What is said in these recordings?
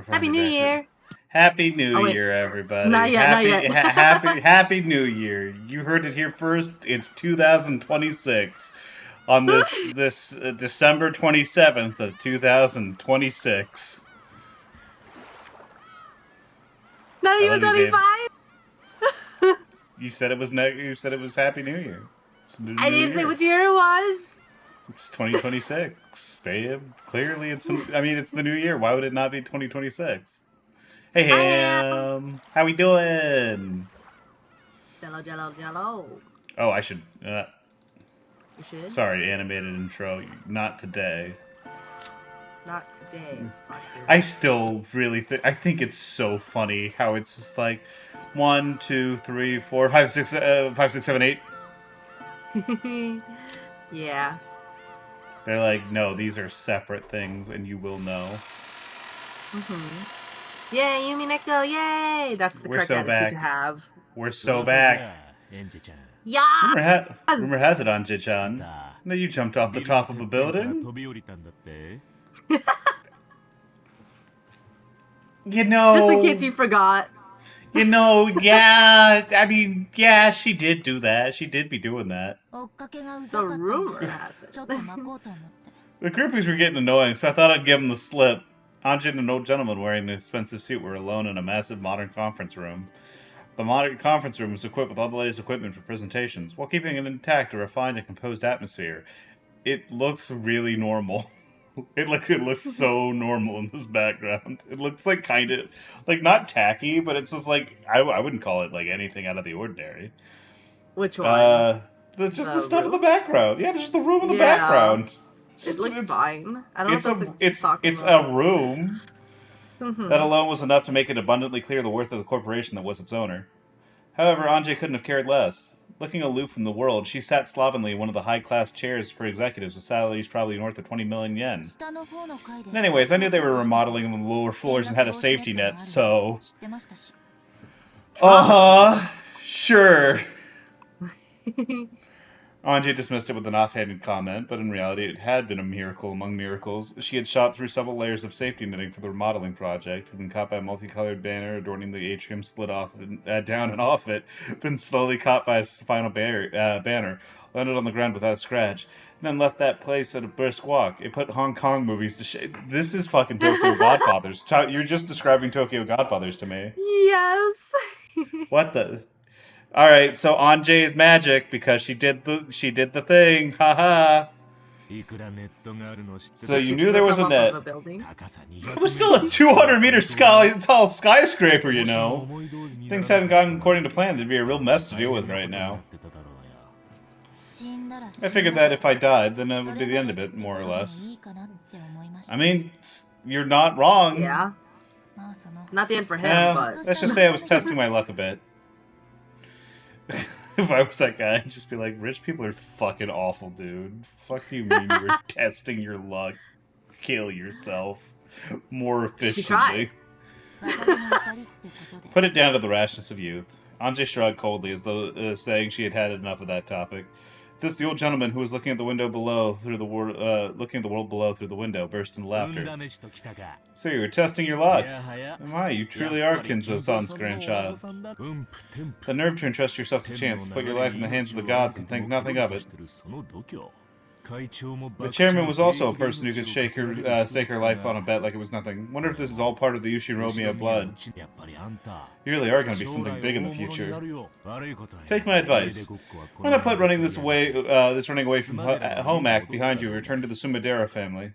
Happy New Year. Happy New Oh, wait. Year, everybody. Not yet, not yet. Happy New Year. You heard it here first. It's 2026 on this December 27th of 2026. Not even 25? You said it was you said it was Happy New Year. I didn't say which year it was. It's 2026, babe. Clearly, it's the new year. Why would it not be 2026? Hey, Ham. How we doing? Jello. Oh, I should. You should? Sorry, animated intro. Not today. Not today. I still really I think it's so funny how it's just like 1, 2, 3, 4, 5, 6, 7, 8. Yeah. They're like, no, these are separate things, and you will know. Yay, Umineko, yay! That's the correct attitude to have. We're so back. Yeah. Rumor has it, Anje-chan, that you jumped off the top of a building. You know... Just in case you forgot. You know, yeah, she did do that. She did be doing that. So rumor has it. The groupies were getting annoying, so I thought I'd give them the slip. Anje and an old gentleman wearing an expensive suit were alone in a massive modern conference room. The modern conference room was equipped with all the latest equipment for presentations, while keeping an intact, a refined and composed atmosphere. It looks really normal. It looks so normal in this background. It looks like kind of like not tacky, but it's just like I wouldn't call it like anything out of the ordinary. Which one? The stuff in the background. Yeah, there's the room in the background. It looks fine. I don't know if it's a room. That alone was enough to make it abundantly clear the worth of the corporation that was its owner. However, Anje couldn't have cared less. Looking aloof from the world, she sat slovenly in one of the high-class chairs for executives with salaries probably north of 20 million yen. Anyways, I knew they were remodeling the lower floors and had a safety net, so... Sure. Anje dismissed it with an offhanded comment, but in reality it had been a miracle among miracles. She had shot through several layers of safety netting for the remodeling project, had been caught by a multicolored banner adorning the atrium, slid off down and off it, been slowly caught by a final banner, landed on the ground without a scratch, and then left that place at a brisk walk. It put Hong Kong movies to shame. This is fucking Tokyo Godfathers. You're just describing Tokyo Godfathers to me. Yes. What the... Alright, so Anje is magic because she did the thing. Haha. So you knew there was a net. It was still a 200-meter tall skyscraper, you know. Things hadn't gone according to plan. There'd be a real mess to deal with right now. I figured that if I died, then that would be the end of it, more or less. I mean, you're not wrong. Yeah. Not the end for him, but... Let's just say I was testing my luck a bit. If I was that guy, I'd just be like, rich people are fucking awful, dude. Fuck you mean you were testing your luck. Kill yourself. More efficiently. Put it down to the rashness of youth. Anje shrugged coldly as though saying she had had enough of that topic. This, the old gentleman who was looking at the window below through the looking at the world below through the window, burst into laughter. So you were testing your luck. My, you truly are Kinzo-san's grandchild. The nerve to entrust yourself to chance, put your life in the hands of the gods, and think nothing of it. The chairman was also a person who could stake her life on a bet like it was nothing. Wonder if this is all part of the Ushinromiya blood. You really are going to be something big in the future. Take my advice. Why not put running this running away from home act behind you and return to the Sumadera family?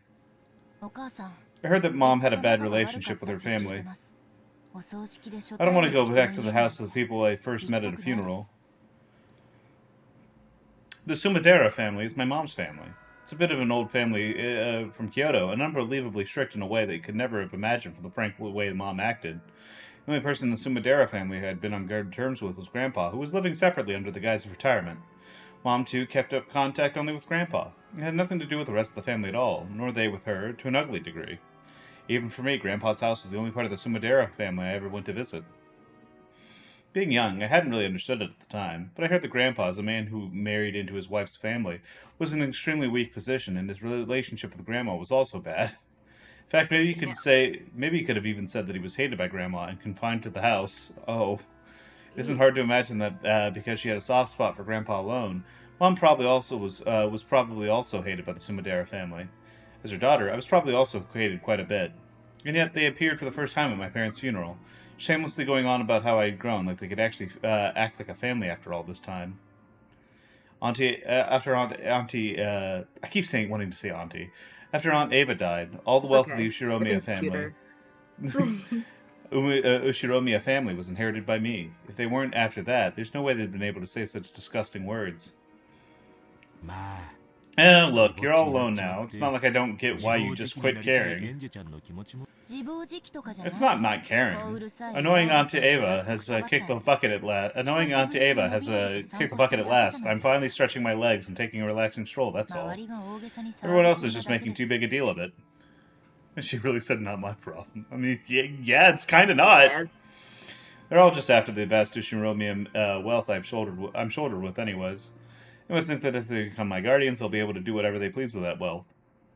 I heard that Mom had a bad relationship with her family. I don't want to go back to the house of the people I first met at a funeral. The Sumadera family is my mom's family. It's a bit of an old family from Kyoto, and unbelievably strict in a way that you could never have imagined from the frank way Mom acted. The only person in the Sumadera family I had been on good terms with was Grandpa, who was living separately under the guise of retirement. Mom, too, kept up contact only with Grandpa. It had nothing to do with the rest of the family at all, nor they with her, to an ugly degree. Even for me, Grandpa's house was the only part of the Sumadera family I ever went to visit. Being young, I hadn't really understood it at the time, but I heard that Grandpa, as a man who married into his wife's family, was in an extremely weak position, and his relationship with Grandma was also bad. fact, maybe you could have even said that he was hated by Grandma and confined to the house. Oh. It isn't hard to imagine that because she had a soft spot for Grandpa alone, Mom probably also was probably also hated by the Sumadera family. As her daughter, I was probably also hated quite a bit. And yet they appeared for the first time at my parents' funeral, shamelessly going on about how I had grown, like they could actually act like a family after all this time. I keep wanting to say Auntie. After Aunt Ava died, all the wealth of the Ushiromiya family... Ushiromiya family was inherited by me. If they weren't after that, there's no way they'd been able to say such disgusting words. Look, you're all alone now. It's not like I don't get why you just quit caring. It's not caring. Annoying Auntie Ava has kicked the bucket at last. I'm finally stretching my legs and taking a relaxing stroll, that's all. Everyone else is just making too big a deal of it. And she really said, not my problem. I mean, yeah, it's kind of not. Yes. They're all just after the vast Ushiromiya wealth I'm shouldered with anyways. I must think that if they become my guardians, they'll be able to do whatever they please with that wealth.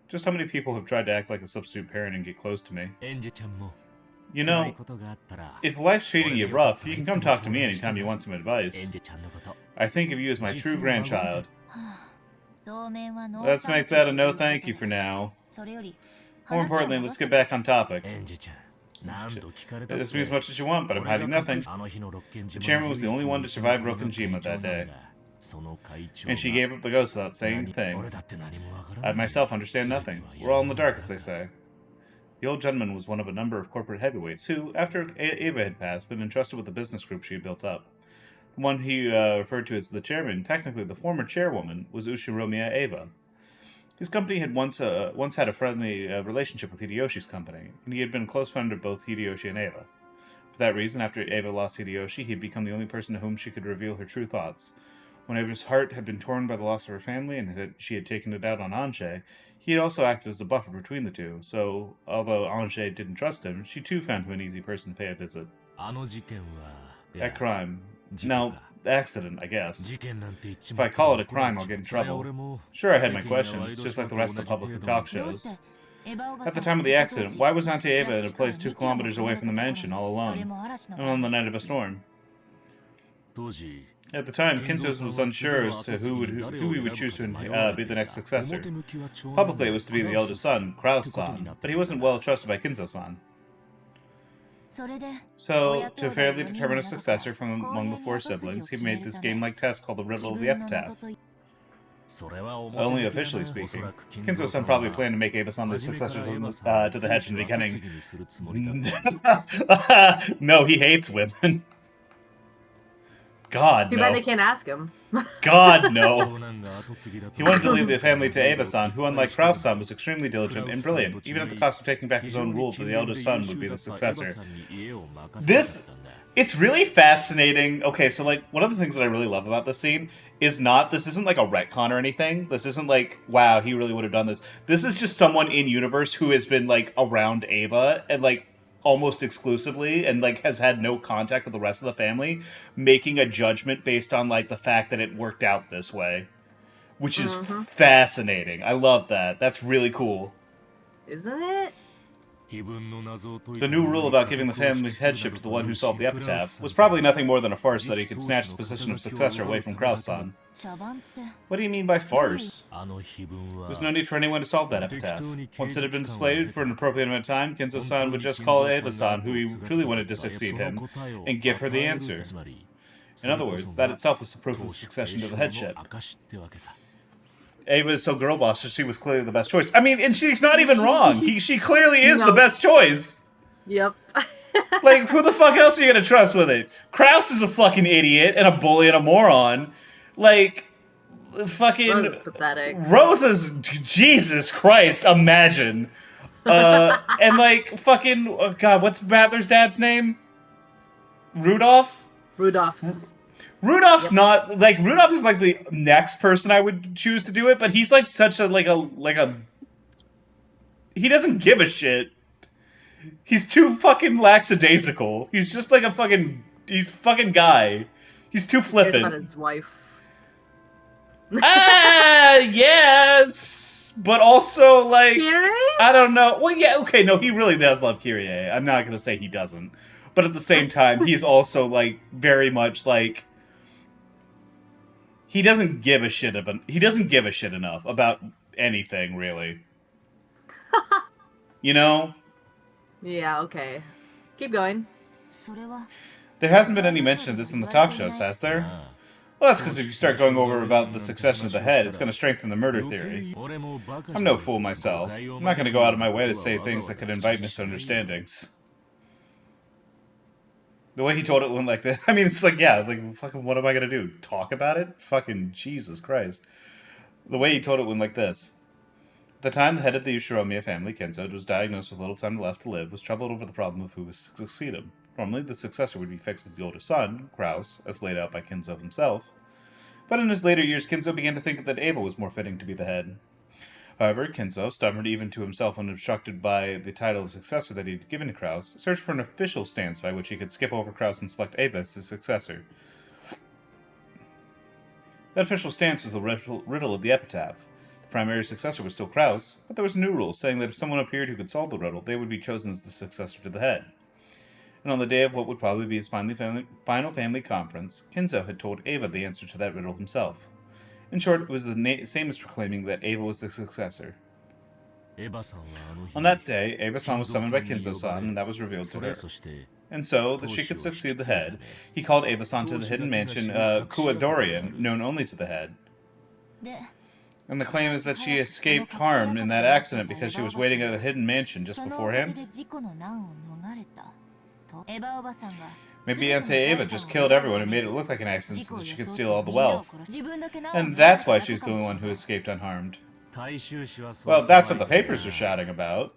Just how many people have tried to act like a substitute parent and get close to me? You know, if life's treating you rough, you can come talk to me anytime you want some advice. I think of you as my true grandchild. Let's make that a no thank you for now. More importantly, let's get back on topic. This means as much as you want, but I'm hiding nothing. The chairman was the only one to survive Rokenjima that day. And she gave up the ghost without saying a thing. I myself understand nothing. We're all in the dark, as they say. The old gentleman was one of a number of corporate heavyweights who, after Ava had passed, been entrusted with the business group she had built up. The one he referred to as the chairman, technically the former chairwoman, was Ushiromiya Ava. His company had once had a friendly relationship with Hideyoshi's company, and he had been a close friend of both Hideyoshi and Ava. For that reason, after Ava lost Hideyoshi, he had become the only person to whom she could reveal her true thoughts. When Ava's heart had been torn by the loss of her family, and she had taken it out on Ange, he had also acted as a buffer between the two, so although Ange didn't trust him, she too found him an easy person to pay a visit. That crime. No, accident, I guess. If I call it a crime, I'll get in trouble. Sure, I had my questions, just like the rest of the public who talk shows. At the time of the accident, why was Auntie Ava in a place 2 kilometers away from the mansion, all alone, and on the night of a storm? At the time, Kinzo was unsure as to who he would choose to be the next successor. Publicly, it was to be the eldest son, Kraus-san, but he wasn't well trusted by Kinzo-san. So, to fairly determine a successor from among the 4 siblings, he made this game-like test called the Riddle of the Epitaph. Only officially speaking. Kinzo-san probably planned to make Ava-san the successor to the head from the beginning. No, he hates women. God, no. Too bad they can't ask him. God, no. He wanted to leave the family to Ava-san, who, unlike Kraus-san, was extremely diligent and brilliant, even at the cost of taking back his own rule that the eldest son would be the successor. It's really fascinating. Okay, so, like, one of the things that I really love about this scene is this isn't like a retcon or anything. This isn't like, wow, he really would have done this. This is just someone in universe who has been, like, around Ava and, like, almost exclusively and like has had no contact with the rest of the family, making a judgment based on like the fact that it worked out this way, which is fascinating. I love that. That's really cool, isn't it? The new rule about giving the family's headship to the one who solved the epitaph was probably nothing more than a farce so that he could snatch the position of successor away from Kraus-san. What do you mean by farce? There's no need for anyone to solve that epitaph. Once it had been displayed for an appropriate amount of time, Kinzo-san would just call Ava-san, who he truly wanted to succeed him, and give her the answer. In other words, that itself was the proof of the succession to the headship. Ava is so girl boss, so she was clearly the best choice. I mean, and she's not even wrong. She clearly is the best choice. Yep. Like, who the fuck else are you gonna trust with it? Kraus is a fucking idiot and a bully and a moron. Like, fucking... Rose is pathetic. Rosa's... Jesus Christ, imagine. And like, fucking... Oh God, what's Battler's dad's name? Rudolph? Rudolph's not, like, Rudolph is, like, the next person I would choose to do it, but he's, like, such a, he doesn't give a shit. He's too fucking lackadaisical. He's just, like, he's fucking guy. He's too flippant. He cares about his wife. Yes! but also, like, Kirie? I don't know. Well, yeah, okay, no, he really does love Kyrie. I'm not gonna say he doesn't. But at the same time, he's also, like, very much, like, he doesn't give a shit enough about anything, really. You know? Yeah, okay. Keep going. There hasn't been any mention of this in the talk shows, has there? Well, that's because if you start going over about the succession of the head, it's going to strengthen the murder theory. I'm no fool myself. I'm not going to go out of my way to say things that could invite misunderstandings. The way he told it went like this. I mean, it's like, yeah, like, fucking, what am I going to do? Talk about it? Fucking Jesus Christ. The way he told it went like this. At the time, the head of the Ushiromiya family, Kenzo, was diagnosed with little time left to live, was troubled over the problem of who would succeed him. Normally, the successor would be fixed as the older son, Kraus, as laid out by Kenzo himself. But in his later years, Kenzo began to think that Eva was more fitting to be the head. However, Kenzo, stubborn even to himself when obstructed by the title of successor that he had given to Kraus, searched for an official stance by which he could skip over Kraus and select Eva as his successor. That official stance was the riddle of the epitaph. The primary successor was still Kraus, but there was a new rule saying that if someone appeared who could solve the riddle, they would be chosen as the successor to the head. And on the day of what would probably be his final family conference, Kenzo had told Eva the answer to that riddle himself. In short, it was the same as proclaiming that Eva was the successor. On that day, Eva-san was summoned by Kenzo-san, and that was revealed to her. And so, that she could succeed the head, he called Eva-san to the hidden mansion Kuadorian, known only to the head. And the claim is that she escaped harm in that accident because she was waiting at a hidden mansion just beforehand. Maybe Auntie Eva just killed everyone and made it look like an accident so that she could steal all the wealth. And that's why she's the only one who escaped unharmed. Well, that's what the papers are shouting about.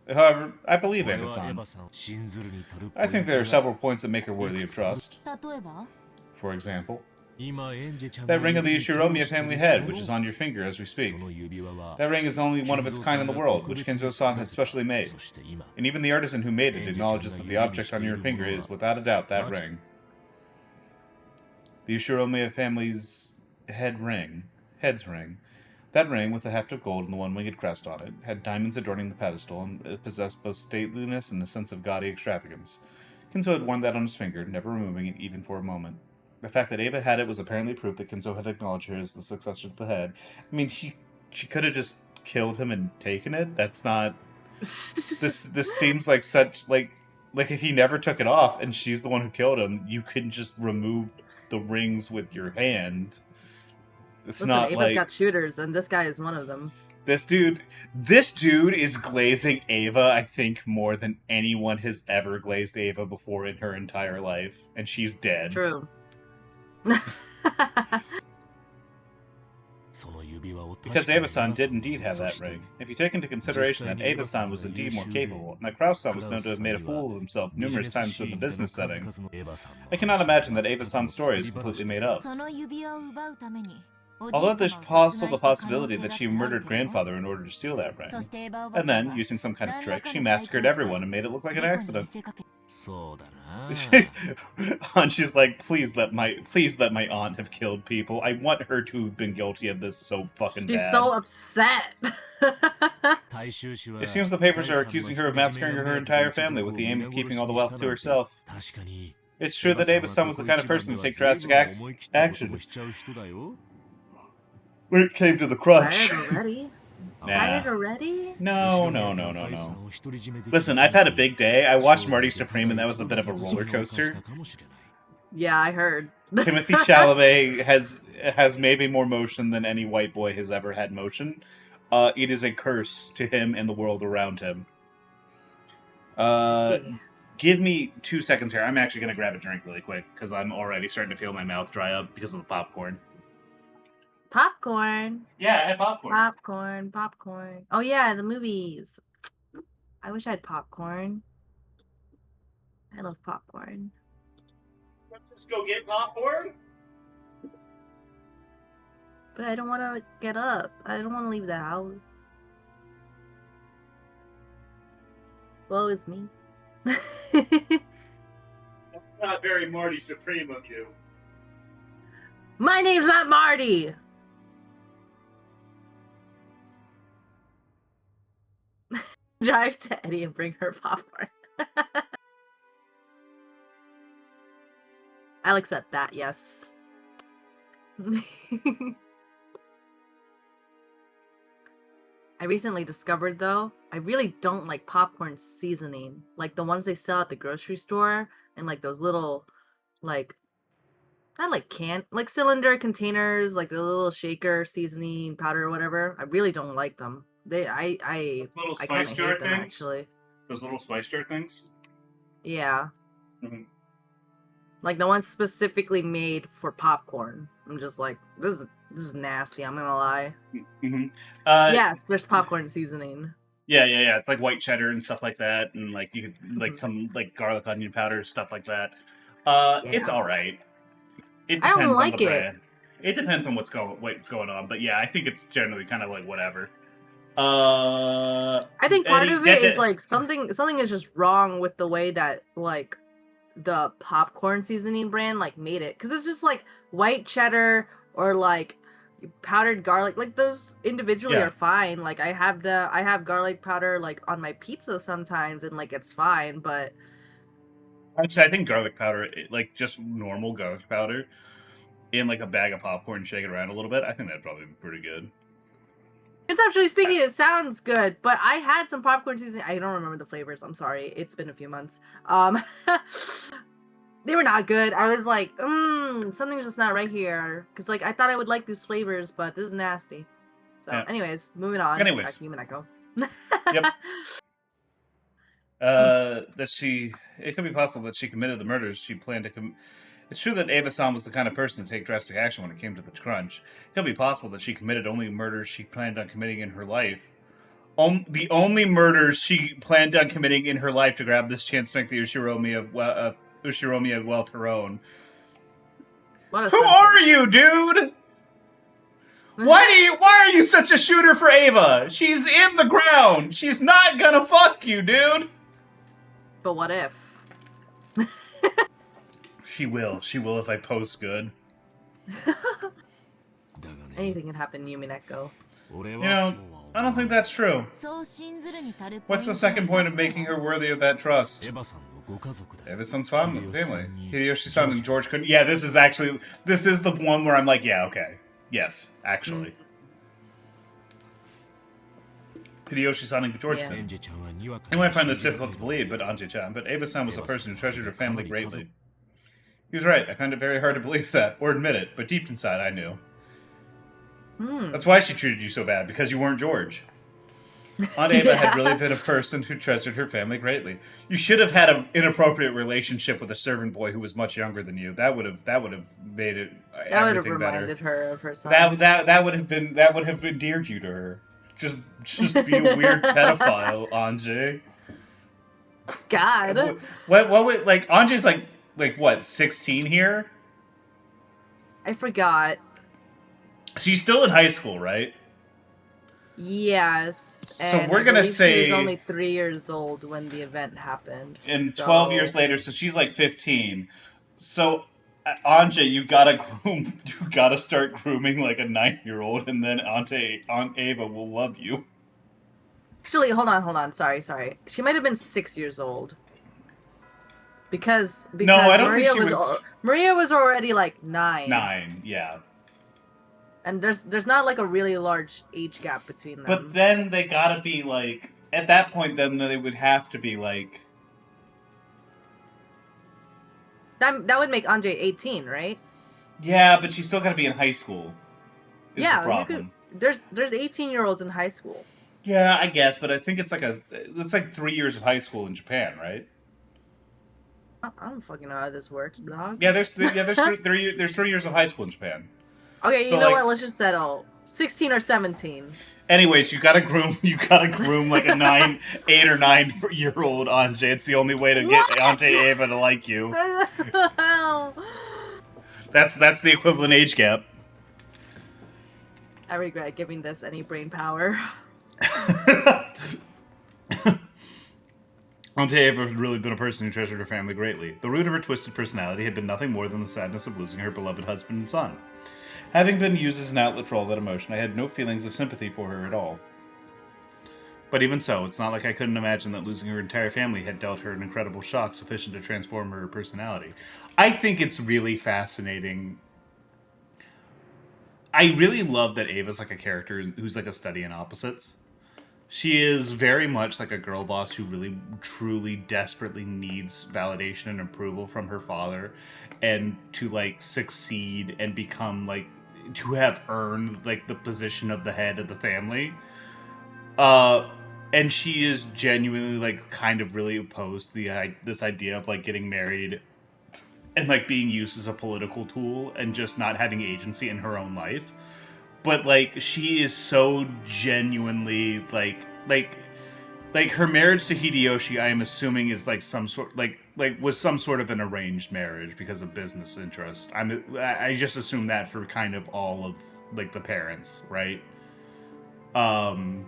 However, I believe Eva-san. I think there are several points that make her worthy of trust. For example, that ring of the Ushiromiya family head, which is on your finger as we speak. That ring is only one of its kind in the world, which Kenzo-san has specially made. And even the artisan who made it acknowledges that the object on your finger is, without a doubt, that ring. The Ushiromiya family's head's ring. That ring, with the heft of gold and the one-winged crest on it, had diamonds adorning the pedestal, and it possessed both stateliness and a sense of gaudy extravagance. Kenzo had worn that on his finger, never removing it even for a moment. The fact that Eva had it was apparently proof that Kenzo had acknowledged her as the successor to the head. I mean, she could have just killed him and taken it. That's not. This seems like such like if he never took it off and she's the one who killed him, you can just remove the rings with your hand. It's Listen, not Ava's like got shooters, and this guy is one of them. This dude is glazing Ava, I think, more than anyone has ever glazed Ava before in her entire life, and she's dead. True. Because Ava-san did indeed have that ring. If you take into consideration that Ava-san was indeed more capable, and that Kraus-san was known to have made a fool of himself numerous times in the business setting, I cannot imagine that Ava-san's story is completely made up. Although there's also the possibility that she murdered grandfather in order to steal that ring. And then, using some kind of trick, she massacred everyone and made it look like an accident. And she's like, please let my aunt have killed people. I want her to have been guilty of this so fucking bad. She's so upset. It seems the papers are accusing her of massacring her entire family with the aim of keeping all the wealth to herself. It's true that Ava-san was the kind of person to take drastic action. When it came to the crunch. Fired already? No. Listen, I've had a big day. I watched Marty Supreme, and that was a bit of a roller coaster. Yeah, I heard. Timothy Chalamet has maybe more motion than any white boy has ever had motion. It is a curse to him and the world around him. Give me 2 seconds here. I'm actually going to grab a drink really quick, because I'm already starting to feel my mouth dry up because of the popcorn. Popcorn. Yeah, I had popcorn. Popcorn. Oh yeah, the movies. I wish I had popcorn. I love popcorn. Let's go get popcorn? But I don't want to get up. I don't want to leave the house. Woe is me. That's not very Marty Supreme of you. My name's not Marty! Drive to Eddie and bring her popcorn. I'll accept that, yes. I recently discovered, though, I really don't like popcorn seasoning. Like the ones they sell at the grocery store and like those little, like, not like like cylinder containers, like the little shaker seasoning powder or whatever. I really don't like them. Little I kind spice of jar hate them things. actually. Those little spice jar things. Yeah. Mm-hmm. Like the ones specifically made for popcorn. I'm just like, this is nasty, I'm gonna lie. Mm-hmm. Yes, there's popcorn seasoning. Yeah. It's like white cheddar and stuff like that, and like you could like Mhm. some like garlic onion powder stuff like that. It's Yeah. all right. It I don't depends on the like it. brand. It depends on what's going on, but yeah, I think it's generally kind of like whatever. I think part Eddie, of it is like something is just wrong with the way that like the popcorn seasoning brand like made it, because it's just like white cheddar or like powdered garlic. Like those individually yeah. are fine. Like I have garlic powder like on my pizza sometimes and like it's fine, but Actually, I think garlic powder, like just normal garlic powder, in like a bag of popcorn, shake it around a little bit. I think that'd probably be pretty good. conceptually speaking it sounds good. But I had some popcorn seasoning, I don't remember the flavors, I'm sorry, it's been a few months. They were not good. I was like, something's just not right here, because like I thought I would like these flavors, but this is nasty. So Yeah. anyways, moving on back Anyways, to Umineko. yep. It could be possible that she committed the murders she planned to commit. It's true that Ava-san was the kind of person to take drastic action when it came to the crunch. It could be possible that she committed only murders she planned on committing in her life. The only murders she planned on committing in her life to grab this chance to make the Ushiromi well her own. Who are you, dude? Why are you such a shooter for Ava? She's in the ground. She's not gonna fuck you, dude. But what if? She will. She will if I post good. Anything can happen, Umineko. You know, I don't think that's true. What's the second point of making her worthy of that trust? Eva-san's family. Hideyoshi-san and George couldn't. Yeah, this is the one where I'm like, yeah, okay. Yes, actually. Hideyoshi-san and George couldn't. You might find this difficult to believe, but Anji-chan, but Eva-san was a person who treasured her family greatly. He was right. I found it very hard to believe that, or admit it, but deep inside I knew. That's why she treated you so bad, because you weren't George. Aunt Ava had really been a person who treasured her family greatly. You should have had an inappropriate relationship with a servant boy who was much younger than you. That would have made it everything better. That would have reminded her of her son. That would have endeared you to her. Just be a weird pedophile, Anji. God. What would like Anji's like what, 16 here? I forgot. She's still in high school, right? Yes. So we're gonna say she was only 3 years old when the event happened. And 12 years later, so she's like 15. So Anja, you gotta start grooming like a 9-year-old, and then Aunt Ava will love you. Actually, hold on. Sorry. She might have been 6 years old. Because no, I don't think she was. Maria was already like 9. 9, yeah. And there's not like a really large age gap between them. But then they gotta be like, at that point, then they would have to be like. That would make Anjay 18, right? Yeah, but she's still gotta be in high school. Yeah, there's 18-year-olds in high school. Yeah, I guess, but I think it's like 3 years of high school in Japan, right? I don't fucking know how this works, blog. Yeah, there's 3 years of high school in Japan. Okay, you know what? Let's just settle 16 or 17. Anyways, you gotta groom like a 8 or 9-year-old Anjay. It's the only way to get Auntie Ava to like you. That's the equivalent age gap. I regret giving this any brain power. Auntie Ava had really been a person who treasured her family greatly. The root of her twisted personality had been nothing more than the sadness of losing her beloved husband and son. Having been used as an outlet for all that emotion, I had no feelings of sympathy for her at all. But even so, it's not like I couldn't imagine that losing her entire family had dealt her an incredible shock sufficient to transform her personality. I think it's really fascinating. I really love that Ava's like a character who's like a study in opposites. She is very much like a girl boss who really, truly, desperately needs validation and approval from her father, and to like succeed and become like to have earned like the position of the head of the family. Uh, and she is genuinely like kind of really opposed to this idea of like getting married and like being used as a political tool and just not having agency in her own life. But like she is so genuinely like her marriage to Hideyoshi, I am assuming is like some sort like was some sort of an arranged marriage because of business interest. I just assume that for kind of all of like the parents, right? Um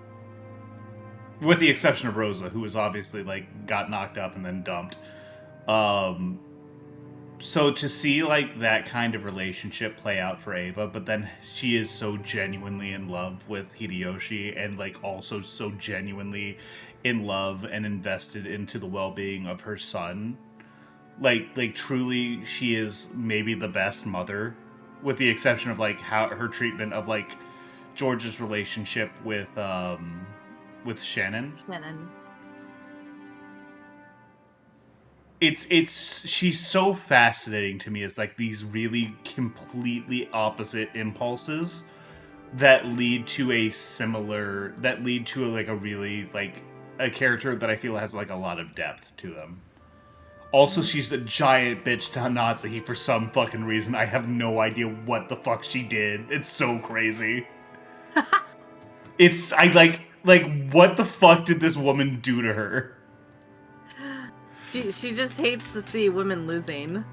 with the exception of Rosa, who was obviously like got knocked up and then dumped. Um so to see like that kind of relationship play out for Ava, but then she is so genuinely in love with Hideyoshi and like also so genuinely in love and invested into the well-being of her son. Like truly she is maybe the best mother, with the exception of like how her treatment of like George's relationship with Shannon. Shannon. It's she's so fascinating to me as like these really completely opposite impulses that lead to like a really like a character that I feel has like a lot of depth to them. Also, she's a giant bitch to Natsuki for some fucking reason. I have no idea what the fuck she did. It's so crazy. It's I like what the fuck did this woman do to her? She just hates to see women losing.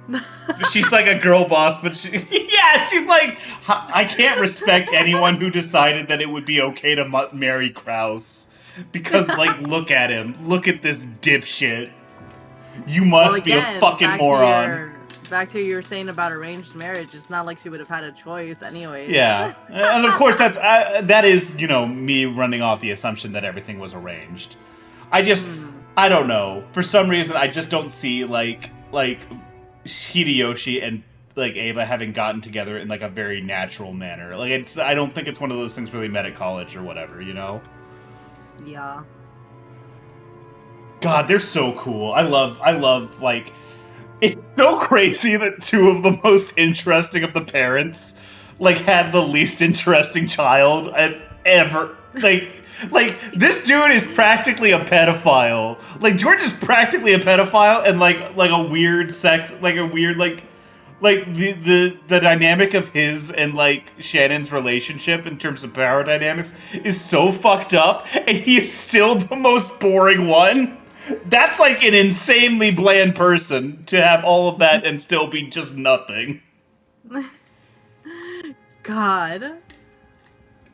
She's like a girl boss, but yeah, she's like, I can't respect anyone who decided that it would be okay to marry Kraus. Because, like, look at him. Look at this dipshit. You must be a fucking moron. Back to what you were saying about arranged marriage. It's not like she would have had a choice anyways. Yeah. And of course, that is, you know, me running off the assumption that everything was arranged. I don't know. For some reason, I just don't see like Hideyoshi and like Ava having gotten together in like a very natural manner. Like I don't think it's one of those things where they met at college or whatever, you know? Yeah. God, they're so cool. I love like it's so crazy that two of the most interesting of the parents like had the least interesting child I've ever like this dude is practically a pedophile. Like George is practically a pedophile, and like a weird sex, like a weird like the dynamic of his and like Shannon's relationship in terms of power dynamics is so fucked up, and he is still the most boring one. That's like an insanely bland person to have all of that and still be just nothing. God.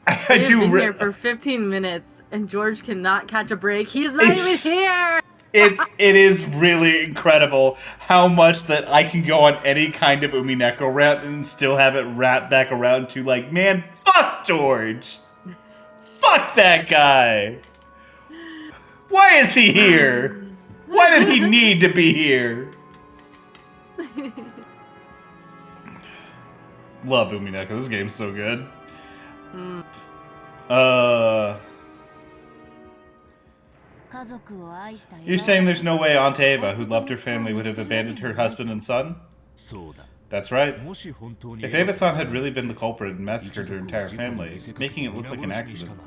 I do been here for 15 minutes and George cannot catch a break. He's not even here. It is really incredible how much that I can go on any kind of Umineko rant and still have it wrapped back around to like, man, fuck George. Fuck that guy. Why is he here? Why did he need to be here? Love Umineko. This game's so good. You're saying there's no way Aunt Ava, who loved her family, would have abandoned her husband and son? That's right. If Ava-san had really been the culprit and massacred her entire family, making it look like an accident,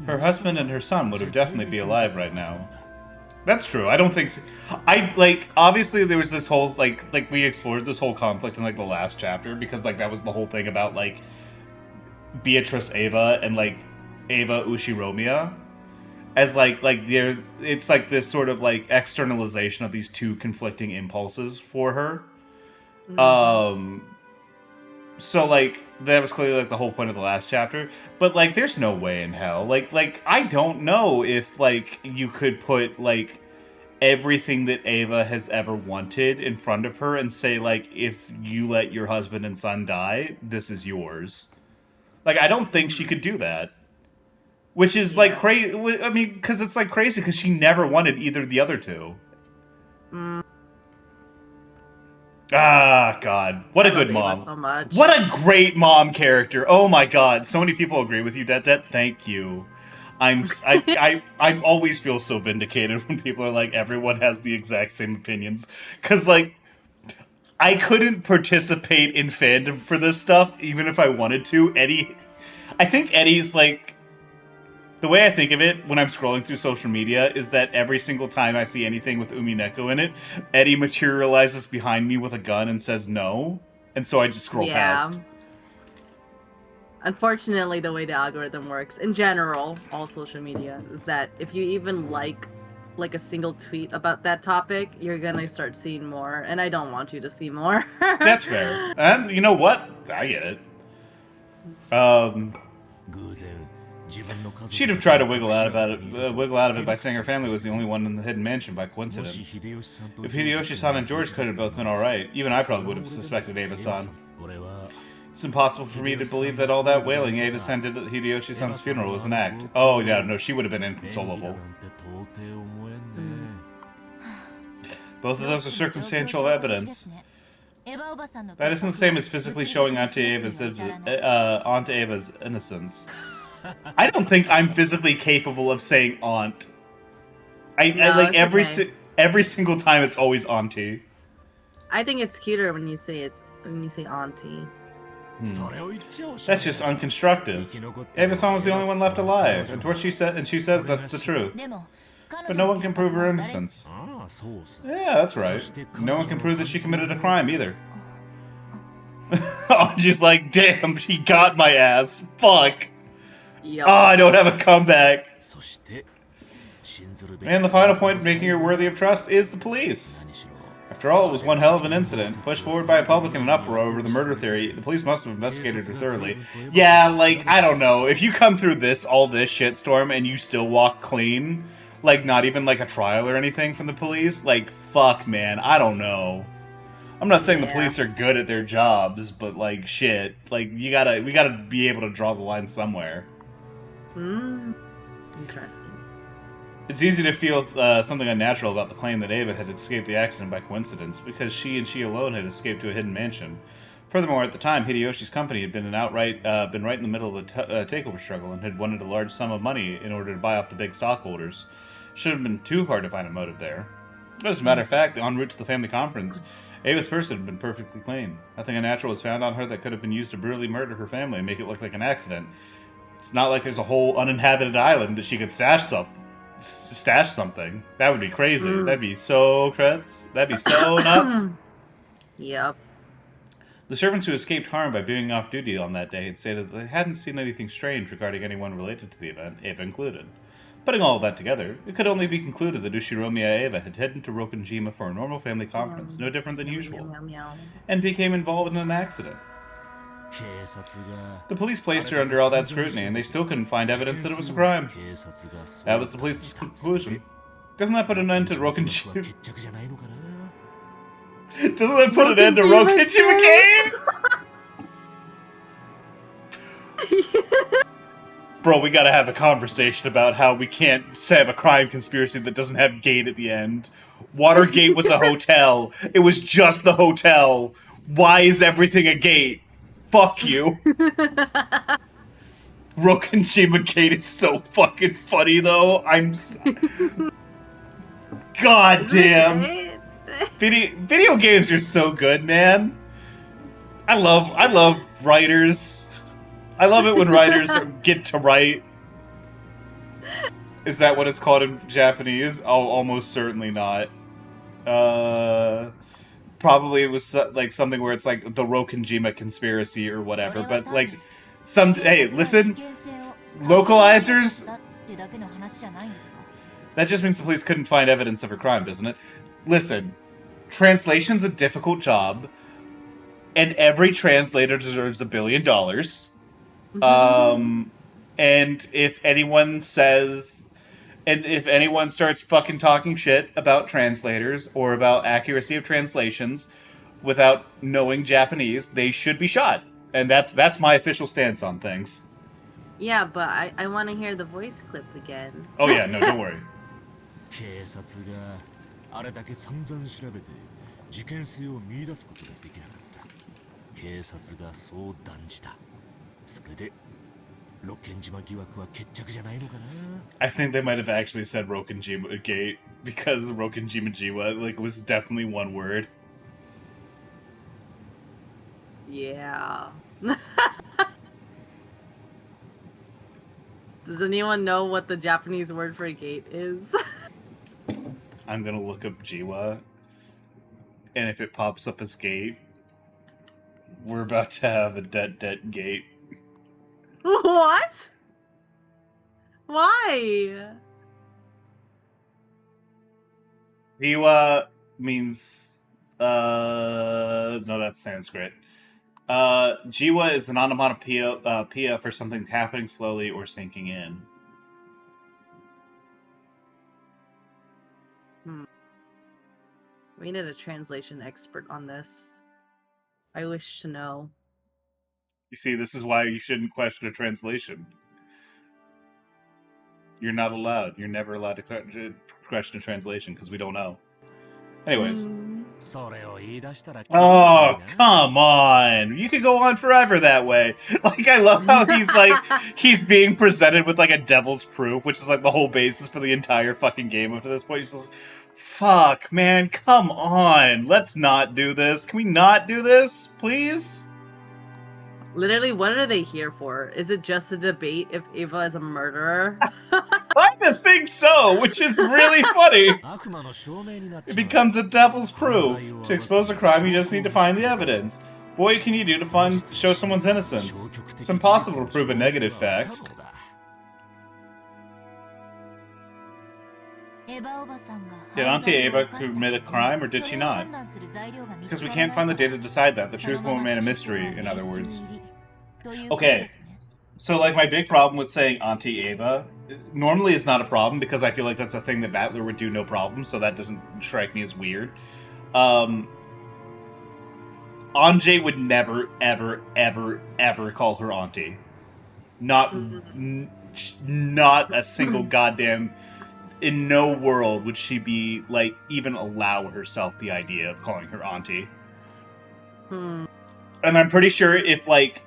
her husband and her son would have definitely be alive right now. That's true. I don't think... obviously there was this whole, like we explored this whole conflict in, like, the last chapter, because, like, that was the whole thing about, like, Beatrice Ava and, like, Ava Ushiromiya. As, it's, like, this sort of, like, externalization of these two conflicting impulses for her. Mm-hmm. So, like, that was clearly, like, the whole point of the last chapter. But, like, there's no way in hell. Like, I don't know if, like, you could put, like, everything that Ava has ever wanted in front of her and say, like, if you let your husband and son die, this is yours. Like, I don't think she could do that. which is like Yeah. crazy. I mean, because it's like crazy because she never wanted either of the other two. Mm, Ah, God. What I a love good Ava mom. so much. What a great mom character. Oh my God. So many people agree with you, Det. Thank you. I'm always feel so vindicated when people are like, everyone has the exact same opinions. Because, like, I couldn't participate in fandom for this stuff, even if I wanted to. I think Eddie's, like, the way I think of it when I'm scrolling through social media is that every single time I see anything with Umineko in it, Eddie materializes behind me with a gun and says no, and so I just scroll Yeah. past. Unfortunately, the way the algorithm works in general, all social media, is that if you even like a single tweet about that topic, you're gonna start seeing more, and I don't want you to see more. That's fair. And you know what? I get it. Um, she'd have tried to wiggle out of it by saying her family was the only one in the hidden mansion by coincidence. If Hideyoshi-san and George could have both been alright, even I probably would have suspected Ava-san. It's impossible for me to believe that all that wailing Ava-san did at Hideyoshi-san's funeral was an act. Oh, yeah, no, she would have been inconsolable. Both of those are circumstantial evidence. That isn't the same as physically showing Aunt Ava's innocence. I don't think I'm physically capable of saying aunt. I No, like it's okay. every single time it's always auntie. I think it's cuter when you say auntie. That's just unconstructive. Ava-san was the only one left alive, and she says that's the truth. But no one can prove her innocence. Yeah, that's right. No one can prove that she committed a crime either. Oh, just like, damn, she got my ass. Fuck. Yup. Oh, I don't have a comeback. And the final point making her worthy of trust is the police. After all, it was one hell of an incident, pushed forward by a public in an uproar over the murder theory. The police must have investigated her thoroughly. Yeah, like, I don't know. If you come through all this shitstorm, and you still walk clean, like, not even, like, a trial or anything from the police, like, fuck, man, I don't know. I'm not saying the police are good at their jobs, but, like, shit. Like, we gotta be able to draw the line somewhere. Interesting. It's easy to feel something unnatural about the claim that Ava had escaped the accident by coincidence, because she and she alone had escaped to a hidden mansion. Furthermore, at the time, Hideyoshi's company had been right in the middle of a takeover struggle and had wanted a large sum of money in order to buy off the big stockholders. Shouldn't have been too hard to find a motive there. As a matter of fact, en route to the family conference, Ava's person had been perfectly clean. Nothing unnatural was found on her that could have been used to brutally murder her family and make it look like an accident. It's not like there's a whole uninhabited island that she could stash something. That would be crazy. That'd be so creds. That'd be so nuts. Yep. The servants who escaped harm by being off duty on that day had stated that they hadn't seen anything strange regarding anyone related to the event, Ava included. Putting all of that together, it could only be concluded that Ushiromiya Ava had headed to Rokenjima for a normal family conference, no different than usual, and became involved in an accident. The police placed her under all that scrutiny, and they still couldn't find evidence that it was a crime. That was the police's conclusion. Doesn't that put an end to Rokenjima? Doesn't that put an end to Rokenjima game? Bro, we gotta have a conversation about how we can't have a crime conspiracy that doesn't have gate at the end. Watergate was a hotel. It was just the hotel. Why is everything a gate? Fuck you. Rokenjima Gate is so fucking funny, though. God damn. Video games are so good, man. I love writers. I love it when writers get to write. Is that what it's called in Japanese? Oh, almost certainly not. Probably it was like something where it's like the Rokenjima conspiracy or whatever. But like, hey, listen, localizers. That just means the police couldn't find evidence of her crime, doesn't it? Listen, translation's a difficult job, and every translator deserves $1 billion. And if anyone starts fucking talking shit about translators or about accuracy of translations without knowing Japanese, they should be shot. And that's my official stance on things. Yeah, but I want to hear the voice clip again. Oh yeah, no, don't worry. 警察があれだけ散々調べて事件性を見出すことができなかった。警察がそう断じた。それでロケン島疑惑は決着じゃないのかな。 I think they might have actually said Rokenjima Gate because Rokenjima Jiwa like was definitely one word. Yeah. Does anyone know what the Japanese word for gate is? I'm gonna look up Jiwa, and if it pops up as gate, we're about to have a dead gate. What? Why? Jiwa means no, that's Sanskrit. Jiwa is an onomatopoeia pia for something happening slowly or sinking in. We need a translation expert on this. I wish to know. You see, this is why you shouldn't question a translation. You're not allowed. You're never allowed to question a translation because we don't know. Anyways. それを言い出したら Oh, come on. You could go on forever that way. Like, I love how he's being presented with, like, a devil's proof, which is, like, the whole basis for the entire fucking game up to this point. He's just like, fuck, man, come on. Let's not do this. Can we not do this, please? Literally, what are they here for? Is it just a debate if Ava is a murderer? I think so, which is really funny. It becomes a devil's proof. To expose a crime, you just need to find the evidence. What can you do to show someone's innocence? It's impossible to prove a negative fact. Did Auntie Ava commit a crime, or did she not? Because we can't find the data to decide that. The truth will remain a mystery, in other words. Okay, so, like, my big problem with saying Auntie Ava normally is not a problem, because I feel like that's a thing that Battler would do no problem, so that doesn't strike me as weird. Anjay would never, ever, ever, ever call her Auntie. Not a single goddamn... In no world would she be, like, even allow herself the idea of calling her Auntie. And I'm pretty sure if, like,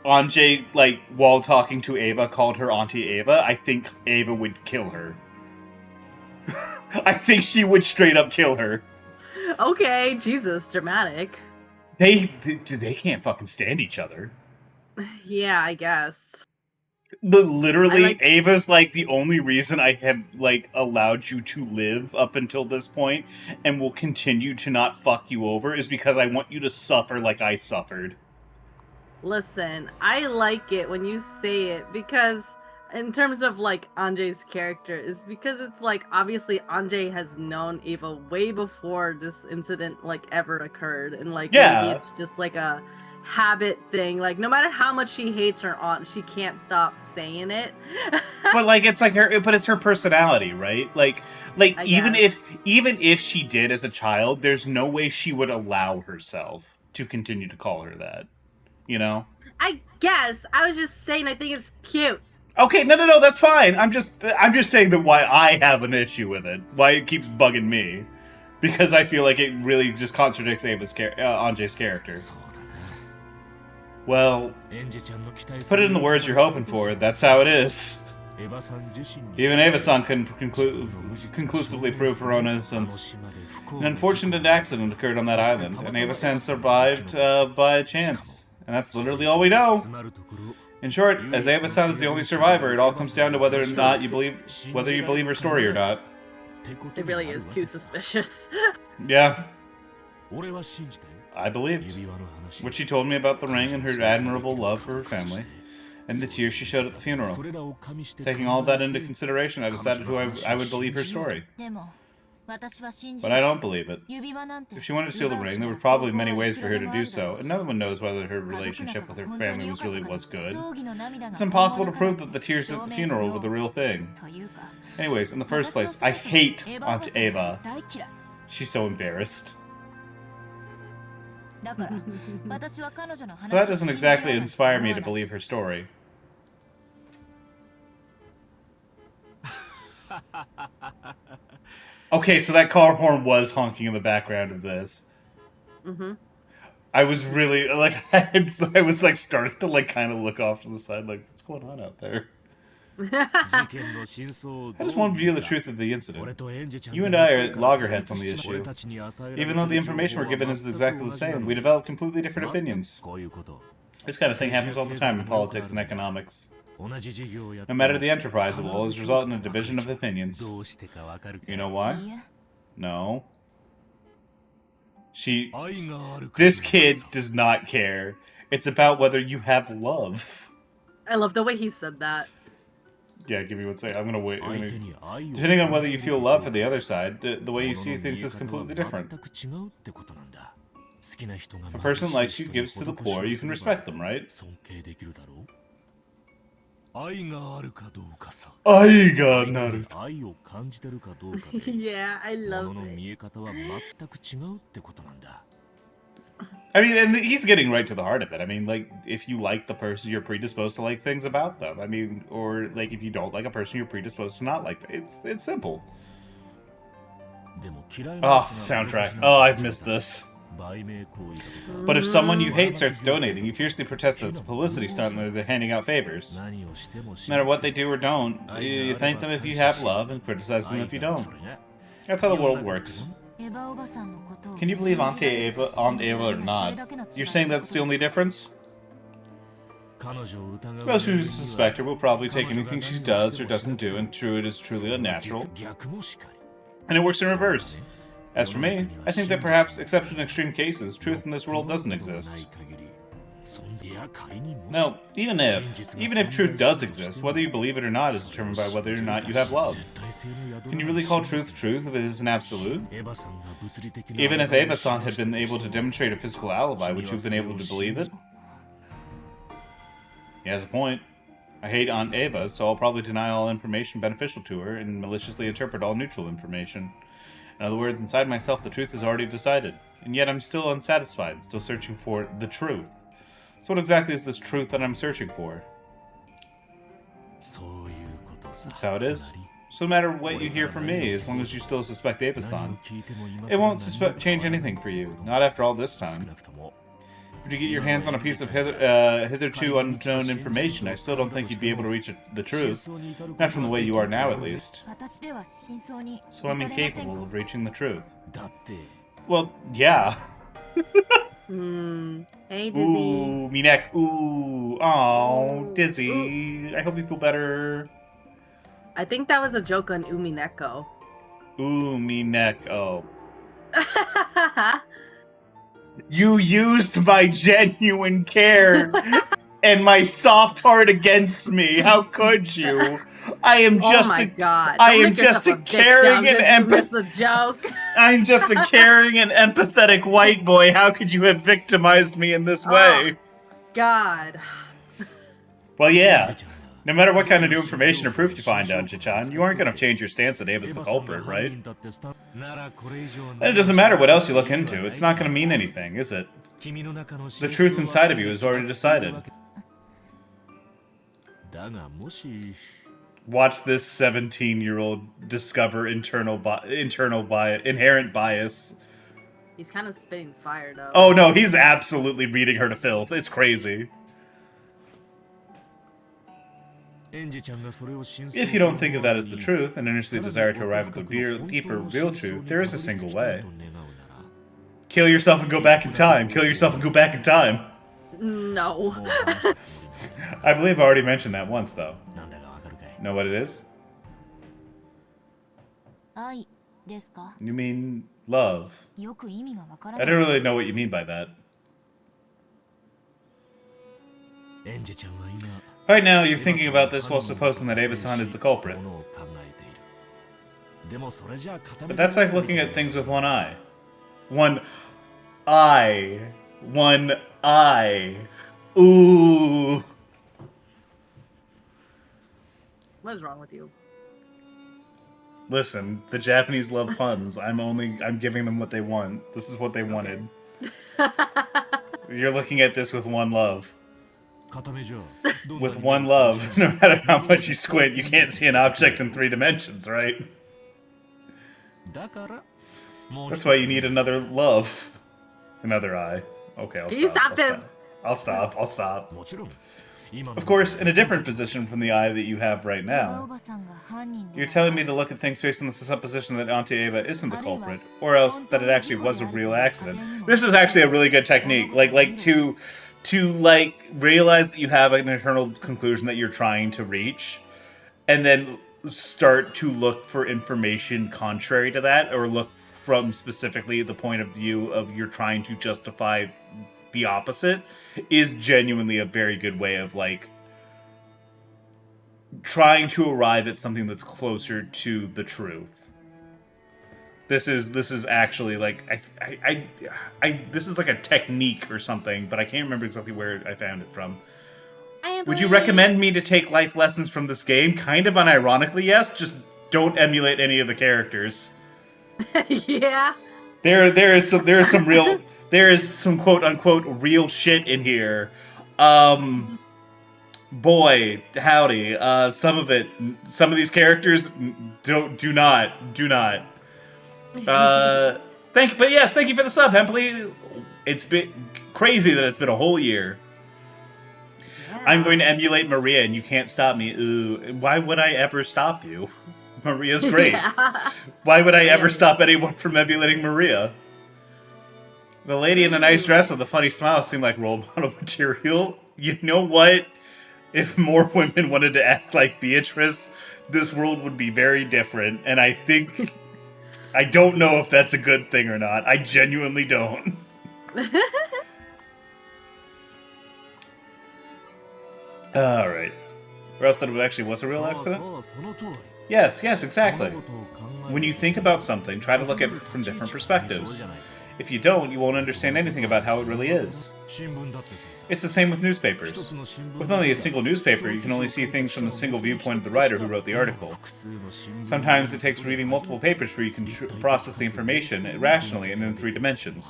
Anjay, like, while talking to Ava, called her Auntie Ava, I think Ava would kill her. I think she would straight up kill her. Okay, Jesus, dramatic. They can't fucking stand each other. Yeah, I guess. Literally, Ava's, like, the only reason I have, like, allowed you to live up until this point and will continue to not fuck you over is because I want you to suffer like I suffered. Listen, I like it when you say it because in terms of, like, Anjay's character is because it's, like, obviously Anjay has known Ava way before this incident, like, ever occurred. And, like, maybe it's just, like, a habit thing. Like, no matter how much she hates her aunt, she can't stop saying it. But, like, it's like it's her personality, right? Like even if she did as a child, there's no way she would allow herself to continue to call her that. You know? I guess. I was just saying I think it's cute. Okay, no, that's fine. I'm just saying that why I have an issue with it. Why it keeps bugging me. Because I feel like it really just contradicts Anjay's character. Well, put it in the words you're hoping for. That's how it is. Even Ava-san couldn't conclusively prove her own innocence. An unfortunate accident occurred on that island, and Ava-san survived by chance. And that's literally all we know. In short, as Ava-san is the only survivor, it all comes down to whether or not you believe her story or not. It really is too suspicious. Yeah. I believed what she told me about the ring and her admirable love for her family, and the tears she showed at the funeral. Taking all that into consideration, I decided who I would believe her story. But I don't believe it. If she wanted to steal the ring, there were probably many ways for her to do so, and no one knows whether her relationship with her family was good. It's impossible to prove that the tears at the funeral were the real thing. Anyways, in the first place, I hate Aunt Ava. She's so embarrassed. So that doesn't exactly inspire me to believe her story. Okay, so that car horn was honking in the background of this. Mm-hmm. I was really like, I was like starting to like kind of look off to the side, like what's going on out there. I just want to view the truth of the incident. You and I are loggerheads on the issue. Even though the information we're given is exactly the same, we develop completely different opinions. This kind of thing happens all the time in politics and economics. No matter the enterprise, it will always result in a division of opinions. You know why? No. This kid does not care. It's about whether you have love. I love the way he said that. Yeah, give me one second. I'm gonna wait. Depending on whether you feel love for the other side, the way you see things is completely different. If a person likes you, gives to the poor, you can respect them, right? Yeah, I love it. I mean, and he's getting right to the heart of it. I mean, like, if you like the person, you're predisposed to like things about them. I mean, or, like, if you don't like a person, you're predisposed to not like them. It's simple. Oh, the soundtrack. Oh, I've missed this. But if someone you hate starts donating, you fiercely protest that it's a publicity stunt and they're handing out favors. No matter what they do or don't, you thank them if you have love and criticize them if you don't. That's how the world works. Can you believe Aunt Eva or not? You're saying that's the only difference? Those who suspect her will probably take anything she does or doesn't do and true it is truly unnatural. And it works in reverse. As for me, I think that perhaps, except in extreme cases, truth in this world doesn't exist. No, even if truth does exist, whether you believe it or not is determined by whether or not you have love. Can you really call truth truth if it is an absolute? Even if Eva-san had been able to demonstrate a physical alibi, would you have been able to believe it? He has a point. I hate Aunt Eva, so I'll probably deny all information beneficial to her and maliciously interpret all neutral information. In other words, inside myself the truth is already decided, and yet I'm still unsatisfied, still searching for the truth. So what exactly is this truth that I'm searching for? That's how it is. So no matter what you hear from me, as long as you still suspect Eva-san, it won't change anything for you, not after all this time. If you get your hands on a piece of hitherto unknown information, I still don't think you'd be able to reach the truth. Not from the way you are now, at least. So I'm incapable of reaching the truth. Well, yeah. Hey, Dizzy. Ooh, me neck. Ooh. Oh, Dizzy. I hope you feel better. I think that was a joke on Umineko. Ooh, me neck. Oh. You used my genuine care and my soft heart against me. How could you? I am just oh my God. I am just a caring and I'm just a caring and empathetic white boy. How could you have victimized me in this way? God. Well, yeah. No matter what kind of new information or proof you find out, Chichan, you aren't going to change your stance that Ava's the culprit, right? And it doesn't matter what else you look into. It's not going to mean anything, is it? The truth inside of you is already decided. Watch this 17-year-old discover inherent bias. He's kind of spitting fire, though. Oh no, he's absolutely beating her to filth. It's crazy. If you don't think of that as the truth, and earnestly desire to arrive at the deeper, real truth, there is a single way. Kill yourself and go back in time. Kill yourself and go back in time. No. I believe I already mentioned that once, though. Know what it is? You mean love. I don't really know what you mean by that. Right now, you're thinking about this while supposing that Ava-san is the culprit. But that's like looking at things with one eye. One eye. One eye. Ooh. What is wrong with you? Listen, the Japanese love puns. I'm giving them what they want. This is what they wanted. You're looking at this with one love. With one love, no matter how much you squint, you can't see an object in 3 dimensions, right? That's why you need another love. Another eye. Okay, I'll Can stop. you stop this? I'll stop. Of course, in a different position from the eye that you have right now. You're telling me to look at things based on the supposition that Auntie Ava isn't the culprit, or else that it actually was a real accident. This is actually a really good technique, like to realize that you have an internal conclusion that you're trying to reach, and then start to look for information contrary to that, or look from specifically the point of view of you're trying to justify the opposite, is genuinely a very good way of like trying to arrive at something that's closer to the truth. This is actually like this is like a technique or something, but I can't remember exactly where I found it from. Would you recommend me to take life lessons from this game? Kind of unironically, yes. Just don't emulate any of the characters. Yeah. There is some quote unquote real shit in here. Boy, howdy. Some of these characters do not. Thank you for the sub, Hempley. It's been crazy that it's been a whole year. Yeah. I'm going to emulate Maria, and you can't stop me. Ooh, why would I ever stop you? Maria's great. Yeah. Why would I ever stop anyone from emulating Maria? The lady in a nice dress with a funny smile seemed like role model material. You know what? If more women wanted to act like Beatrice, this world would be very different. And I think... I don't know if that's a good thing or not. I genuinely don't. Alright. Or else that it actually was a real accident? Yes, exactly. When you think about something, try to look at it from different perspectives. If you don't, you won't understand anything about how it really is. It's the same with newspapers. With only a single newspaper, you can only see things from the single viewpoint of the writer who wrote the article. Sometimes it takes reading multiple papers where you can process the information rationally and in 3 dimensions.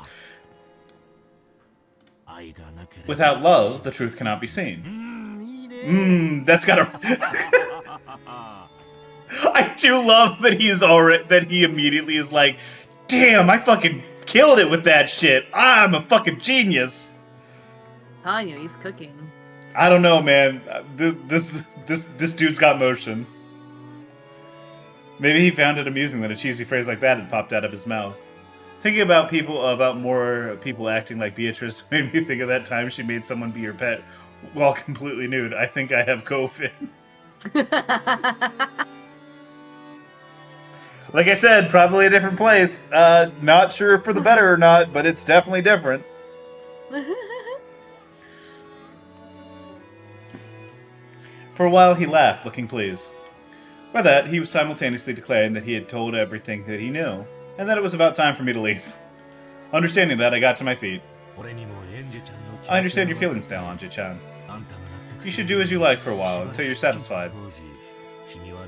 Without love, the truth cannot be seen. That's gotta... I do love that he immediately is like, damn, I fucking killed it with that shit. I'm a fucking genius. Telling you, he's cooking. I don't know, man. This dude's got motion. Maybe he found it amusing that a cheesy phrase like that had popped out of his mouth. Thinking about more people acting like Beatrice made me think of that time she made someone be your pet while completely nude. I think I have COVID. Like I said, probably a different place. Not sure for the better or not, but it's definitely different. For a while, he laughed, looking pleased. By that, he was simultaneously declaring that he had told everything that he knew, and that it was about time for me to leave. Understanding that, I got to my feet. I understand your feelings now, Anje-chan. You should do as you like for a while, until you're satisfied.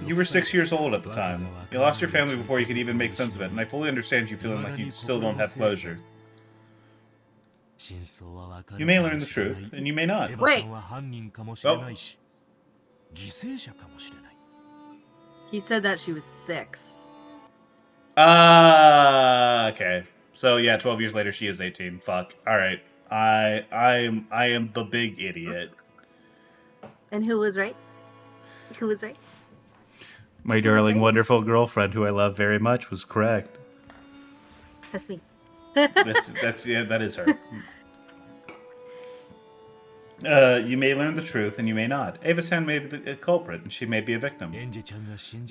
You were 6 years old at the time. You lost your family before you could even make sense of it, and I fully understand you feeling like you still don't have closure. You may learn the truth, and you may not. Wait. Oh. He said that she was 6. Okay. So yeah, 12 years later, she is 18. Fuck. All right. I am the big idiot. And who was right? Who was right? My darling, wonderful girlfriend, who I love very much, was correct. That's me. That is her. You may learn the truth, and you may not. Ava-san may be the culprit, and she may be a victim.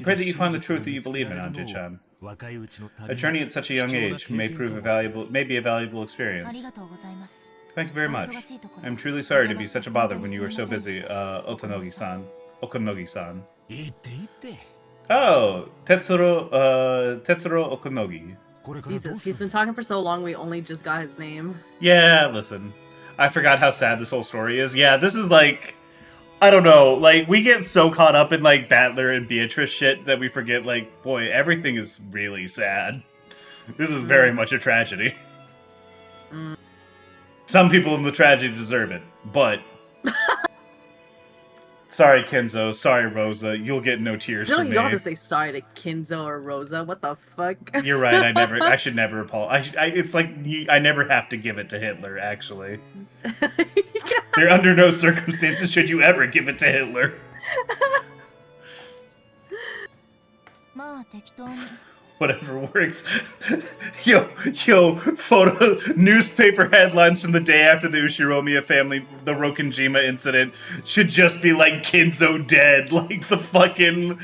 Pray that you find the truth that you believe in, Anje-chan. A journey at such a young age may be a valuable experience. Thank you very much. I'm truly sorry to be such a bother when you were so busy, Okonogi-san. Oh, Tetsuro Okonogi. Jesus, he's been talking for so long, we only just got his name. Yeah, listen. I forgot how sad this whole story is. Yeah, this is like... I don't know, like, we get so caught up in, like, Battler and Beatrice shit that we forget, like, boy, everything is really sad. This is very much a tragedy. Some people in the tragedy deserve it, but... Sorry, Kenzo. Sorry, Rosa. You'll get no tears No, from you me. don't have to say sorry to Kinzo or Rosa. What the fuck? You're right. I should never apologize. It's like I never have to give it to Hitler. Actually, there under no circumstances should you ever give it to Hitler. Whatever works. yo, photo newspaper headlines from the day after the Ushiromiya family, the Rokenjima incident, should just be like Kinzo dead, like the fucking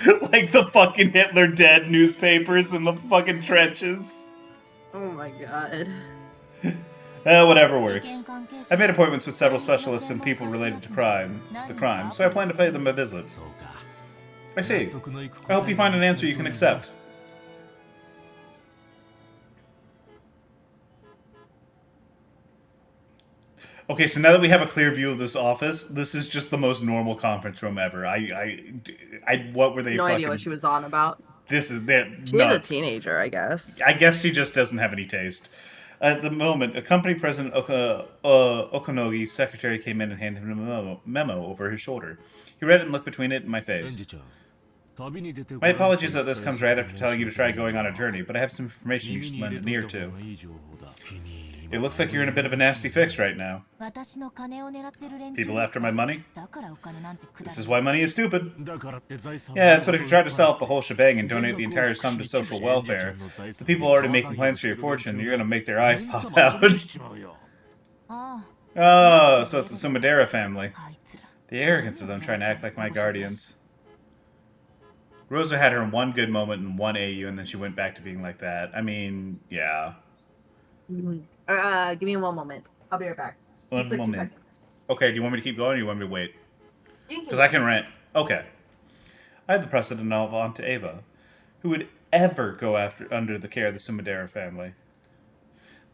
Hitler dead newspapers in the fucking trenches. Oh my god. Whatever works. I made appointments with several specialists and people related to the crime, so I plan to pay them a visit. I see. I hope you find an answer you can accept. Okay, so now that we have a clear view of this office, this is just the most normal conference room ever. What were they? No idea what she was on about. This is that. She's a teenager, I guess. I guess she just doesn't have any taste. At the moment, a company president, Okanogi's secretary, came in and handed him a memo over his shoulder. He read it and looked between it and my face. My apologies that this comes right after telling you to try going on a journey, but I have some information you should lend an ear to. It looks like you're in a bit of a nasty fix right now. People after my money? This is why money is stupid. Yes, but if you try to sell off the whole shebang and donate the entire sum to social welfare, the people already making plans for your fortune, you're gonna make their eyes pop out. Oh, so it's the Sumadera family. The arrogance of them trying to act like my guardians. Rosa had her one good moment in one AU, and then she went back to being like that. I mean, yeah. Give me one moment. I'll be right back. One moment. Okay, do you want me to keep going or do you want me to wait? Because I I can rent. Okay. I had the precedent of Aunt Ava. Who would ever go under the care of the Sumadera family?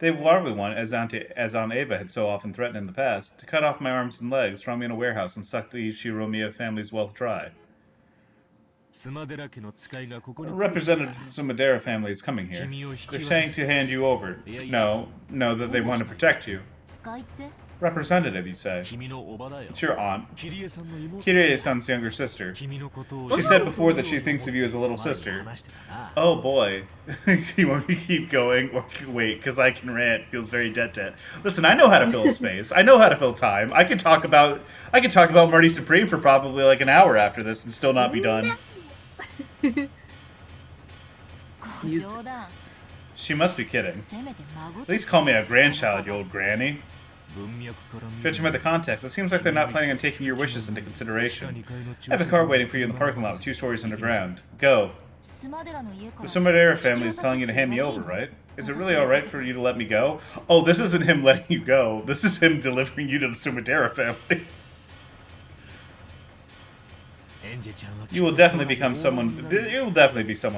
They warmly want, as Aunt Ava had so often threatened in the past, to cut off my arms and legs, throw me in a warehouse, and suck the Shiromiya family's wealth dry. A representative of the Sumadera family is coming here. They're saying to hand you over. No, that they want to protect you. Representative, you say? It's your aunt. Kirie-san's younger sister. She said before that she thinks of you as a little sister. Oh boy. You want me to keep going or wait, because I can rant. It feels very dead. Listen, I know how to fill space. I know how to fill time. I could talk about Marty Supreme for probably like an hour after this and still not be done. She must be kidding. At least call me a grandchild, you old granny. Judging by the context, it seems like they're not planning on taking your wishes into consideration. I have a car waiting for you in the parking lot with 2 stories underground. Go. The Sumadera family is telling you to hand me over, right? Is it really alright for you to let me go? Oh, this isn't him letting you go. This is him delivering you to the Sumadera family. You will definitely be someone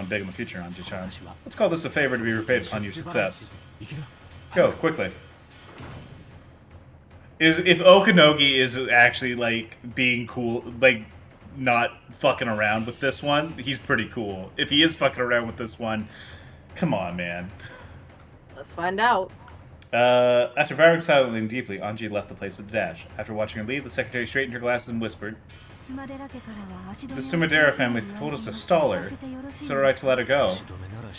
big in the future, Anji-chan. Let's call this a favor to be repaid upon your success. Go, quickly. If Okanogi is actually, like, being cool, like, not fucking around with this one, he's pretty cool. If he is fucking around with this one, come on, man. Let's find out. After bowing silently and deeply, Anji left the place at a dash. After watching her leave, the secretary straightened her glasses and whispered, "The Sumadera family told us to stall her. Is it alright to let her go?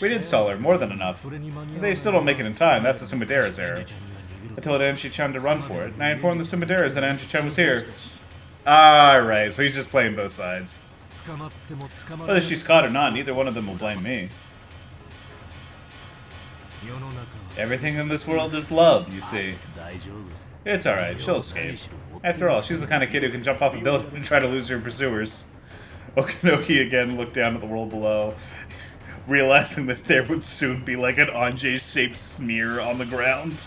We did stall her, more than enough. If they still don't make it in time, that's the Sumadera's error. I told Anji-chan to run for it, and I informed the Sumaderas that Anji-chan was here." Alright, so he's just playing both sides. Whether she's caught or not, neither one of them will blame me. Everything in this world is love, you see. It's alright, she'll escape. After all, she's the kind of kid who can jump off a building and try to lose her pursuers. Okanoki again looked down at the world below, realizing that there would soon be like an Anji-shaped smear on the ground.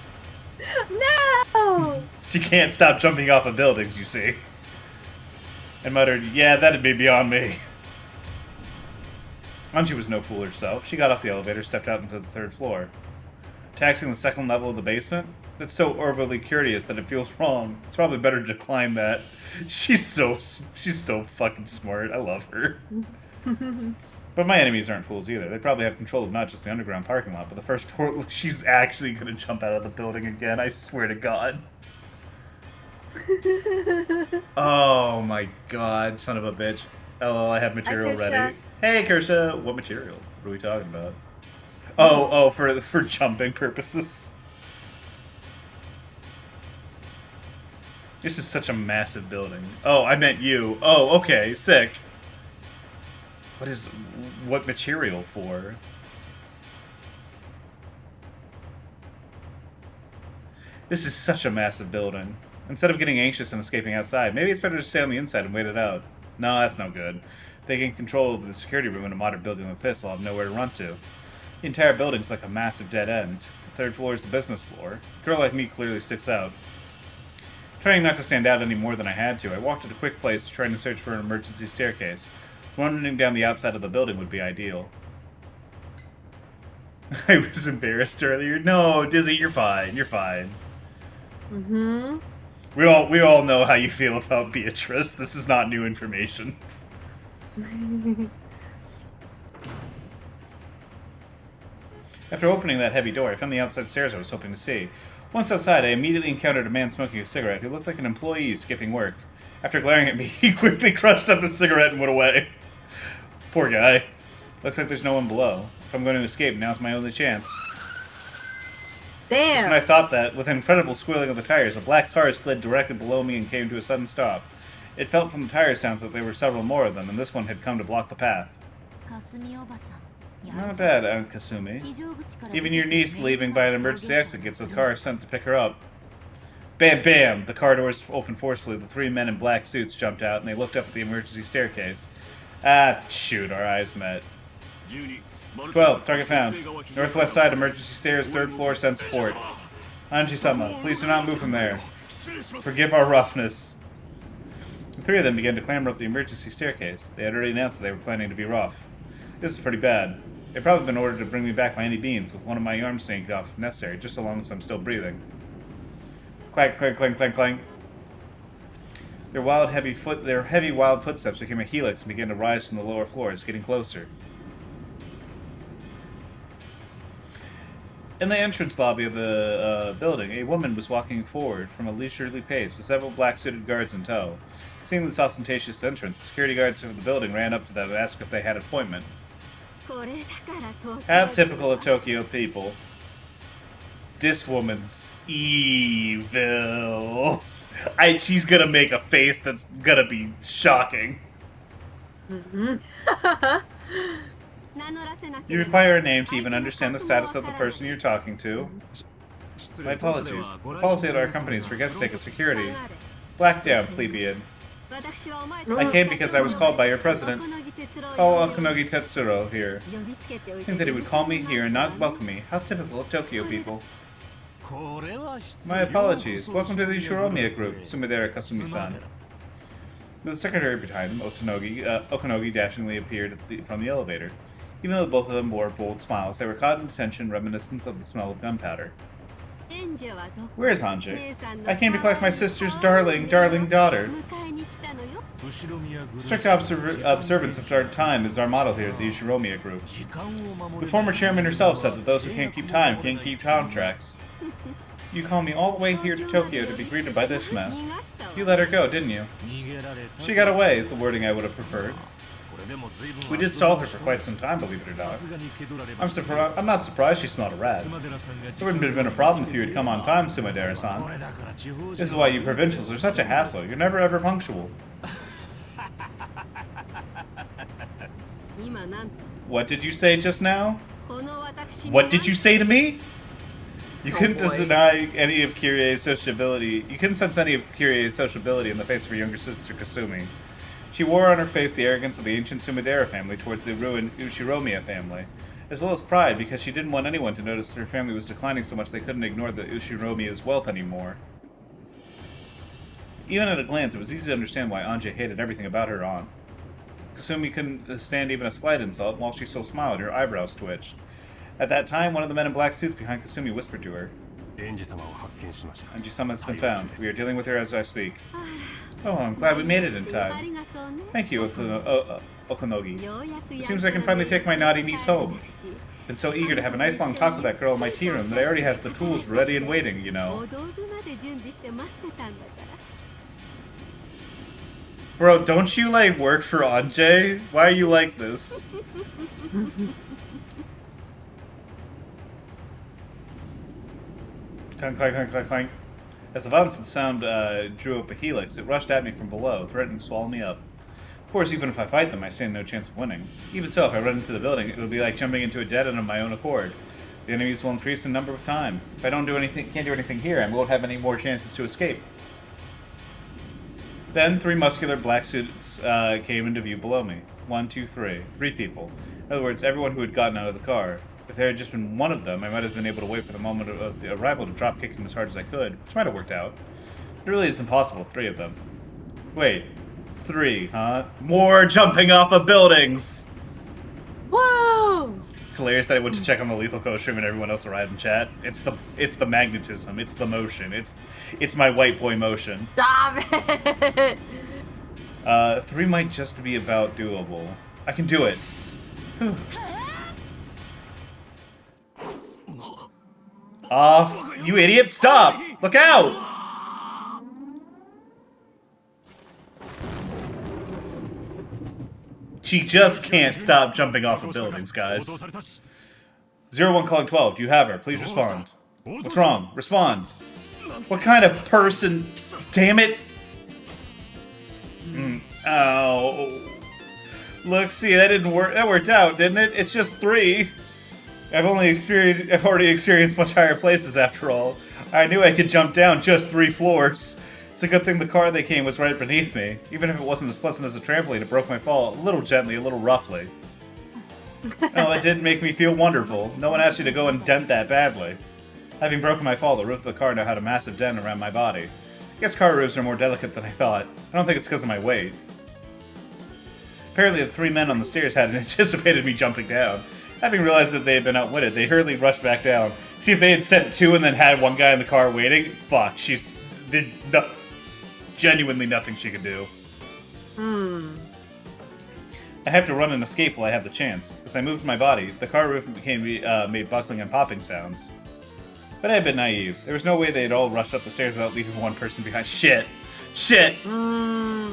No! She can't stop jumping off of buildings, you see. And muttered, "Yeah, that'd be beyond me." Anji was no fool herself. She got off the elevator, stepped out into the 3rd floor. Taxing the 2nd level of the basement? That's so overly curious that it feels wrong. It's probably better to decline that. She's so fucking smart. I love her. But my enemies aren't fools either. They probably have control of not just the underground parking lot, but the 1st floor. She's actually gonna jump out of the building again, I swear to God. Oh my god, son of a bitch. LOL, I have material Kirsha. ready. Hey, Kirsha! What material? What are we talking about? Oh, for jumping purposes. This is such a massive building. Oh, I meant you. Oh, okay, sick. What material for? This is such a massive building. Instead of getting anxious and escaping outside, maybe it's better to stay on the inside and wait it out. No, that's no good. Taking control of the security room in a modern building like this, I'll have nowhere to run to. The entire building's like a massive dead end. The third floor is the business floor. A girl like me clearly sticks out. Trying not to stand out any more than I had to, I walked at a quick place trying to search for an emergency staircase. Running down the outside of the building would be ideal. I was embarrassed earlier. No, Dizzy, you're fine. You're fine. Mm-hmm. We all know how you feel about Beatrice. This is not new information. After opening that heavy door, I found the outside stairs I was hoping to see. Once outside, I immediately encountered a man smoking a cigarette who looked like an employee skipping work. After glaring at me, he quickly crushed up his cigarette and went away. Poor guy. Looks like there's no one below. If I'm going to escape, now's my only chance. Just when I Damn. thought that, with an incredible squealing of the tires, a black car slid directly below me and came to a sudden stop. It felt from the tire sounds that there were several more of them, and this one had come to block the path. Not bad, Aunt Kasumi. Even your niece leaving by an emergency exit gets a car sent to pick her up. Bam, bam! The car doors opened forcefully. The three men in black suits jumped out, and they looked up at the emergency staircase. Ah, shoot, our eyes met. 12, target found. Northwest side, emergency stairs, third floor, send support. Anji-sama, please do not move from there. Forgive our roughness. The three of them began to clamber up the emergency staircase. They had already announced that they were planning to be rough. This is pretty bad. They've probably been ordered to bring me back by any means, with one of my arms snanked off if necessary, just so long as I'm still breathing. Clank, clank, clank, clank, clank. Their heavy, wild footsteps became a helix and began to rise from the lower floors, getting closer. In the entrance lobby of the building, a woman was walking forward from a leisurely pace with several black-suited guards in tow. Seeing this ostentatious entrance, security guards of the building ran up to them and asked if they had an appointment. How typical of Tokyo people. This woman's evil. She's gonna make a face that's gonna be shocking. You require a name to even understand the status of the person you're talking to. My apologies. The policy at our company is for guests to take a security. Black down, plebeian. I came because I was called by your president. Call Okunogi Tetsuro here. Think that he would call me here and not welcome me. How typical of Tokyo people. My apologies. Welcome to the Shiromiya group, Sumidera Kasumi-san. With the secretary behind him, Okunogi dashingly appeared from the elevator. Even though both of them wore bold smiles, they were caught in attention reminiscent of the smell of gunpowder. Where is Anji? I came to collect my sister's darling daughter. Strict observance of our time is our motto here at the Shiromiya group. The former chairman herself said that those who can't keep time can't keep contracts. You called me all the way here to Tokyo to be greeted by this mess. You let her go, didn't you? She got away, is the wording I would have preferred. We did stall her for quite some time, believe it or not. I'm not surprised she smelled a rat. It wouldn't have been a problem if you had come on time, Sumidera-san. This is why you provincials are such a hassle. You're never ever punctual. What did you say just now? What did you say to me? You couldn't deny any of Kirie's sociability. You couldn't sense any of Kirie's sociability in the face of her younger sister, Kasumi. She wore on her face the arrogance of the ancient Sumidera family towards the ruined Ushiromiya family, as well as pride because she didn't want anyone to notice that her family was declining so much they couldn't ignore the Ushiromiya's wealth anymore. Even at a glance, it was easy to understand why Anji hated everything about her aunt. Kasumi couldn't stand even a slight insult, and while she still smiled, her eyebrows twitched. At that time, one of the men in black suits behind Kasumi whispered to her, Anji-sama has been found. We are dealing with her as I speak. Oh, I'm glad we made it in time. Thank you, Okunogi. It seems I can finally take my naughty niece home. Been so eager to have a nice long talk with that girl in my tea room that I already has the tools ready and waiting, you know. Bro, don't you, like, work for Anjay? Why are you like this? Clank, clank, clank, clank, clank. As the violence of the sound drew up a helix, it rushed at me from below, threatening to swallow me up. Of course, even if I fight them, I stand no chance of winning. Even so, if I run into the building, it would be like jumping into a dead end of my own accord. The enemies will increase in number with time. If I can't do anything here, I won't have any more chances to escape. Then 3 muscular black suits came into view below me. 1, 2, 3. 3 people. In other words, everyone who had gotten out of the car. If there had just been one of them, I might have been able to wait for the moment of the arrival to drop kick him as hard as I could, which might have worked out. It really is impossible, 3 of them. Wait. 3, huh? More jumping off of buildings! Whoa! It's hilarious that I went to check on the Lethal Co stream and everyone else arrived in chat. It's the magnetism, it's the motion, it's my white boy motion. Stop it! 3 might just be about doable. I can do it. Off. You idiot, stop! Look out! She just can't stop jumping off of buildings, guys. 01 calling 12. Do you have her? Please respond. What's wrong? Respond. What kind of person? Damn it! Oh. Look, see, that didn't work. That worked out, didn't it? It's just 3. I've already experienced much higher places after all. I knew I could jump down just 3 floors. It's a good thing the car they came was right beneath me. Even if it wasn't as pleasant as a trampoline, it broke my fall a little gently, a little roughly. Oh, that didn't make me feel wonderful. No one asked you to go and dent that badly. Having broken my fall, the roof of the car now had a massive dent around my body. I guess car roofs are more delicate than I thought. I don't think it's because of my weight. Apparently the 3 men on the stairs hadn't anticipated me jumping down. Having realized that they had been outwitted, they hurriedly rushed back down. See, if they had sent 2 and then had 1 guy in the car waiting, fuck, genuinely nothing she could do. I have to run and escape while I have the chance. As I moved my body, the car roof made buckling and popping sounds. But I had been naive. There was no way they had all rushed up the stairs without leaving 1 person behind. Shit! Shit! There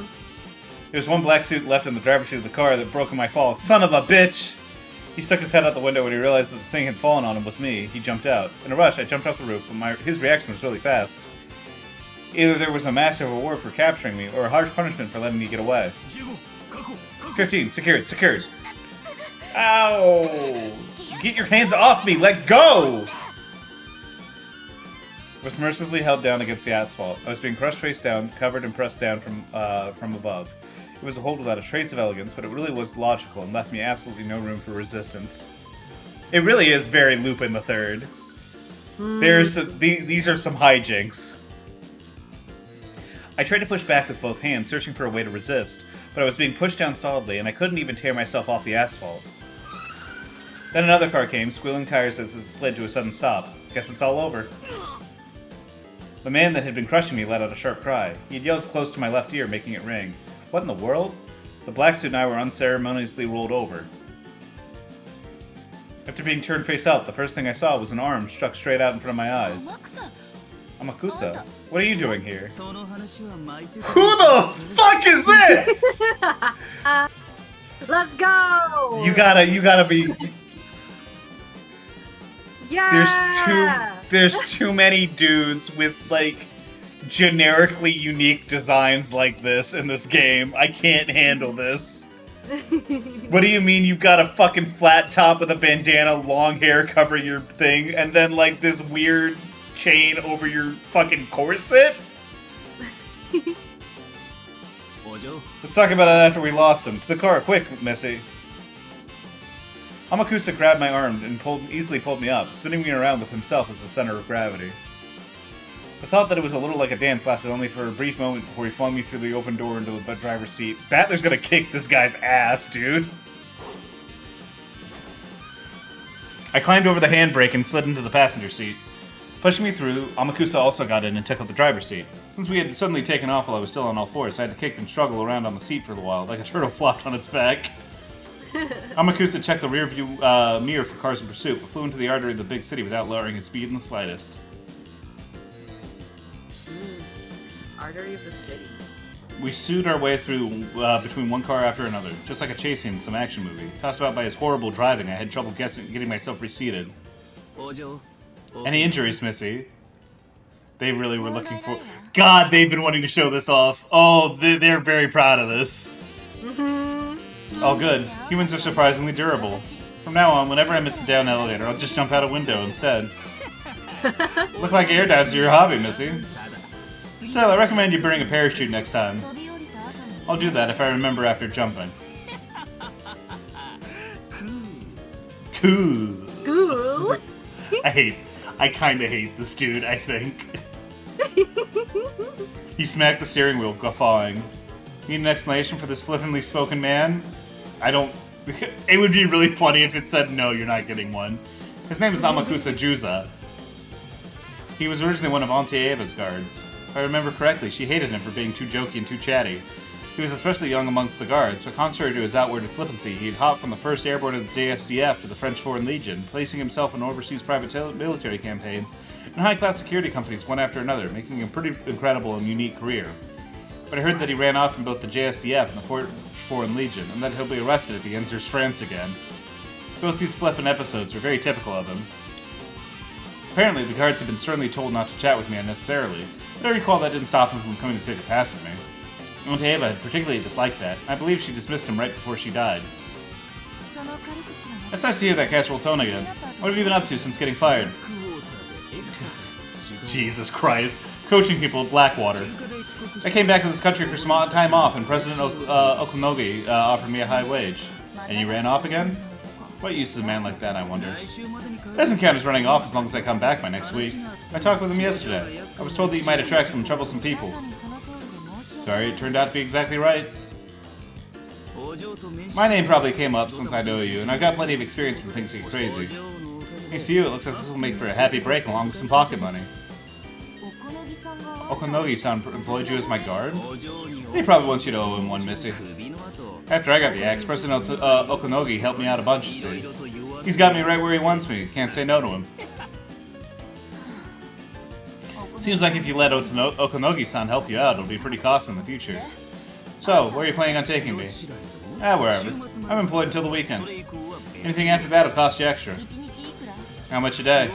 was 1 black suit left in the driver's seat of the car that broke my fall. Son of a bitch! He stuck his head out the window when he realized that the thing had fallen on him was me. He jumped out. In a rush, I jumped off the roof, but his reaction was really fast. Either there was a massive reward for capturing me, or a harsh punishment for letting me get away. 15, secured. Ow! Get your hands off me! Let go! I was mercilessly held down against the asphalt. I was being crushed face down, covered and pressed down from above. It was a hold without a trace of elegance, but it really was logical and left me absolutely no room for resistance. It really is very Lupin the Third. These are some hijinks. I tried to push back with both hands, searching for a way to resist, but I was being pushed down solidly, and I couldn't even tear myself off the asphalt. Then another car came, squealing tires as it slid to a sudden stop. Guess it's all over. The man that had been crushing me let out a sharp cry. He had yelled close to my left ear, making it ring. What in the world? The black suit and I were unceremoniously rolled over. After being turned face up, the first thing I saw was an arm stuck straight out in front of my eyes. Amakusa, what are you doing here? Who the fuck is this? Let's go! You gotta be... Yeah! There's too many dudes with, like, generically unique designs like this in this game. I can't handle this. What do you mean you've got a fucking flat top with a bandana, long hair covering your thing, and then, like, this weird chain over your fucking corset? Let's talk about it after we lost him. To the car, quick, Missy. Amakusa grabbed my arm and easily pulled me up, spinning me around with himself as the center of gravity. The thought that it was a little like a dance lasted only for a brief moment before he flung me through the open door into the driver's seat. Battler's gonna kick this guy's ass, dude. I climbed over the handbrake and slid into the passenger seat. Pushing me through, Amakusa also got in and took up the driver's seat. Since we had suddenly taken off while I was still on all fours, I had to kick and struggle around on the seat for a while, like a turtle flopped on its back. Amakusa checked the rear view mirror for cars in pursuit, but flew into the artery of the big city without lowering his speed in the slightest. Artery of the city. We sued our way through between one car after another, just like a chase scene in some action movie. Tossed about by his horrible driving, I had trouble getting myself reseated. Any injuries, Missy? They really were looking for... God, they've been wanting to show this off. Oh, they're very proud of this. Oh, good. Humans are surprisingly durable. From now on, whenever I miss a down elevator, I'll just jump out a window instead. Look like air dives are your hobby, Missy. Still, I recommend you bring a parachute next time. I'll do that if I remember after jumping. Cool. Cool. I kinda hate this dude, I think. He smacked the steering wheel, guffawing. Need an explanation for this flippantly spoken man? I don't... It would be really funny if it said, no, you're not getting one. His name is Amakusa Juza. He was originally one of Auntie Eva's guards. If I remember correctly, she hated him for being too jokey and too chatty. He was especially young amongst the guards, but contrary to his outward flippancy, he'd hopped from the 1st Airborne of the JSDF to the French Foreign Legion, placing himself in overseas private military campaigns and high-class security companies one after another, making a pretty incredible and unique career. But I heard that he ran off from both the JSDF and the French Foreign Legion, and that he'll be arrested if he enters France again. Both these flippant episodes are very typical of him. Apparently, the guards had been sternly told not to chat with me unnecessarily, but I recall that didn't stop him from coming to take a pass at me. Auntie Eva had particularly disliked that. I believe she dismissed him right before she died. It's nice to hear that casual tone again. What have you been up to since getting fired? Jesus Christ. Coaching people at Blackwater. I came back to this country for some time off, and President Okunogi offered me a high wage. And you ran off again? What use is a man like that, I wonder? It doesn't count as running off as long as I come back by next week. I talked with him yesterday. I was told that you might attract some troublesome people. Sorry, it turned out to be exactly right. My name probably came up since I know you, and I've got plenty of experience when things get crazy. Thanks to you, it looks like this will make for a happy break along with some pocket money. Okunogi-san employed you as my guard? He probably wants you to owe him one, Missy. After I got the axe, President Okunogi helped me out a bunch, you see. He's got me right where he wants me. Can't say no to him. Seems like if you let Okunogi-san help you out, it'll be pretty costly in the future. So, where are you planning on taking me? Wherever. I'm employed until the weekend. Anything after that will cost you extra. How much a day?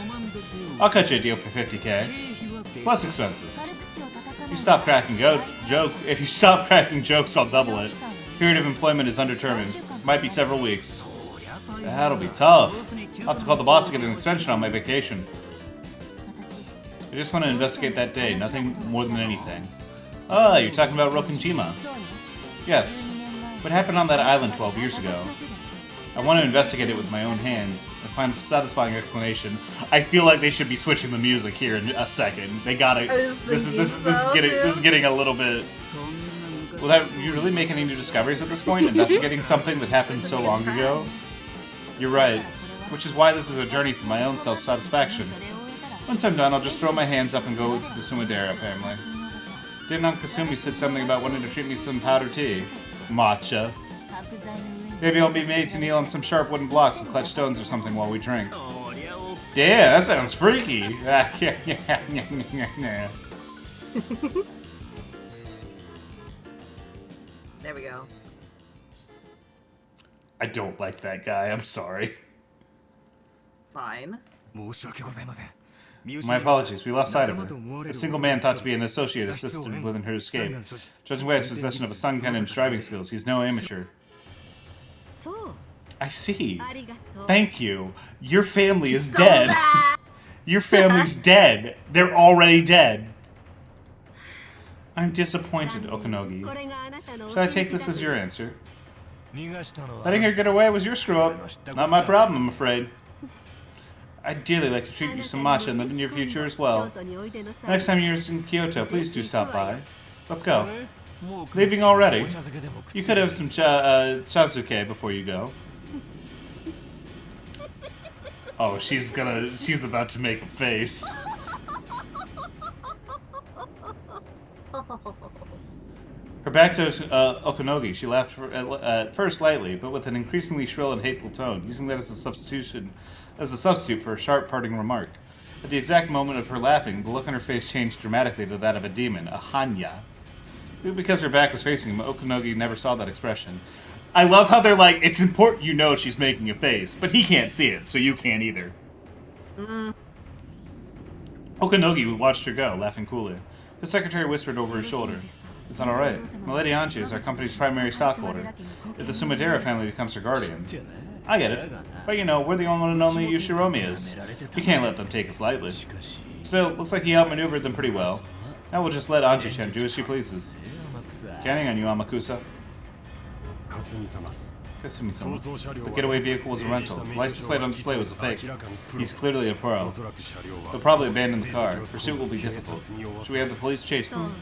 I'll cut you a deal for 50K. Plus expenses. If you stop cracking jokes, I'll double it. Period of employment is undetermined. Might be several weeks. That'll be tough. I'll have to call the boss to get an extension on my vacation. I just want to investigate that day, nothing more than anything. Ah, you're talking about Rokunjima. Yes. What happened on that island 12 years ago? I want to investigate it with my own hands and find a satisfying explanation. I feel like they should be switching the music here in a second. They gotta. This is getting a little bit. Without you really making any new discoveries at this point, investigating something that happened so long ago. You're right. Which is why this is a journey for my own self-satisfaction. Once I'm done, I'll just throw my hands up and go with the Sumadera family. Didn't Uncle Kasumi said something about wanting to treat me some powder tea? Matcha. Maybe I'll be made to kneel on some sharp wooden blocks and clutch stones or something while we drink. Yeah, that sounds freaky. There we go. I don't like that guy, I'm sorry. Fine. My apologies, we lost sight of her. A single man thought to be an associate assisted within her escape. Judging by his possession of a stun gun and driving skills, he's no amateur. I see. Thank you. Your family is dead. Your family's dead. They're already dead. I'm disappointed, Okunogi. Should I take this as your answer? Letting her get away was your screw-up. Not my problem, I'm afraid. I'd dearly like to treat you some matcha in the near future as well. Next time you're in Kyoto, please do stop by. Let's go. Leaving already? You could have some chazuke before you go. Oh, she's about to make a face. Her back to Okunogi, she laughed at first lightly, but with an increasingly shrill and hateful tone, using that as a substitute for a sharp parting remark. At the exact moment of her laughing, the look on her face changed dramatically to that of a demon, a Hanya. Because her back was facing him, Okanogi never saw that expression. I love how they're like, it's important you know she's making a face, but he can't see it, so you can't either. Okanogi watched her go, laughing coolly. The secretary whispered over his shoulder. Is that alright? My Lady Anchi is our company's primary stockholder. If the Sumidera family becomes her guardian. I get it. But you know, we're the only one and only Yushiromi is. We can't let them take us lightly. Still, looks like he outmaneuvered them pretty well. Now we'll just let Anji-chan do as she pleases. Counting on you, Amakusa. Kasumi-sama. The getaway vehicle was a rental. The license plate on display was a fake. He's clearly a pro. They'll probably abandon the car. Pursuit will be difficult. Should we have the police chase them?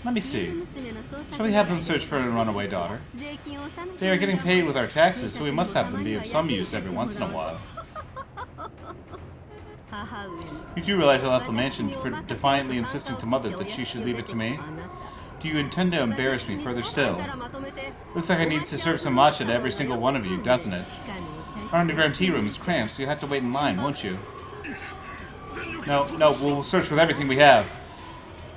Let me see. Shall we have them search for a runaway daughter? They are getting paid with our taxes, so we must have them be of some use every once in a while. You do realize I left the mansion for defiantly insisting to Mother that she should leave it to me? Do you intend to embarrass me further still? Looks like I need to serve some matcha to every single one of you, doesn't it? Our underground tea room is cramped, so you'll have to wait in line, won't you? No, we'll search with everything we have.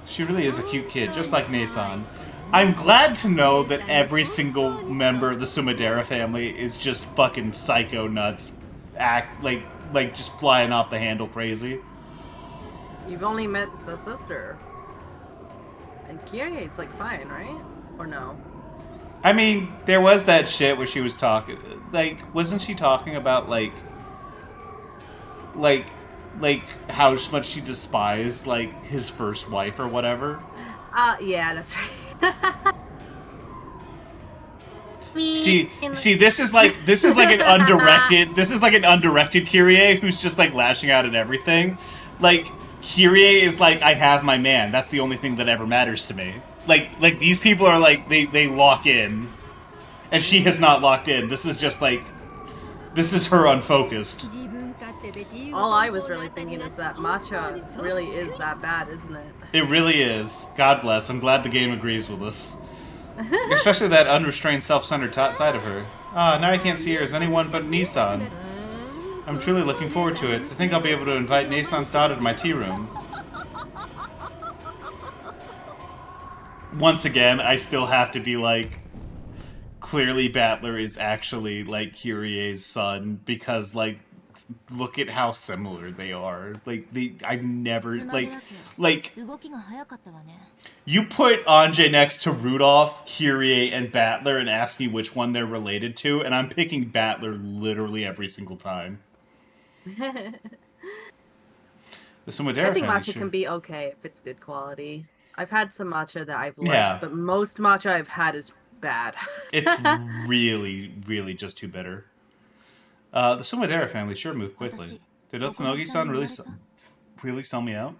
She really is a cute kid, just like Nei-san. I'm glad to know that every single member of the Sumidera family is just fucking psycho nuts. Like just flying off the handle crazy. You've only met the sister. And Kirie's like fine, right? Or no? I mean, there was that shit where she was talking, like, wasn't she talking about like how much she despised like his first wife or whatever? Yeah, that's right. See, this is like an undirected Kyrie who's just like lashing out at everything. Like Kyrie is like, I have my man. That's the only thing that ever matters to me. Like these people are like they lock in, and she has not locked in. This is just like, this is her unfocused. All I was really thinking is that matcha really is that bad, isn't it? It really is. God bless. I'm glad the game agrees with us. Especially that unrestrained, self-centered side of her. Now I can't see her as anyone but Nissan. I'm truly looking forward to it. I think I'll be able to invite Nissan's daughter to my tea room. Once again, I still have to be like, clearly Battler is actually like Kyrie's son, because like, look at how similar they are. Like I've never like you put Anjay next to Rudolph, Kyrie, and Battler and ask me which one they're related to, and I'm picking Battler literally every single time. The Sumidera I think family, matcha sure. can be okay if it's good quality. I've had some matcha that I've liked, but most matcha I've had is bad. It's really, really just too bitter. The Sumidera family sure moved quickly. Did Othanogi-san really sell me out?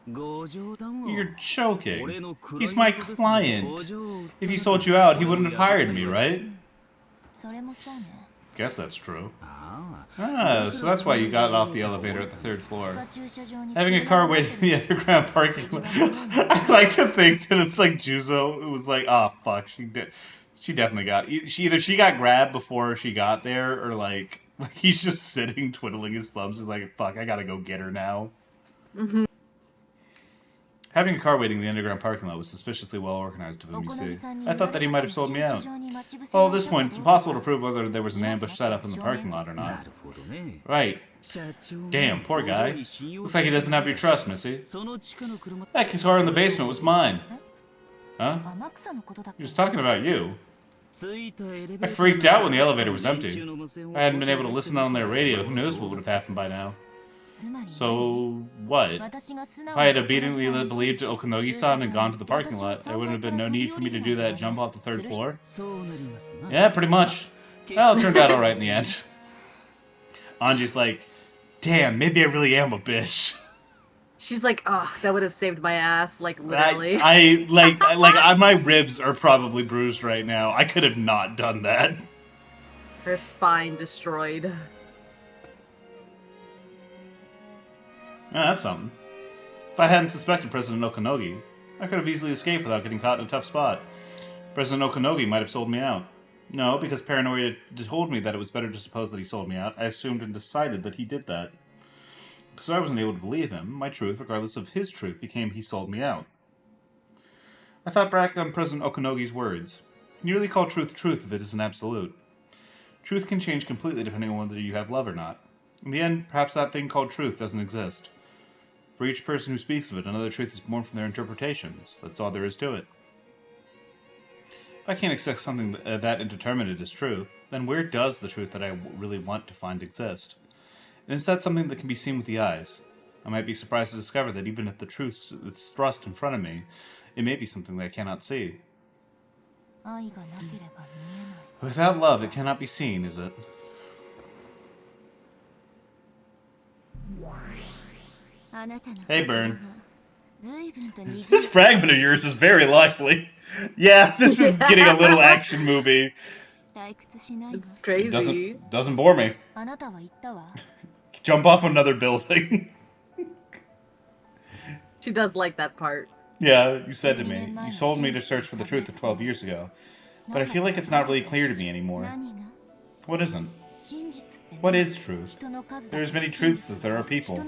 You're joking. He's my client. If he sold you out, he wouldn't have hired me, right? Guess that's true. So that's why you got off the elevator at the 3rd floor. Having a car waiting in the underground parking lot. I like to think that it's like Juzo. It was like, oh fuck, she definitely got. Either she got grabbed before she got there, or like he's just sitting twiddling his thumbs. He's like, fuck, I gotta go get her now. Mm-hmm. Having a car waiting in the underground parking lot was suspiciously well organized of him, you see. I thought that he might have sold me out. Well, at this point, it's impossible to prove whether there was an ambush set up in the parking lot or not. Right. Damn, poor guy. Looks like he doesn't have your trust, Missy. That car in the basement was mine. Huh? He was talking about you. I freaked out when the elevator was empty. I hadn't been able to listen on their radio. Who knows what would have happened by now. So, what? If I had obediently believed Okanogi-san and gone to the parking lot, there wouldn't have been no need for me to do that jump off the 3rd floor? Yeah, pretty much. Well, it turned out alright in the end. Anji's like, damn, maybe I really am a bitch. She's like, oh, that would have saved my ass, like, literally. My ribs are probably bruised right now. I could have not done that. Her spine destroyed. Yeah, that's something. If I hadn't suspected President Okanogi, I could have easily escaped without getting caught in a tough spot. President Okanogi might have sold me out. No, because paranoia told me that it was better to suppose that he sold me out. I assumed and decided that he did that. Because I wasn't able to believe him, my truth, regardless of his truth, became he sold me out. I thought back on President Okanogi's words. Can you really call truth truth if it isn't absolute? Truth can change completely depending on whether you have love or not. In the end, perhaps that thing called truth doesn't exist. For each person who speaks of it, another truth is born from their interpretations. That's all there is to it. If I can't accept something that indeterminate as truth, then where does the truth that I really want to find exist? And is that something that can be seen with the eyes? I might be surprised to discover that even if the truth is thrust in front of me, it may be something that I cannot see. Without love, it cannot be seen, is it? Hey, Burn. This fragment of yours is very lively. Yeah, this is getting a little action movie. It's crazy. It doesn't bore me. Jump off another building. She does like that part. Yeah, you said to me, you told me to search for the truth of 12 years ago. But I feel like it's not really clear to me anymore. What isn't? What is truth? There are as many truths as there are people.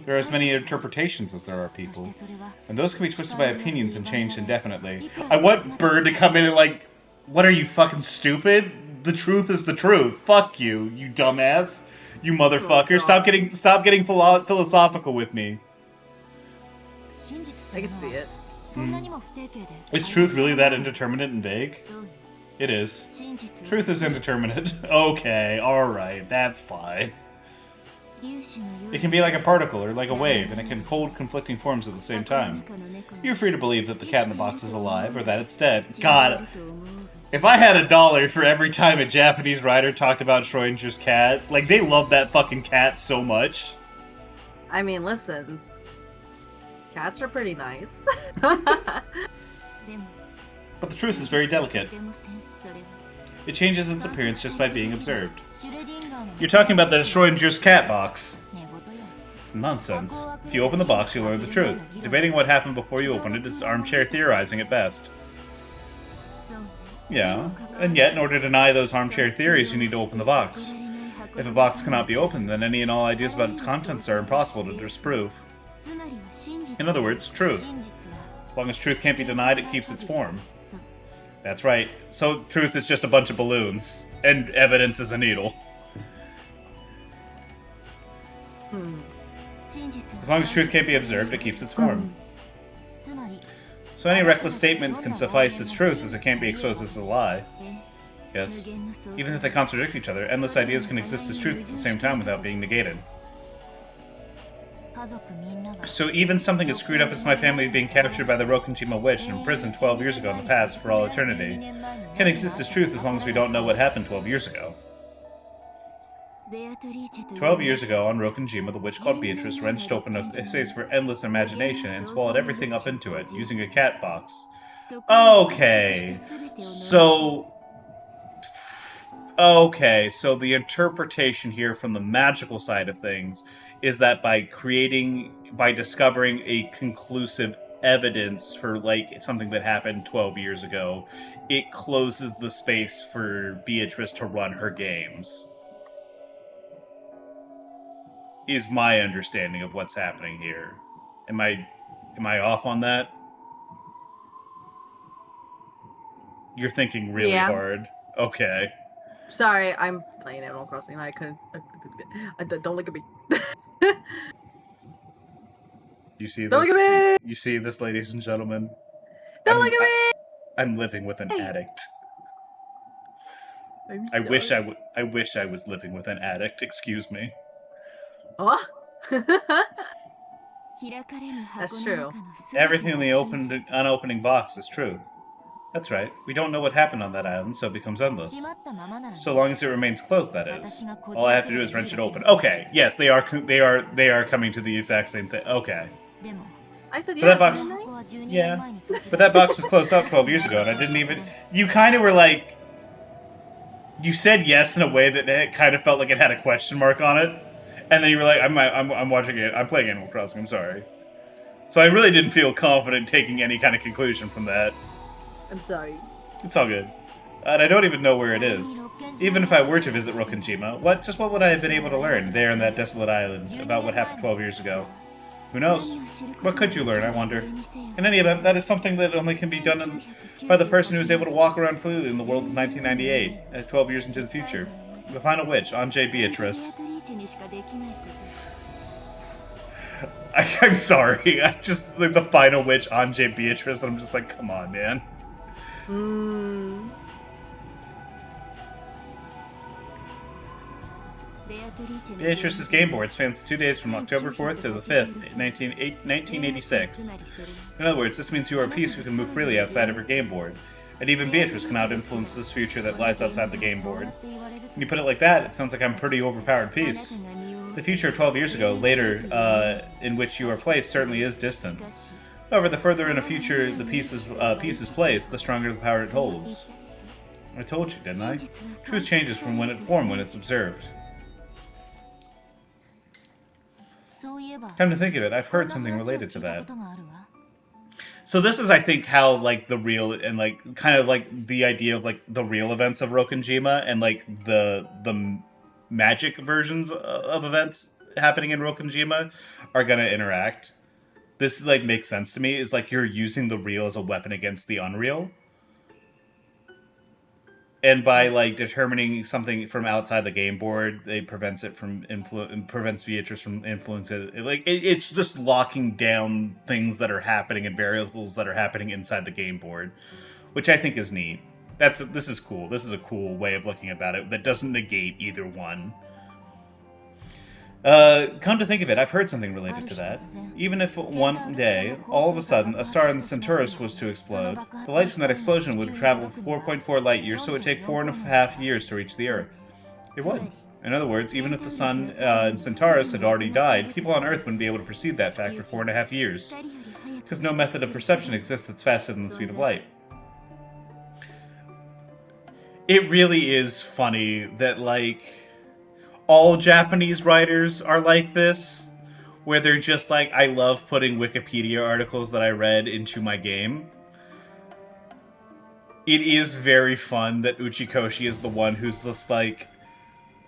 There are as many interpretations as there are people. And those can be twisted by opinions and changed indefinitely. I want Bird to come in and like, what are you, fucking stupid? The truth is the truth. Fuck you, you dumbass. You motherfucker. Stop getting philosophical with me. I can see it. Is truth really that indeterminate and vague? It is. Truth is indeterminate. Okay, alright, that's fine. It can be like a particle or like a wave, and it can hold conflicting forms at the same time. You're free to believe that the cat in the box is alive or that it's dead. God, if I had $1 for every time a Japanese writer talked about Schrodinger's cat, like, they love that fucking cat so much. I mean, listen. Cats are pretty nice. But the truth is very delicate. It changes its appearance just by being observed. You're talking about the Schrodinger's cat box. Nonsense. If you open the box, you'll learn the truth. Debating what happened before you opened it is armchair theorizing at best. Yeah, and yet, in order to deny those armchair theories, you need to open the box. If a box cannot be opened, then any and all ideas about its contents are impossible to disprove. In other words, truth. As long as truth can't be denied, it keeps its form. That's right. So truth is just a bunch of balloons, and evidence is a needle. As long as truth can't be observed, it keeps its form. So any reckless statement can suffice as truth, as it can't be exposed as a lie. Yes. Even if they contradict each other, endless ideas can exist as truth at the same time without being negated. So even something as screwed up as my family being captured by the Rokenjima witch and imprisoned 12 years ago in the past for all eternity can exist as truth as long as we don't know what happened 12 years ago. 12 years ago on Rokenjima, the witch called Beatrice wrenched open a space for endless imagination and swallowed everything up into it, using a cat box. Okay, so the interpretation here from the magical side of things is that by discovering a conclusive evidence for, like, something that happened 12 years ago, it closes the space for Beatrice to run her games. Is my understanding of what's happening here. Am I off on that? You're thinking really hard. Okay. Sorry, I'm playing Animal Crossing. I couldn't. Don't look at me. You see this? Don't look at me! You see this, ladies and gentlemen? Don't look at me! I'm living with an addict. I wish I was living with an addict. Excuse me. Oh? That's true. Everything in the unopening box is true. That's right. We don't know what happened on that island, so it becomes endless. So long as it remains closed, that is. All I have to do is wrench it open. Okay, yes, they are coming to the exact same thing. Okay. I said yes. But Yeah. But that box was closed out 12 years ago, and I didn't even. You kind of were like. You said yes in a way that it kind of felt like it had a question mark on it, and then you were like, "I'm watching it. I'm playing Animal Crossing. I'm sorry." So I really didn't feel confident taking any kind of conclusion from that. I'm sorry. It's all good. And I don't even know where it is. Even if I were to visit Rokenjima, what would I have been able to learn there on that desolate island about what happened 12 years ago? Who knows? What could you learn, I wonder? In any event, that is something that only can be done by the person who is able to walk around freely in the world of 1998, 12 years into the future. The final witch, Anjay Beatrice. I'm sorry, I just, like, the final witch, Anjay Beatrice, I'm just like, come on, man. Beatrice's game board spans 2 days from October 4th to the 5th, 1986. In other words, this means you are a piece who can move freely outside of her game board. And even Beatrice cannot influence this future that lies outside the game board. When you put it like that, it sounds like I'm a pretty overpowered piece. The future of 12 years ago, later, in which you are placed, certainly is distant. However, the further in a future the piece is placed, the stronger the power it holds. I told you, didn't I? Truth changes from when it formed when it's observed. Come to think of it, I've heard something related to that. So this is, I think, how, like, the real, and, like, kind of, like, the idea of, like, the real events of Rokkenjima and, like, the magic versions of events happening in Rokkenjima are gonna interact. This, like, makes sense to me. Is like you're using the real as a weapon against the unreal. And by, like, determining something from outside the game board, it prevents it from prevents Beatrice from influencing it. It's just locking down things that are happening and variables that are happening inside the game board, which I think is neat. This is cool. This is a cool way of looking about it that doesn't negate either one. Come to think of it, I've heard something related to that. Even if one day, all of a sudden, a star in Centaurus was to explode, the light from that explosion would travel 4.4 light years, so it would take 4.5 years to reach the Earth. It would. In other words, even if the sun in Centaurus had already died, people on Earth wouldn't be able to perceive that fact for 4.5 years. Because no method of perception exists that's faster than the speed of light. It really is funny that, like, all Japanese writers are like this, where they're just like, I love putting Wikipedia articles that I read into my game. It is very fun that Uchikoshi is the one who's just like,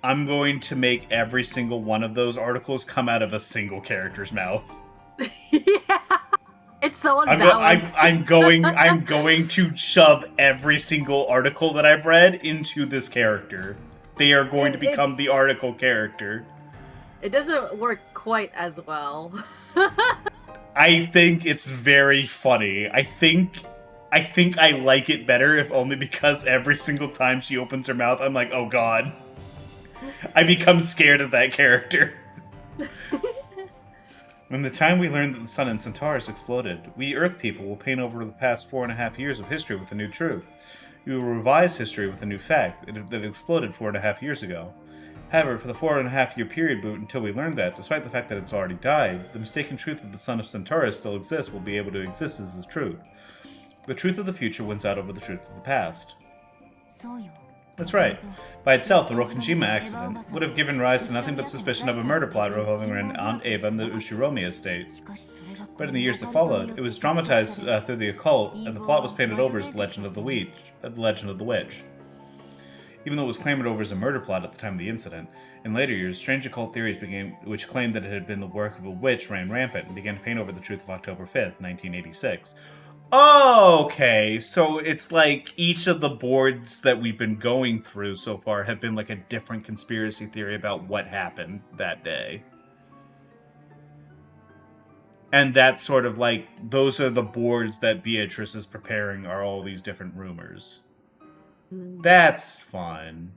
I'm going to make every single one of those articles come out of a single character's mouth. Yeah. It's so unbalanced. I'm going to shove every single article that I've read into this character. They are going to become the article character. It doesn't work quite as well. I think it's very funny. I think I like it better, if only because every single time she opens her mouth, I'm like, oh god. I become scared of that character. When the time we learned that the sun in Centaurus exploded, we Earth people will paint over the past 4.5 years of history with a new truth. We will revise history with a new fact that it exploded 4.5 years ago. However, for the 4.5-year period until we learned that, despite the fact that it's already died, the mistaken truth that the sun of Centaurus still exists will be able to exist as the truth. The truth of the future wins out over the truth of the past. That's right. By itself, the Rokkenjima accident would have given rise to nothing but suspicion of a murder plot revolving around Aunt Eva and the Ushiromi estate. But in the years that followed, it was dramatized through the occult, and the plot was painted over as the legend of the witch. Even though it was claimed over as a murder plot at the time of the incident, in later years, strange occult theories which claimed that it had been the work of a witch ran rampant and began to paint over the truth of October 5th, 1986. Okay, so it's like each of the boards that we've been going through so far have been like a different conspiracy theory about what happened that day. And that's sort of like, those are the boards that Beatrice is preparing, are all these different rumors. That's fun.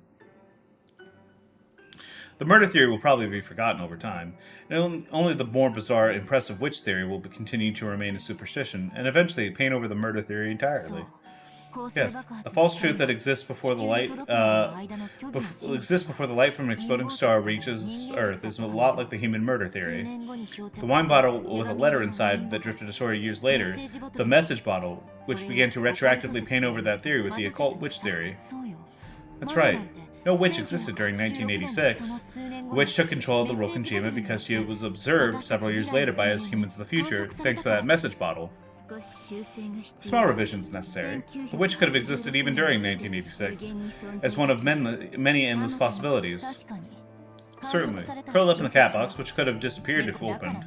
The murder theory will probably be forgotten over time, and only the more bizarre, impressive witch theory will continue to remain a superstition, and eventually paint over the murder theory entirely. Yes, a false truth that exists before the light from an exploding star reaches Earth is a lot like the human murder theory. The wine bottle with a letter inside that drifted ashore years later, the message bottle, which began to retroactively paint over that theory with the occult witch theory. That's right. No witch existed during 1986. The witch took control of the Rokkenjima because she was observed several years later by us humans of the future, thanks to that message bottle. Small revisions necessary. The witch could have existed even during 1986, as one of many endless possibilities. Certainly. Curled up in the cat box, which could have disappeared if opened,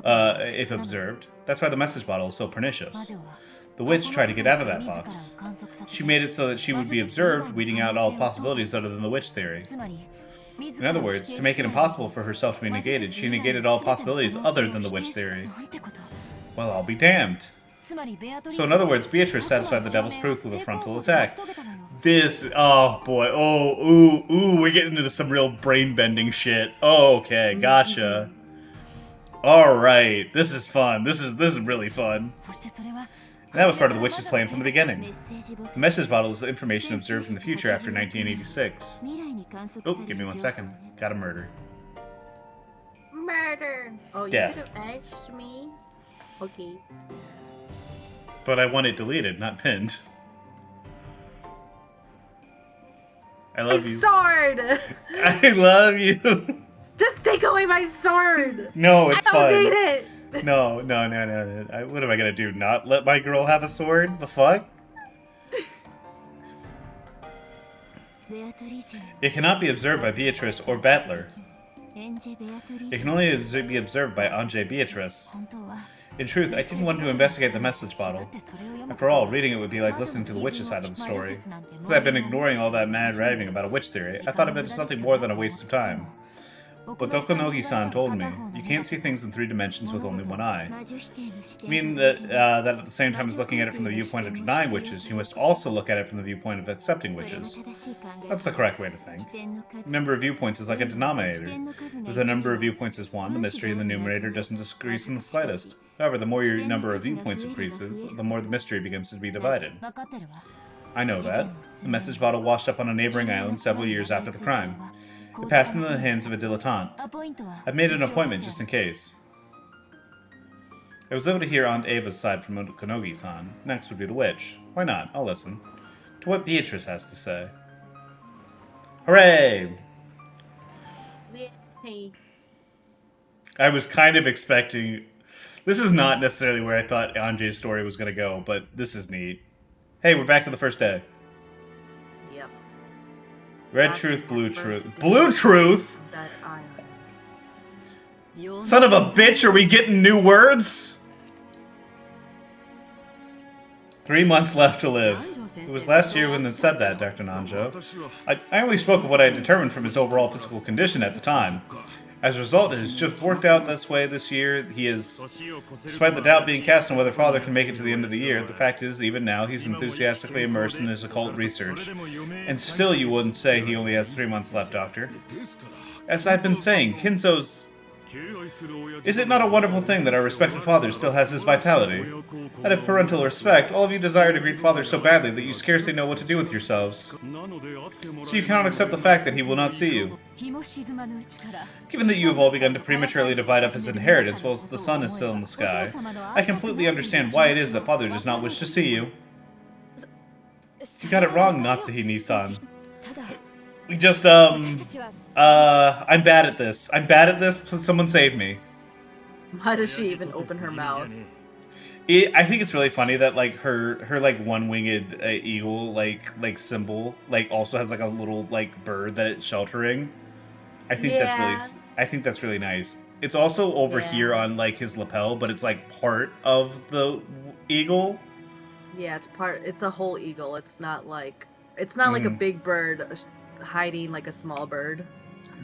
if observed. That's why the message bottle is so pernicious. The witch tried to get out of that box. She made it so that she would be observed, weeding out all possibilities other than the witch theory. In other words, to make it impossible for herself to be negated, she negated all possibilities other than the witch theory. Well, I'll be damned. So in other words, Beatrice satisfied the devil's proof with a frontal attack. This, oh boy, ooh, we're getting into some real brain-bending shit. Oh, okay, gotcha. Alright, this is fun. This is really fun. And that was part of the witch's plan from the beginning. The message bottle is the information observed from the future after 1986. Oh, give me 1 second. Gotta murder. Murder! Oh, you Yeah. could have asked me. Okay. But I want it deleted, not pinned. I love My you. sword! I love you. Just take away my sword! No, it's I don't fine. need it! No. What am I gonna do? Not let my girl have a sword? The fuck? It cannot be observed by Beatrice or Battler. It can only be observed by Ange Beatrice. In truth, I didn't want to investigate the message bottle. After all, reading it would be like listening to the witch's side of the story. Since I've been ignoring all that mad raving about a witch theory, I thought of it as nothing more than a waste of time. But Tokonogi-san told me, you can't see things in 3 dimensions with only one eye. I mean that at the same time as looking at it from the viewpoint of denying witches, you must also look at it from the viewpoint of accepting witches. That's the correct way to think. The number of viewpoints is like a denominator. If the number of viewpoints is 1, the mystery in the numerator doesn't decrease in the slightest. However, the more your number of viewpoints increases, the more the mystery begins to be divided. I know that. The message bottle washed up on a neighboring island several years after the crime. It passed into the hands of a dilettante. I've made an appointment just in case. I was able to hear Aunt Ava's side from Konogi-san. Next would be the witch. Why not? I'll listen to what Beatrice has to say. Hooray! Hey. I was kind of expecting... This is not necessarily where I thought Anje's story was going to go, but this is neat. Hey, we're back to the first day. Yep. Red Back truth, to blue the truth. first Blue truth? That island. Son of a bitch, are we getting new words? 3 months left to live. It was last year when it said that, Dr. Nanjo. I only spoke of what I had determined from his overall physical condition at the time. As a result, it has just worked out this way this year. He is, despite the doubt being cast on whether Father can make it to the end of the year, the fact is, even now, he's enthusiastically immersed in his occult research. And still you wouldn't say he only has 3 months left, Doctor. As I've been saying, Kinzo's... Is it not a wonderful thing that our respected father still has his vitality? Out of parental respect, all of you desire to greet Father so badly that you scarcely know what to do with yourselves. So you cannot accept the fact that he will not see you. Given that you have all begun to prematurely divide up his inheritance whilst the sun is still in the sky, I completely understand why it is that Father does not wish to see you. You got it wrong, Natsuhi-ni-san. We just, I'm bad at this. I'm bad at this. Please, someone save me. Why does she even open her mouth? I think it's really funny that, like, her like, one-winged eagle, like, symbol, like, also has, like, a little, like, bird that it's sheltering. I think that's really nice. It's also over here on, like, his lapel, but it's, like, part of the eagle. Yeah, it's a whole eagle. It's not like a big bird hiding like a small bird.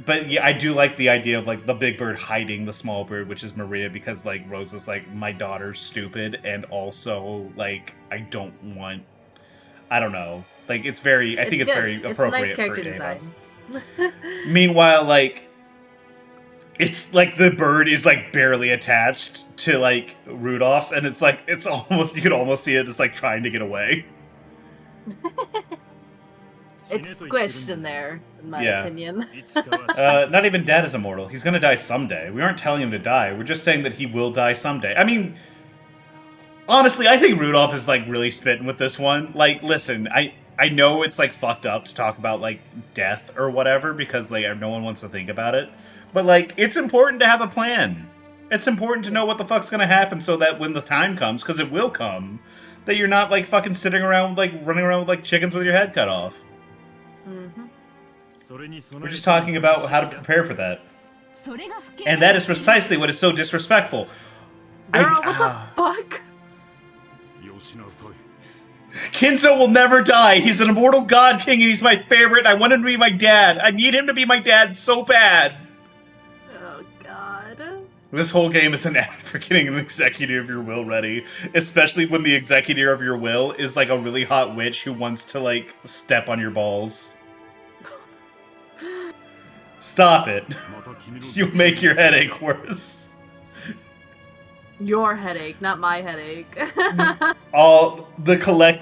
But yeah, I do like the idea of like the big bird hiding the small bird, which is Maria, because like Rose is like, my daughter's stupid, and also like I don't know. Like I think it's very appropriate it's nice character for Ava. design. Meanwhile, like it's like the bird is like barely attached to like Rudolph's, and it's like you could almost see it just like trying to get away. It's squished in there, in my opinion. Not even Dad is immortal. He's gonna die someday. We aren't telling him to die. We're just saying that he will die someday. I mean, honestly, I think Rudolph is, like, really spitting with this one. Like, listen, I know it's, like, fucked up to talk about, like, death or whatever, because, like, no one wants to think about it. But, like, it's important to have a plan. It's important to know what the fuck's gonna happen so that when the time comes, because it will come, that you're not, like, fucking sitting around, like, running around with, like, chickens with your head cut off. Mm-hmm. We're just talking about how to prepare for that. And that is precisely what is so disrespectful. Girl, what the fuck? Kinzo will never die. He's an immortal god king and he's my favorite. I want him to be my dad. I need him to be my dad so bad. Oh, God. This whole game is an ad for getting an executor of your will ready. Especially when the executor of your will is like a really hot witch who wants to like step on your balls. Stop it. You'll make your headache worse. Your headache, not my headache.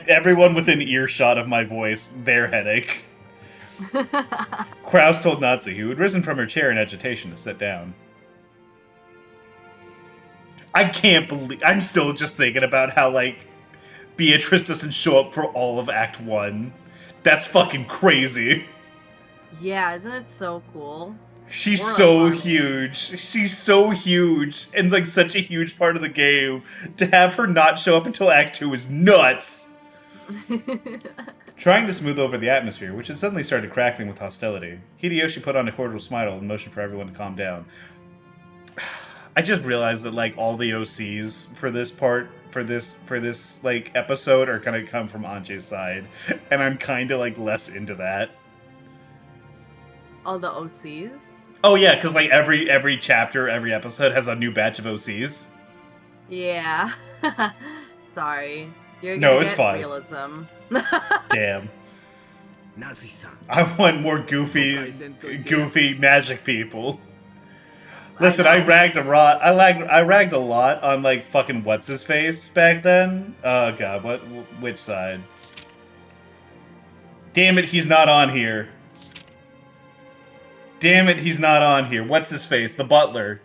Everyone within earshot of my voice, their headache. Kraus told Natsu, who had risen from her chair in agitation, to sit down. I can't believe... I'm still just thinking about how, like, Beatrice doesn't show up for all of Act 1. That's fucking crazy. Yeah, isn't it so cool? She's so huge. She's so huge and like such a huge part of the game. To have her not show up until Act 2 is nuts. Trying to smooth over the atmosphere, which had suddenly started crackling with hostility, Hideyoshi put on a cordial smile and motioned for everyone to calm down. I just realized that like all the OCs for this part, for this like episode are gonna come from Anje's side, and I'm kind of like less into that. All the OCs? Oh yeah, because like every chapter, every episode has a new batch of OCs. Yeah. Sorry. You're gonna it's get fine. realism. Damn. I want more goofy magic people. Listen, I ragged a lot. I ragged a lot on like fucking what's his face back then. Oh god, which side? Damn it, he's not on here. Damn it, he's not on here. What's his face? The butler.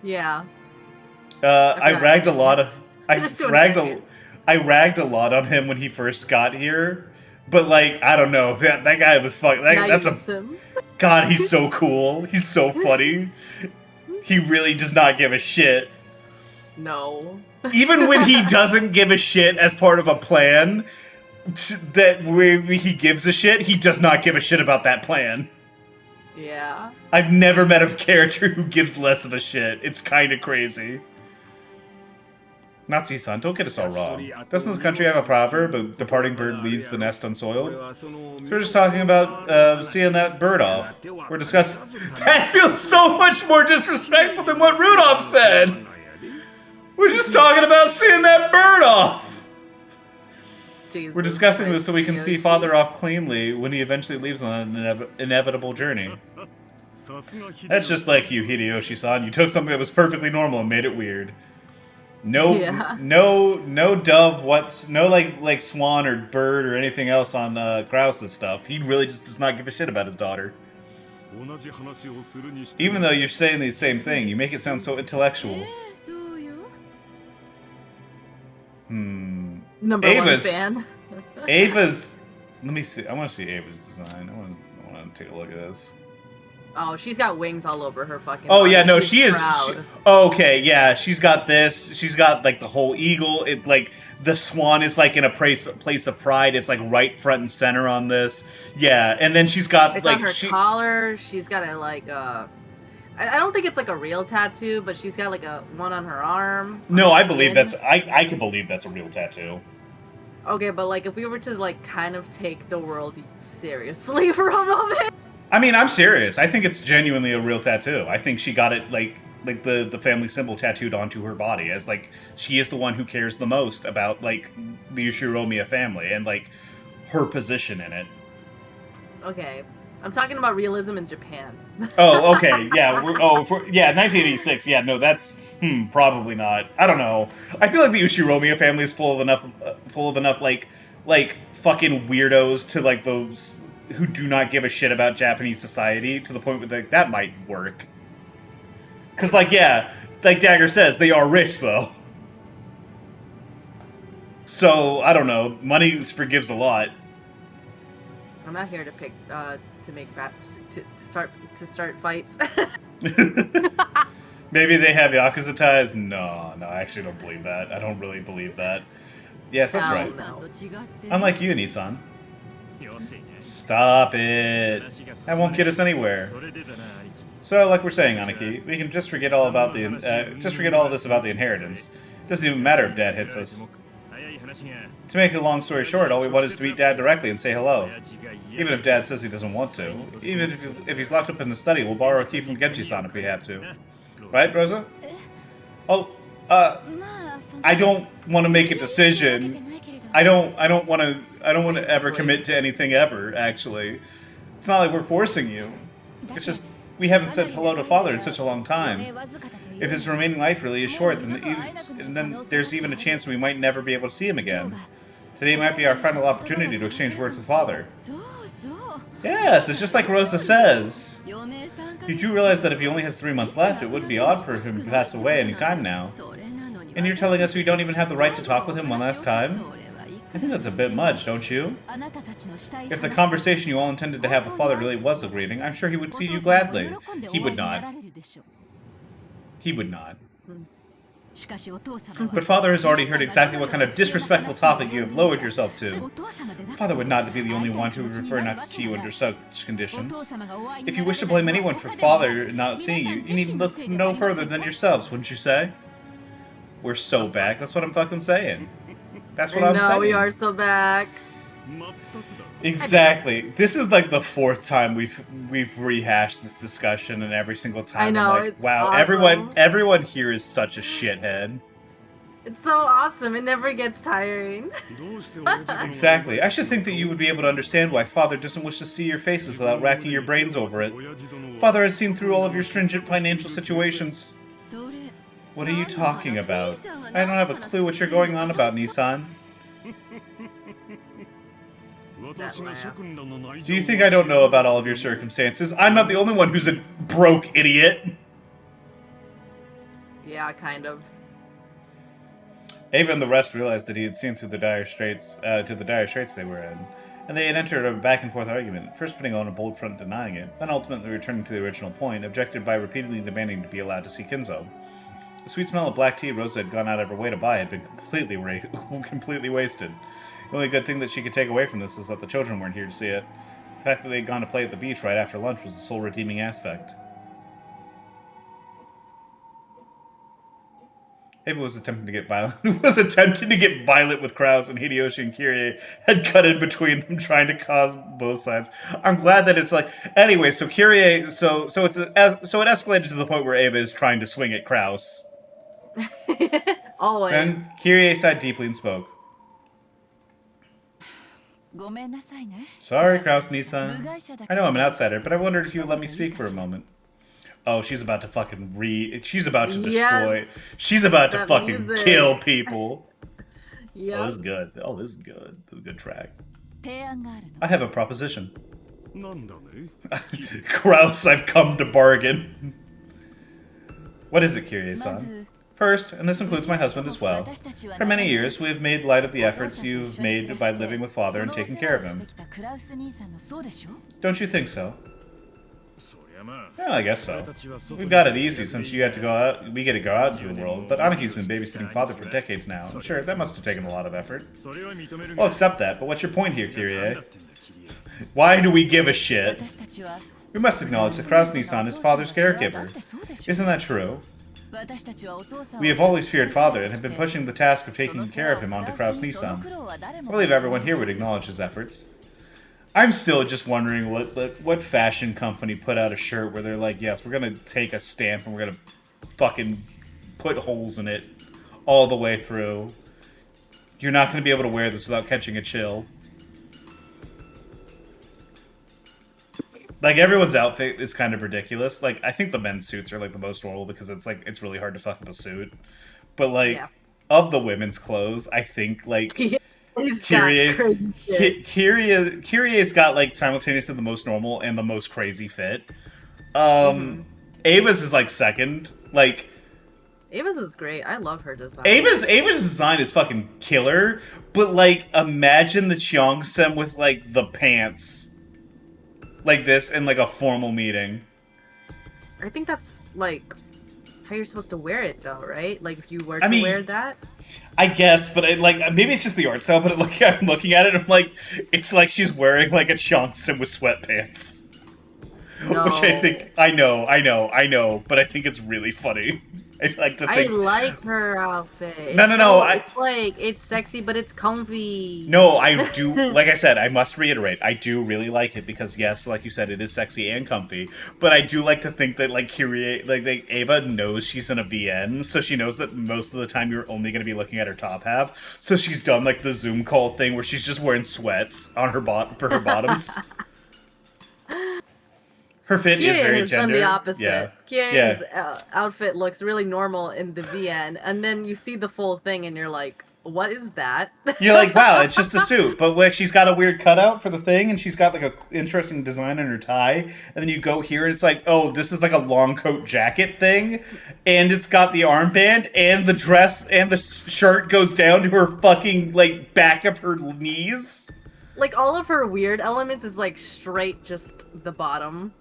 Yeah. I ragged a lot of... I ragged a lot on him when he first got here. But, like, I don't know. That guy was fucking... God, he's so cool. He's so funny. He really does not give a shit. No. Even when he doesn't give a shit as part of a plan, that where he gives a shit, he does not give a shit about that plan. Yeah. I've never met a character who gives less of a shit. It's kind of crazy. Natsu-san, don't get us all wrong. Doesn't this country have a proverb, a departing bird leaves the nest unsoiled? So we're just talking about seeing that bird off. We're discussing... That feels so much more disrespectful than what Rudolph said! We're just talking about seeing that bird off! We're discussing this so we can see Father off cleanly when he eventually leaves on an inevitable journey. That's just like you, Hideyoshi-san. You took something that was perfectly normal and made it weird. No dove, no like swan or bird or anything else on Krause's stuff. He really just does not give a shit about his daughter. Even though you're saying the same thing, you make it sound so intellectual. Number one fan. Ava's... Let me see. I want to see Ava's design. I want to take a look at this. Oh, she's got wings all over her fucking Oh, body. yeah, no, She's she is... proud. Okay, yeah, she's got this. She's got, like, the whole eagle. It, like, the swan is, like, in a place of pride. It's, like, right front and center on this. Yeah, and then she's got, it's like... on her collar. She's got a, like, I don't think it's, like, a real tattoo, but she's got, like, a one on her arm. No, I believe that's... I can believe that's a real tattoo. Okay, but, like, if we were to, like, kind of take the world seriously for a moment... I mean, I'm serious. I think it's genuinely a real tattoo. I think she got it, like the family symbol tattooed onto her body as, like, she is the one who cares the most about, like, the Ushiromiya family and, like, her position in it. Okay. I'm talking about realism in Japan. Oh, okay. Yeah. 1986. Yeah, no, that's... probably not. I don't know. I feel like the Ushiromiya family is full of enough, like, fucking weirdos to, like, those... who do not give a shit about Japanese society to the point where like, that might work. Because, like, yeah, like Dagger says, they are rich, though. So, I don't know. Money forgives a lot. I'm not here to pick, to start fights. Maybe they have Yakuza ties? No, I actually don't believe that. I don't really believe that. Yes, that's right. No. Unlike you, Nissan. Stop it. That won't get us anywhere. So, like we're saying, Aniki, we can just forget all about forget all this about the inheritance. It doesn't even matter if Dad hits us. To make a long story short, all we want is to meet Dad directly and say hello. Even if Dad says he doesn't want to. Even if he's locked up in the study, we'll borrow a key from Genji-san if we have to. Right, Rosa? Oh, I don't want to make a decision. I don't want to ever commit to anything ever, actually. It's not like we're forcing you. It's just we haven't said hello to Father in such a long time. If his remaining life really is short, then there's even a chance we might never be able to see him again. Today might be our final opportunity to exchange words with Father. Yes, it's just like Rosa says. You do realize that if he only has 3 months left, it wouldn't be odd for him to pass away any time now. And you're telling us we don't even have the right to talk with him one last time? I think that's a bit much, don't you? If the conversation you all intended to have with Father really was a greeting, I'm sure he would see you gladly. He would not. He would not. But Father has already heard exactly what kind of disrespectful topic you have lowered yourself to. Father would not be the only one who would prefer not to see you under such conditions. If you wish to blame anyone for Father not seeing you, you need look no further than yourselves, wouldn't you say? We're so back, that's what I'm fucking saying. That's what I'm saying. No, we are so back. Exactly. This is like the 4th time we've rehashed this discussion, and every single time I know, I'm like, it's wow, awesome. everyone here is such a shithead. It's so awesome. It never gets tiring. Exactly. I should think that you would be able to understand why Father doesn't wish to see your faces without racking your brains over it. Father has seen through all of your stringent financial situations. What are you talking about? I don't have a clue what you're going on about, Nissan. Do you think I don't know about all of your circumstances? I'm not the only one who's a broke idiot. Yeah, kind of. Ava and the rest realized that he had seen through the dire straits they were in, and they had entered a back-and-forth argument, first putting on a bold front denying it, then ultimately returning to the original point, objected by repeatedly demanding to be allowed to see Kinzo. The sweet smell of black tea Rosa had gone out of her way to buy had been completely wasted. The only good thing that she could take away from this was that the children weren't here to see it. The fact that they had gone to play at the beach right after lunch was the sole redeeming aspect. Ava was attempting to get violent with Krause, and Hideyoshi and Kyrie had cut in between them, trying to cause both sides. I'm glad that it's like anyway. So Kyrie, so it escalated to the point where Ava is trying to swing at Krause. Always. Then Kyrie sighed deeply and spoke. Sorry, Krause Nissan. I know I'm an outsider, but I wondered if you would let me speak for a moment. Oh, she's about to fucking she's about to destroy. Yes, she's about to fucking music. kill people. Yeah. Oh, this is good. Oh, this is good. This is a good track. I have a proposition. Krause, I've come to bargain. What is it, Kyrie-san? First, and this includes my husband as well, for many years we have made light of the efforts you've made by living with Father and taking care of him. Don't you think so? Yeah, I guess so. We've got it easy since we get to go out into the world, but Anaki's been babysitting Father for decades now. I'm sure that must have taken a lot of effort. I'll accept that, but what's your point here, Kyrie? Why do we give a shit? We must acknowledge that Krause-Nissan is Father's caregiver. Isn't that true? We have always feared Father and have been pushing the task of taking care of him onto Krause-Nissan. I believe everyone here would acknowledge his efforts. I'm still just wondering what fashion company put out a shirt where they're like, yes, we're going to take a stamp and we're going to fucking put holes in it all the way through. You're not going to be able to wear this without catching a chill. Like, everyone's outfit is kind of ridiculous. Like, I think the men's suits are, like, the most normal because it's, like, it's really hard to fuck up a suit. But, like, of the women's clothes, I think, like... Kyrie's got, like, simultaneously the most normal and the most crazy fit. Ava's is, like, second. Like... Ava's is great. I love her design. Ava's design is fucking killer. But, like, imagine the Cheongsam with, like, the pants. Like this in, like, a formal meeting. I think that's, like, how you're supposed to wear it though, right? Like if you were I to wear mean, that. I guess, but like maybe it's just the art style. But like I'm looking at it, I'm like, it's like she's wearing like a chonksum with sweatpants, which I think No. I know, but I think it's really funny. I like to I think. like her outfit. No, It's no, no. so it's like it's sexy, but it's comfy. No, I do. Like I said, I must reiterate, I do really like it because yes, like you said, it is sexy and comfy. But I do like to think that like Ava knows she's in a VN, so she knows that most of the time you're only going to be looking at her top half. So she's done like the Zoom call thing where she's just wearing sweats on her for her bottoms. Her fit Kia is very has done gender. the opposite. Yeah, Kia's yeah. outfit looks really normal in the VN, and then you see the full thing, and you're like, "What is that?" You're like, wow, it's just a suit, but like she's got a weird cutout for the thing, and she's got like a interesting design on her tie. And then you go here, and it's like, oh, this is like a long coat jacket thing, and it's got the armband, and the dress, and the shirt goes down to her fucking like back of her knees. Like all of her weird elements is like straight just the bottom.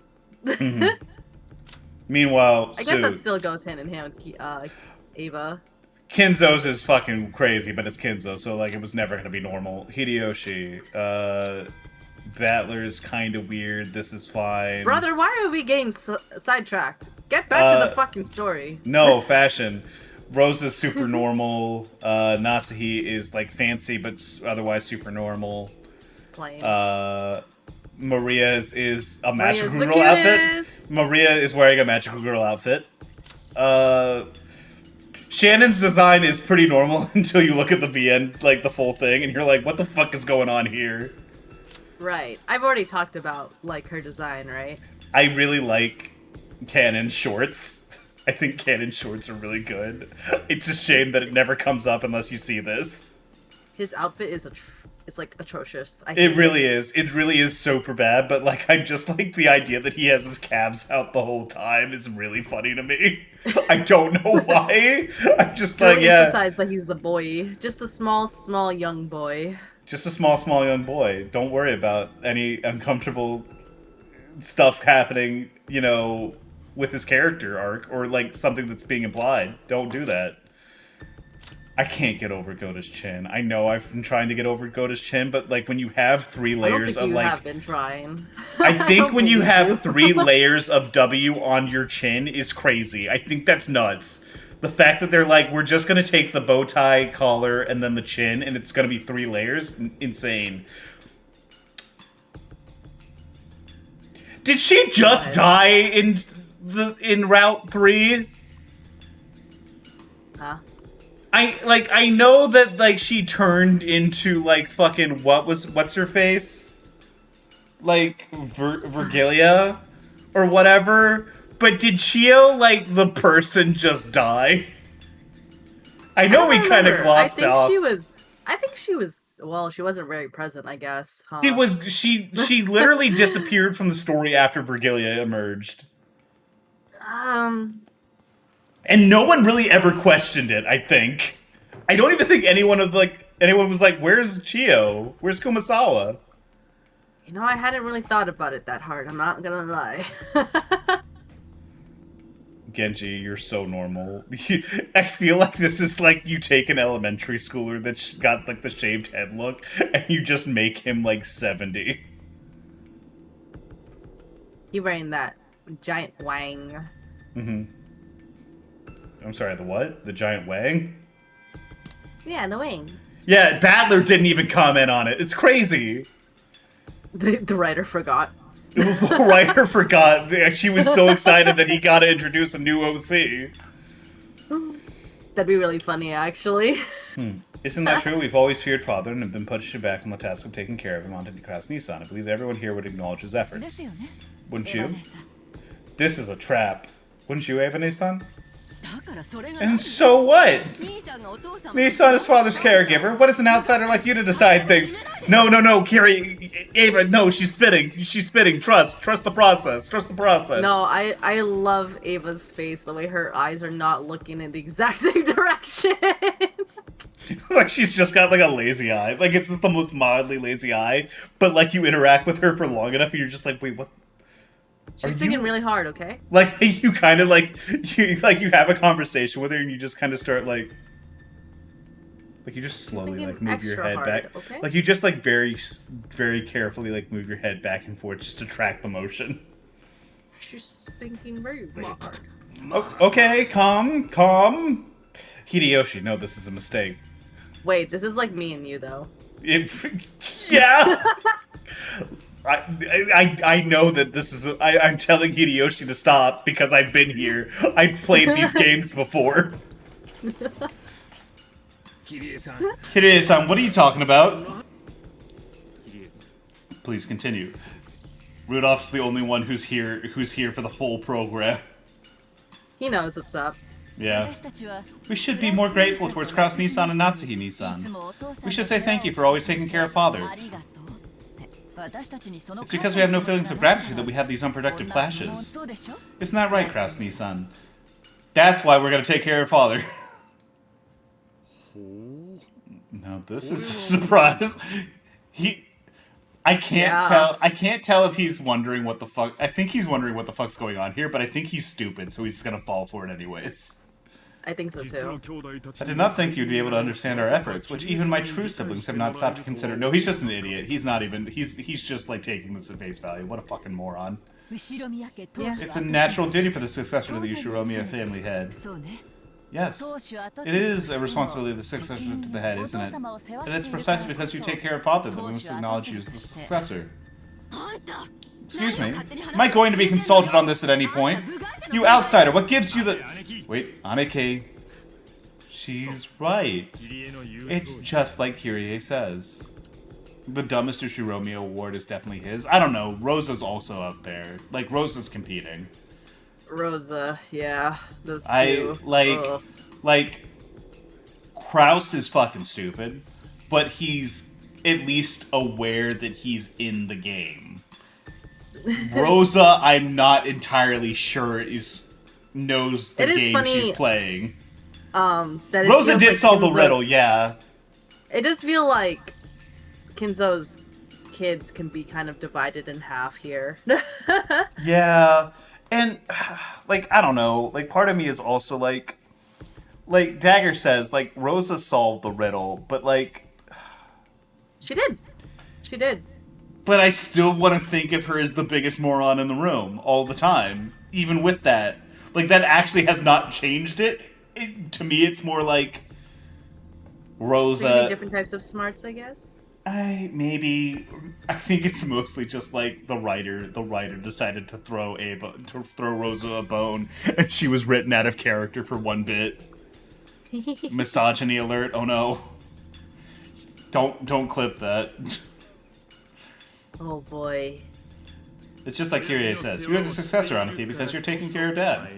Meanwhile, I guess that suit. still goes hand in hand with Ava. Kinzo's is fucking crazy, but it's Kinzo, so like it was never gonna be normal. Hideyoshi, Battler's kind of weird. This is fine. Brother, why are we getting sidetracked? Get back to the fucking story. No, fashion. Rose is super normal. Natsuhi is like fancy, but otherwise super normal. Plain. Maria is a Maria's magical the girl outfit. cutest. Maria is wearing a magical girl outfit. Shannon's design is pretty normal until you look at the VN, like the full thing, and you're like, what the fuck is going on here? Right. I've already talked about like her design, right? I really like Cannon's shorts. I think Cannon's shorts are really good. It's a shame that it never comes up unless you see this. His outfit is it's like atrocious. It really is. It really is super bad, but like I just like the idea that he has his calves out the whole time is really funny to me. I don't know why. I'm just like, yeah. Emphasize that he's a boy, just a small young boy. Just a small young boy. Don't worry about any uncomfortable stuff happening, you know, with his character arc or like something that's being implied. Don't do that. I can't get over Gota's chin. I know I've been trying to get over Gota's chin, but like when you have 3 layers of like, I don't think you have been trying. I think when you have do. 3 layers of W on your chin is crazy. I think that's nuts. The fact that they're like, we're just gonna take the bow tie collar and then the chin, and it's gonna be 3 layers, insane. Did she just die in Route 3? Huh? I know that like she turned into like fucking what's her face? Like Virgilia or whatever, but did Chio like the person just die? I know we kind of glossed off. I think she was well, she wasn't very present, I guess. Huh? She literally disappeared from the story after Virgilia emerged. And no one really ever questioned it, I think. I don't even think anyone was like, where's Chio? Where's Kumasawa? You know, I hadn't really thought about it that hard, I'm not gonna lie. Genji, you're so normal. I feel like this is like you take an elementary schooler that's got like the shaved head look and you just make him like 70. You wearing that giant wang. Mm-hmm. I'm sorry, the what? The giant wang? Yeah, the wing. Yeah, Battler didn't even comment on it. It's crazy. The writer forgot. The writer forgot. She was so excited that he got to introduce a new OC. That'd be really funny, actually. Isn't that true? We've always feared father and have been putting back on the task of taking care of him on Kraus Nissan. I believe everyone here would acknowledge his efforts. Wouldn't you? This is a trap. Wouldn't you, Eva-san? And so what? Nissan is father's caregiver. What is an outsider like you to decide things? No, Kiri, Ava, no, she's spitting. She's spitting. Trust the process. Trust the process. No, I love Ava's face, the way her eyes are not looking in the exact same direction. Like she's just got like a lazy eye. Like it's just the most mildly lazy eye. But like you interact with her for long enough and you're just like, wait, what? She's thinking really hard, okay? Like, you kind of, like, you have a conversation with her and you just kind of start, like, you just slowly, thinking like, move your extra head hard, back. okay? Like, you just, like, very, very carefully, like, move your head back and forth just to track the motion. She's thinking very, very hard. Okay, calm. Hideyoshi, no, this is a mistake. Wait, this is like me and you, though. Yeah! I know that this is... I'm telling Hideyoshi to stop because I've been here. I've played these games before. Kirie-san, what are you talking about? Please continue. Rudolph's the only one who's here for the whole program. He knows what's up. Yeah. We should be more grateful towards Kraus-Nissan and Natsuhi-Nissan. We should say thank you for always taking care of Father. It's because we have no feelings of gratitude that we have these unproductive clashes. Isn't that right, Kraus-Nissan? That's why we're gonna take care of Father. Now this is a surprise. I can't tell if he's wondering what the fuck. I think he's wondering what the fuck's going on here, but I think he's stupid, so he's gonna fall for it anyways. I think so too. I did not think you'd be able to understand our efforts, which even my true siblings have not stopped to consider. No, he's just an idiot. He's not even. He's just like taking this at face value. What a fucking moron. It's a natural duty for the successor to the Ushiromiya family head. Yes, it is a responsibility of the successor to the head, isn't it? And it's precisely because you take care of Father that we must acknowledge you as the successor. Excuse me, am I going to be consulted on this at any point? You outsider, what gives you the... Wait, Aneke. She's right. It's just like Kyrie says. The dumbest Ushiromiya award is definitely his. I don't know, Rosa's also up there. Like, Rosa's competing. Rosa, yeah, those two. Like, Kraus is fucking stupid, but he's at least aware that he's in the game. Rosa, I'm not entirely sure knows the game funny, she's playing. That Rosa did like solve the riddle, yeah. It does feel like Kinzo's kids can be kind of divided in half here. Yeah. And, like, I don't know. Like, part of me is also, like, Dagger says, like, Rosa solved the riddle, but, like... She did. She did. But I still want to think of her as the biggest moron in the room all the time. Even with that. Like, that actually has not changed it. To me, it's more like... Rosa... Maybe different types of smarts, I guess? I think it's mostly just like the writer decided to throw Rosa a bone, and she was written out of character for one bit. Misogyny alert! Oh no! Don't clip that. Oh boy! It's just like Kyrie says. You're the successor, Aniki, because you're taking care of Dad.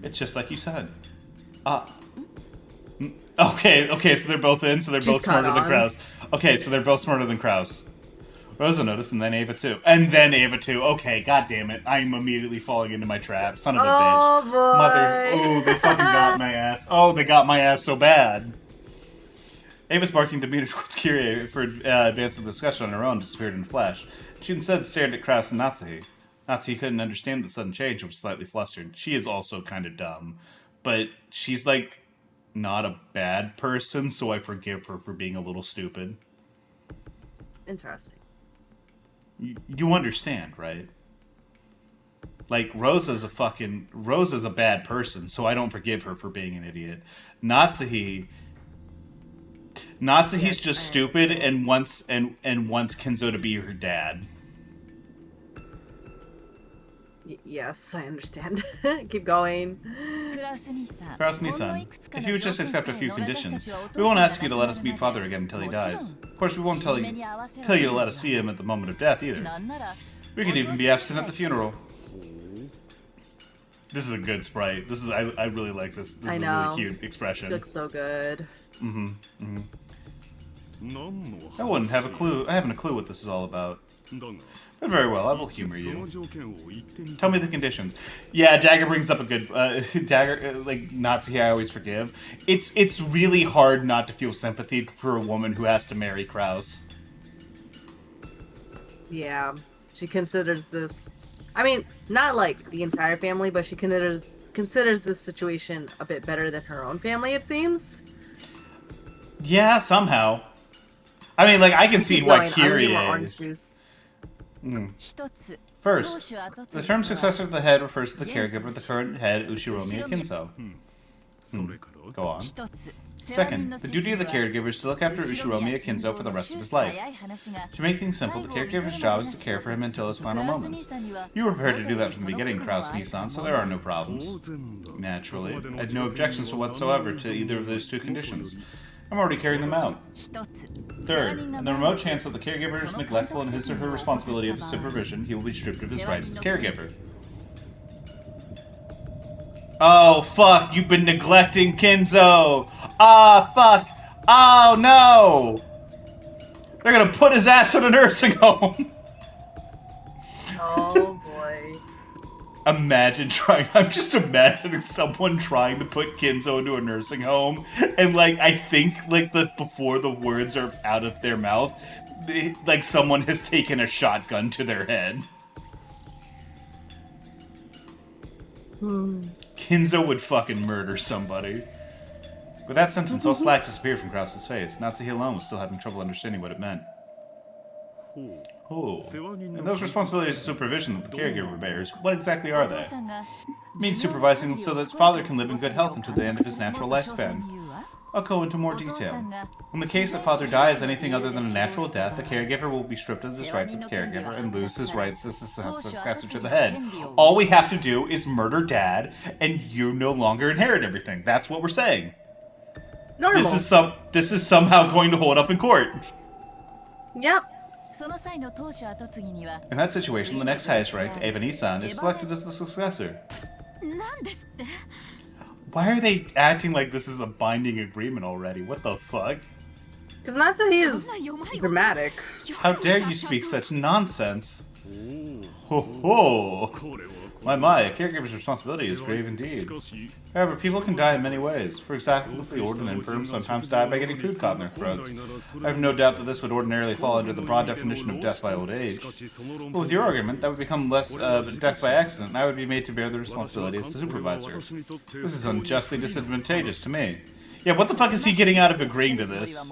It's just like you said. Okay, so they're both in, so they're both smarter than Kraus. Okay, so they're both smarter than Kraus. Rosa noticed, and then Ava too. Okay, god damn it. I'm immediately falling into my trap. Son of a bitch. Boy. They fucking got my ass. Oh, they got my ass so bad. Ava's barking demeanor towards Kyrie for advancing the discussion on her own disappeared in a flash. She instead stared at Kraus and Natsuhi. Natsuhi couldn't understand the sudden change and was slightly flustered. She is also kind of dumb. But she's like... not a bad person, so I forgive her for being a little stupid. Interesting. You understand, right? Like, Rosa's a bad person, so I don't forgive her for being an idiot. Natsuhi's just stupid and wants Kenzo to be her dad. Yes, I understand. Keep going. Kraus-Nissan, if you would just accept a few conditions, we won't ask you to let us meet Father again until he dies. Of course, we won't tell you to let us see him at the moment of death, either. We could even be absent at the funeral. This is a good sprite. I really like this. This is a really cute expression. It looks so good. I wouldn't have a clue. I haven't a clue what this is all about. But very well, I will humor you. Tell me the conditions. Yeah, Dagger brings up a good... Dagger, like, Natsuhi I always forgive. It's really hard not to feel sympathy for a woman who has to marry Kraus. Yeah, she considers this... I mean, not like the entire family, but she considers this situation a bit better than her own family, it seems. Yeah, somehow. I mean, like, I can see Keep why going. I need more Kyrie... orange juice. First, the term successor of the head refers to the caregiver of the current head, Ushiromi Kinzo. Go on. Second, the duty of the caregiver is to look after Ushiromi Kinzo for the rest of his life. To make things simple, the caregiver's job is to care for him until his final moments. You were prepared to do that from the beginning, Kraus Nissan, so there are no problems. Naturally, I had no objections whatsoever to either of those two conditions. I'm already carrying them out. Third, in the remote chance that the caregiver is neglectful in his or her responsibility of supervision, he will be stripped of his rights as caregiver. Oh, fuck, you've been neglecting Kinzo! Ah, fuck! Oh, no! They're gonna put his ass in a nursing home! Oh, boy. Imagine I'm just imagining someone trying to put Kinzo into a nursing home, and, like, I think, like, before the words are out of their mouth, like, someone has taken a shotgun to their head. Kinzo would fucking murder somebody. With that sentence, all slack disappeared from Krause's face. Natsuhi alone was still having trouble understanding what it meant. Oh. And those responsibilities of supervision that the caregiver bears, what exactly are they? It means supervising so that father can live in good health until the end of his natural lifespan. I'll go into more detail. In the case that father dies anything other than a natural death, the caregiver will be stripped of his rights of the caregiver and lose his rights as the successor to the head. All we have to do is murder dad, and you no longer inherit everything. That's what we're saying. Normal. This is somehow going to hold up in court. Yep. In that situation, the next highest ranked, Eva Nissan, is selected as the successor. Why are they acting like this is a binding agreement already? What the fuck? Because Natsuhi is dramatic. How dare you speak such nonsense? Ho ho! My, a caregiver's responsibility is grave indeed. However, people can die in many ways. For example, the old and infirm sometimes die by getting food caught in their throats. I have no doubt that this would ordinarily fall under the broad definition of death by old age. But with your argument, that would become less death by accident, and I would be made to bear the responsibility as the supervisor. This is unjustly disadvantageous to me. Yeah, what the fuck is he getting out of agreeing to this?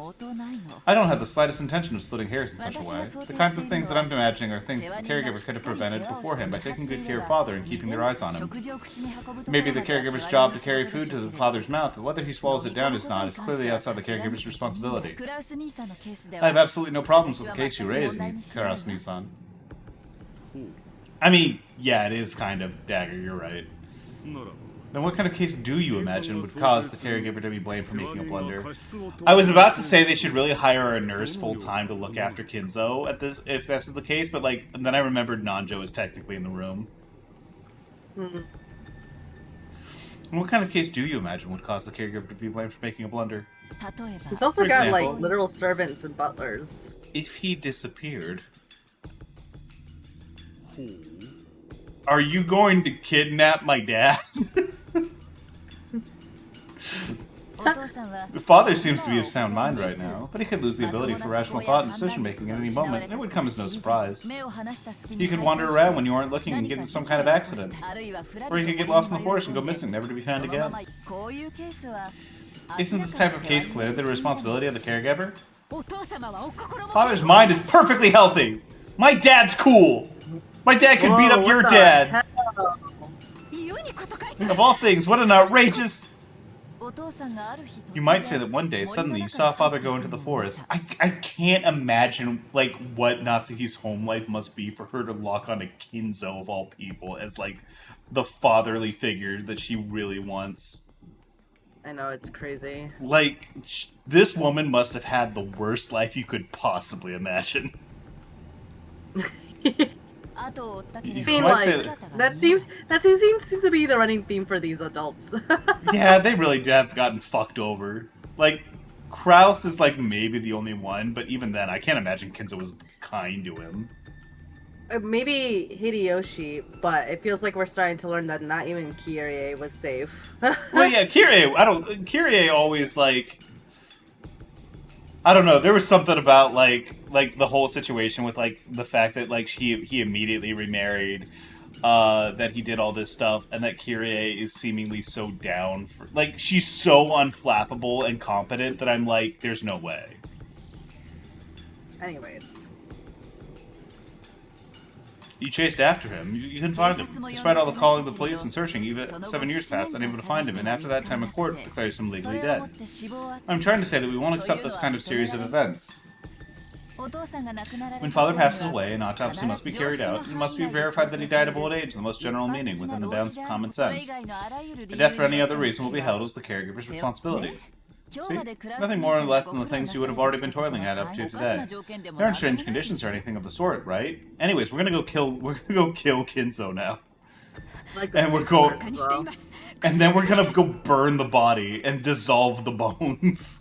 I don't have the slightest intention of splitting hairs in such a way. The kinds of things that I'm imagining are things that the caregiver could have prevented beforehand by taking good care of father and keeping their eyes on him. Maybe the caregiver's job to carry food to the father's mouth, but whether he swallows it down or not is clearly outside the caregiver's responsibility. I have absolutely no problems with the case you raised, Kraus Nissan. I mean, yeah, it is kind of dagger, you're right. Then what kind of case do you imagine would cause the caregiver to be blamed for making a blunder? I was about to say they should really hire a nurse full-time to look after Kinzo at this, if this is the case, but like, then I remembered Nanjo is technically in the room. And what kind of case do you imagine would cause the caregiver to be blamed for making a blunder? He's also For got example, like literal servants and butlers. If he disappeared... Are you going to kidnap my dad? The father seems to be of sound mind right now, but he could lose the ability for rational thought and decision-making at any moment, and it would come as no surprise. He could wander around when you aren't looking and get into some kind of accident. Or he could get lost in the forest and go missing, never to be found again. Isn't this type of case clearly the responsibility of the caregiver? Father's mind is perfectly healthy! My dad's cool! My dad could beat up your dad! Of all things, what an outrageous... You might say that one day, suddenly, you saw father go into the forest. I can't imagine, like, what Natsuhi's home life must be for her to lock on a Kinzo, of all people, as, like, the fatherly figure that she really wants. I know, it's crazy. Like, this woman must have had the worst life you could possibly imagine. Being like, that seems to be the running theme for these adults. Yeah, they really have gotten fucked over. Like, Kraus is like maybe the only one, but even then, I can't imagine Kinzo was kind to him. Maybe Hideyoshi, but it feels like we're starting to learn that not even Kyrie was safe. Well, yeah, Kyrie always, like... I don't know, there was something about, like the whole situation with, like, the fact that, like, he immediately remarried that he did all this stuff, and that Kyrie is seemingly so down for... Like, she's so unflappable and competent that I'm like, there's no way. Anyways. You chased after him. You couldn't find him. Despite all the calling of the police and searching, even 7 years passed, unable to find him, and after that time a court declares him legally dead. I'm trying to say that we won't accept this kind of series of events. When father passes away, an autopsy must be carried out, and it must be verified that he died of old age in the most general meaning, within the bounds of common sense. A death for any other reason will be held as the caregiver's responsibility. See? Nothing more or less than the things you would have already been toiling at up to today. There aren't strange conditions or anything of the sort, right? Anyways, we're gonna go kill Kinzo now. Like And we're going and then we're gonna go burn the body and dissolve the bones.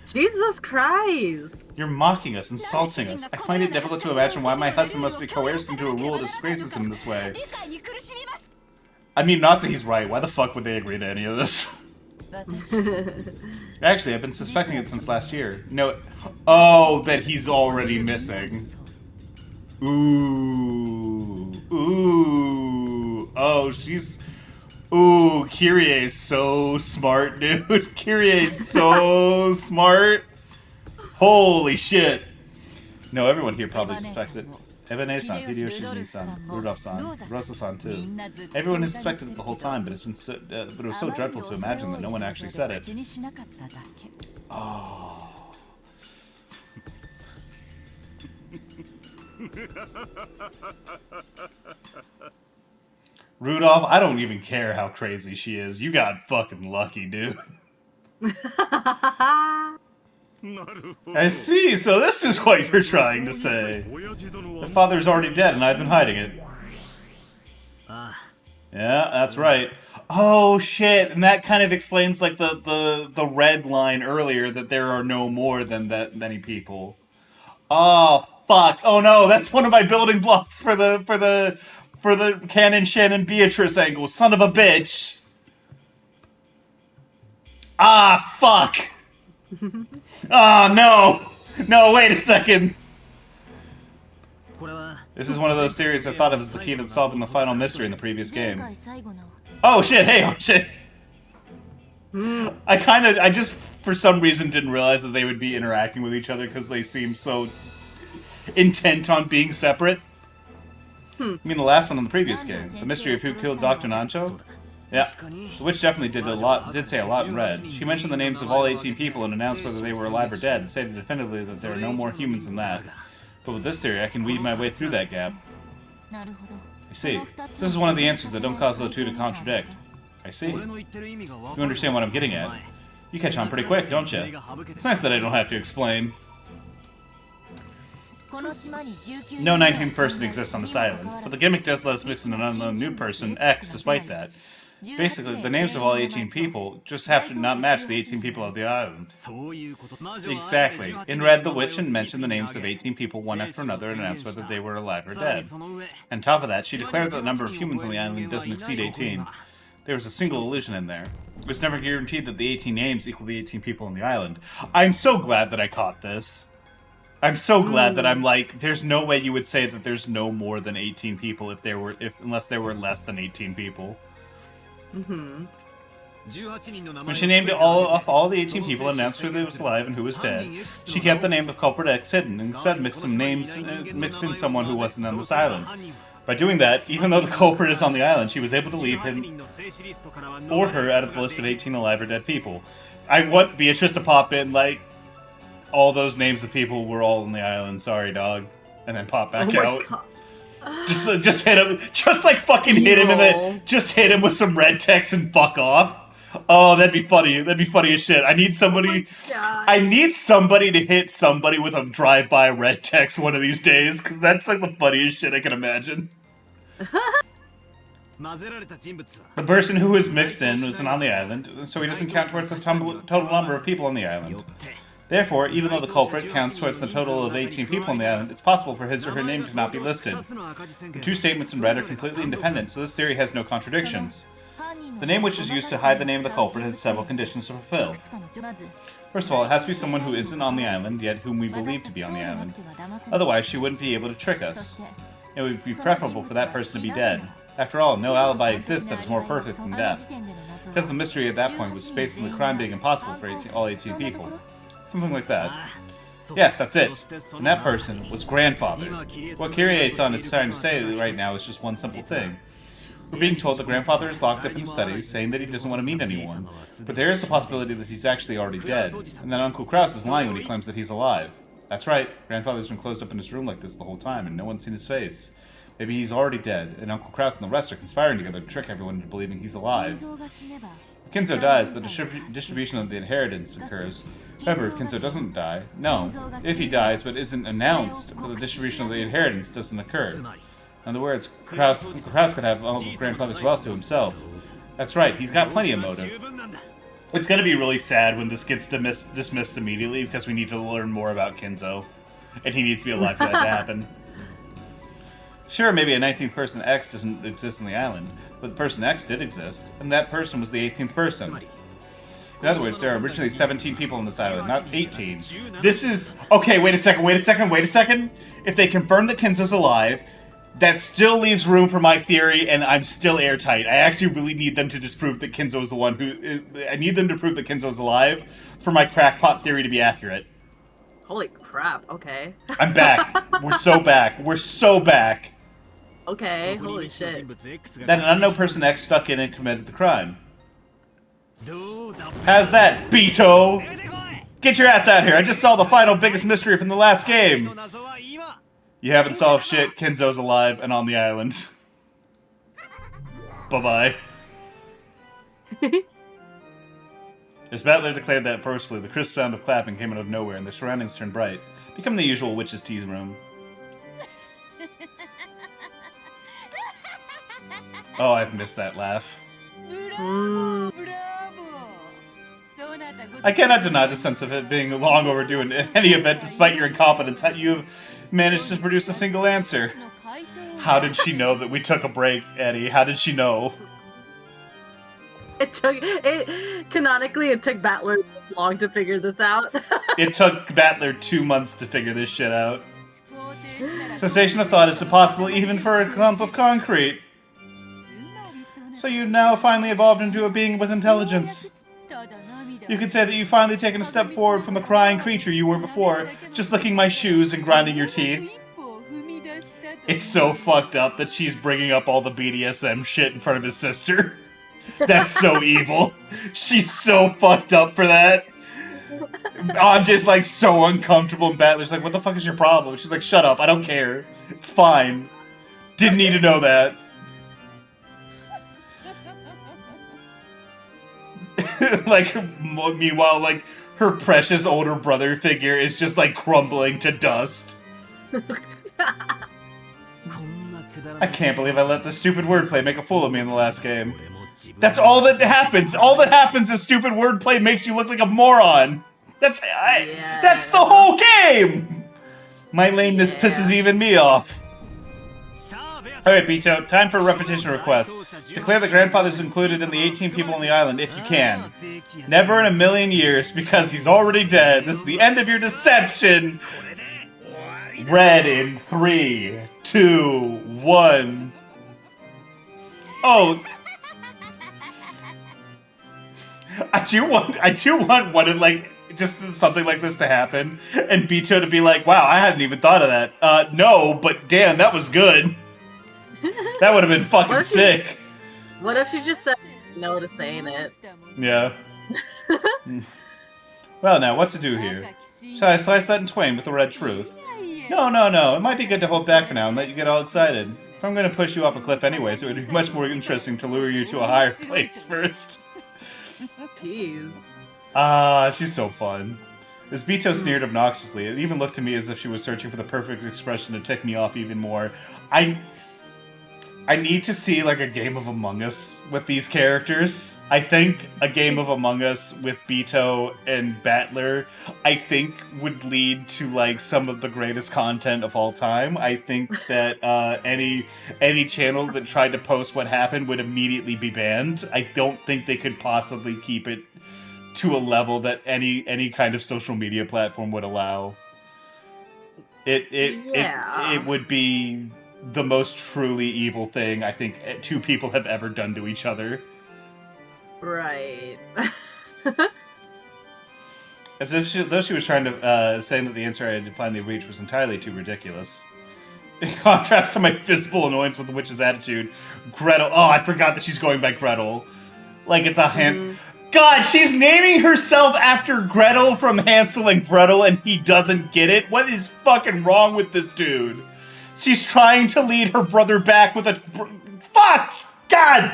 Jesus Christ! You're mocking us, insulting us. I find it difficult to imagine why my husband must be coerced into a rule that disgraces him this way. I mean, not that he's right. Why the fuck would they agree to any of this? Actually, I've been suspecting it since last year. No, oh, that he's already missing. Ooh, ooh, oh, she's. Ooh, Kyrie's so smart, dude. Kyrie's so smart. Holy shit. No, everyone here probably suspects it. Ebene-san, Hideyoshi-san, Rudolph-san, Rosa-san too. Everyone has suspected it the whole time, but it's been so, but it was so dreadful to imagine that no one actually said it. Oh. Rudolph, I don't even care how crazy she is. You got fucking lucky, dude. I see, so this is what you're trying to say. The father's already dead and I've been hiding it. Yeah, that's right. Oh shit, and that kind of explains like the red line earlier that there are no more than that many people. Oh fuck. Oh no, that's one of my building blocks for the Canon Shannon Beatrice angle. Son of a bitch. Ah fuck. Oh, no! No, wait a second! This is one of those theories I thought of as the key to solving the final mystery in the previous game. Oh shit, hey, oh shit! I just, for some reason, didn't realize that they would be interacting with each other because they seem so intent on being separate. I mean the last one in the previous game, the mystery of who killed Dr. Nancho? Yeah, the witch definitely did say a lot in red. She mentioned the names of all 18 people and announced whether they were alive or dead, and stated definitively that there are no more humans than that. But with this theory, I can weave my way through that gap. I see. This is one of the answers that don't cause the two to contradict. I see. You understand what I'm getting at. You catch on pretty quick, don't you? It's nice that I don't have to explain. No 19th person exists on this island, but the gimmick does let us mix in an unknown new person, X, despite that. Basically, the names of all 18 people just have to not match the 18 people of the island. Exactly. In red, the witch mentioned the names of 18 people one after another and announced whether they were alive or dead. On top of that, she declared that the number of humans on the island doesn't exceed 18. There was a single illusion in there. It was never guaranteed that the 18 names equal the 18 people on the island. I'm so glad that I caught this. I'm so glad that I'm like, there's no way you would say that there's no more than 18 people unless there were less than 18 people. Mm-hmm. When she named all the 18 people and announced who was alive and who was dead, she kept the name of culprit X hidden and instead mixed in someone who wasn't on this island. By doing that, even though the culprit is on the island, she was able to leave him or her out of the list of 18 alive or dead people. I want Beatrice to pop in like, all those names of people were all on the island, sorry dog, and then pop back out. God. Just hit him, just like fucking hit him just hit him with some red text and fuck off. Oh, that'd be funny. That'd be funny as shit. I need somebody to hit somebody with a drive-by red text one of these days, because that's like the funniest shit I can imagine. The person who was mixed in wasn't on the island, so he doesn't count towards the total number of people on the island. Therefore, even though the culprit counts towards the total of 18 people on the island, it's possible for his or her name to not be listed. The two statements in red are completely independent, so this theory has no contradictions. The name which is used to hide the name of the culprit has several conditions to fulfill. First of all, it has to be someone who isn't on the island, yet whom we believe to be on the island. Otherwise, she wouldn't be able to trick us. It would be preferable for that person to be dead. After all, no alibi exists that is more perfect than death. Because the mystery at that point was based on the crime being impossible for all 18 people. Something like that. Yes, that's it. And that person was grandfather. What Kirie-san is trying to say right now is just one simple thing. We're being told that grandfather is locked up in studies, saying that he doesn't want to meet anyone. But there is the possibility that he's actually already dead, and that Uncle Kraus is lying when he claims that he's alive. That's right, grandfather's been closed up in his room like this the whole time, and no one's seen his face. Maybe he's already dead, and Uncle Kraus and the rest are conspiring together to trick everyone into believing he's alive. If Kinzo dies, the distribution of the inheritance occurs. However, if Kinzo doesn't die, no. If he dies but isn't announced, the distribution of the inheritance doesn't occur. In other words, Kraus could have all of grandfather's wealth to himself. That's right, he's got plenty of motive. It's gonna be really sad when this gets dismissed immediately, because we need to learn more about Kinzo. And he needs to be alive for that to happen. Sure, maybe a 19th person X doesn't exist on the island, but person X did exist, and that person was the 18th person. In other words, there are originally 17 people on this island, not 18. This is... Okay, wait a second. If they confirm that Kinzo's alive, that still leaves room for my theory, and I'm still airtight. I actually really need them to disprove that Kinzo is the one who... I need them to prove that Kinzo's alive for my crackpot theory to be accurate. Holy crap, okay. I'm back. We're so back. We're so back. Okay, holy shit. That an unknown person X stuck in and committed the crime. How's that, Beto? Get your ass out here. I just saw the final biggest mystery from the last game. You haven't solved shit. Kinzo's alive and on the island. Bye-bye. As Battler declared that forcefully, the crisp sound of clapping came out of nowhere and the surroundings turned bright, becoming the usual witch's tea room. Oh, I've missed that laugh. I cannot deny the sense of it being long overdue in any event, despite your incompetence. You've managed to produce a single answer. How did she know that we took a break, Eddie? How did she know? Canonically, it took Battler long to figure this out. It took Battler 2 months to figure this shit out. Cessation of thought is impossible even for a clump of concrete. So you now finally evolved into a being with intelligence. You could say that you've finally taken a step forward from the crying creature you were before, just licking my shoes and grinding your teeth. It's so fucked up that she's bringing up all the BDSM shit in front of his sister. That's so evil. She's so fucked up for that. I'm just like so uncomfortable, and Battler's like, what the fuck is your problem? She's like, shut up, I don't care. It's fine. Didn't need to know that. Like, meanwhile, like, her precious older brother figure is just, like, crumbling to dust. I can't believe I let this stupid wordplay make a fool of me in the last game. That's all that happens! All that happens is stupid wordplay makes you look like a moron! That's the whole game! My lameness pisses even me off. Alright, Beto, time for a repetition request. Declare the grandfather's included in the 18 people on the island, if you can. Never in a million years, because he's already dead. This is the end of your deception! Red in 3, 2, 1... Oh... I do want one of, like, just something like this to happen, and Beto to be like, wow, I hadn't even thought of that. No, but damn, that was good. That would have been fucking sick. What if she just said no to saying it? Yeah. Well, now, what to do here? Shall I slice that in twain with the red truth? No. It might be good to hold back for now and let you get all excited. If I'm going to push you off a cliff anyways, it would be much more interesting to lure you to a higher place first. Jeez. She's so fun. As Beto sneered obnoxiously, it even looked to me as if she was searching for the perfect expression to tick me off even more. I need to see, like, a game of Among Us with these characters. I think a game of Among Us with Beto and Battler, I think, would lead to, like, some of the greatest content of all time. I think that any channel that tried to post what happened would immediately be banned. I don't think they could possibly keep it to a level that any kind of social media platform would allow. It would be... the most truly evil thing I think two people have ever done to each other. Right. As if though she was trying to saying that the answer I had finally reached was entirely too ridiculous. In contrast to my visible annoyance with the witch's attitude, Gretel. Oh, I forgot that she's going by Gretel. Like it's a Hansel. God, she's naming herself after Gretel from Hansel and Gretel, and he doesn't get it. What is fucking wrong with this dude? She's trying to lead her brother back with a fuck. God,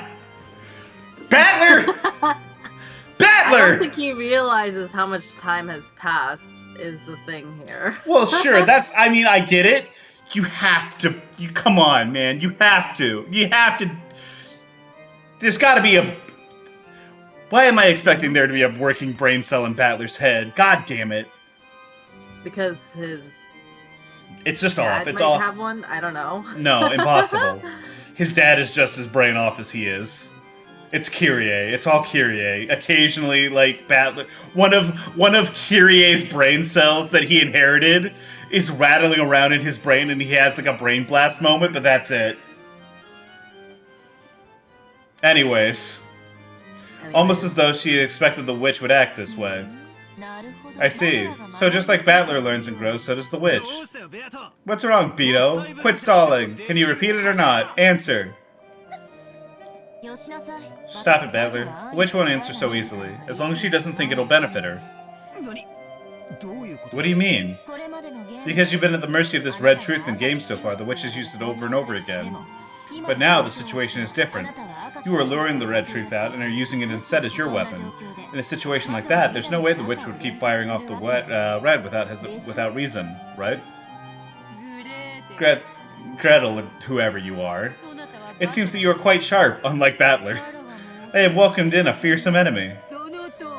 Battler. I Battler. don't think he realizes how much time has passed. Is the thing here? Well, sure. That's. I mean, I get it. You have to. You come on, man. You have to. You have to. There's got to be a. Why am I expecting there to be a working brain cell in Battler's head? God damn it. Because his It's just dad off. It's might off. have one. I don't know. No, impossible. His dad is just as brain off as he is. It's Kyrie. It's all Kyrie. Occasionally, like Battler, one of Kyrie's brain cells that he inherited is rattling around in his brain, and he has like a brain blast moment. But that's it. Anyways. Almost as though she had expected the witch would act this way. I see. So just like Battler learns and grows, so does the witch. What's wrong, Beto? Quit stalling. Can you repeat it or not? Answer. Stop it, Battler. The witch won't answer so easily, as long as she doesn't think it'll benefit her. What do you mean? Because you've been at the mercy of this red truth in games so far, the witch has used it over and over again. But now the situation is different. You are luring the red truth out and are using it instead as your weapon. In a situation like that, there's no way the witch would keep firing off the red without reason, right? Gretel, whoever you are. It seems that you are quite sharp, unlike Battler. I have welcomed in a fearsome enemy.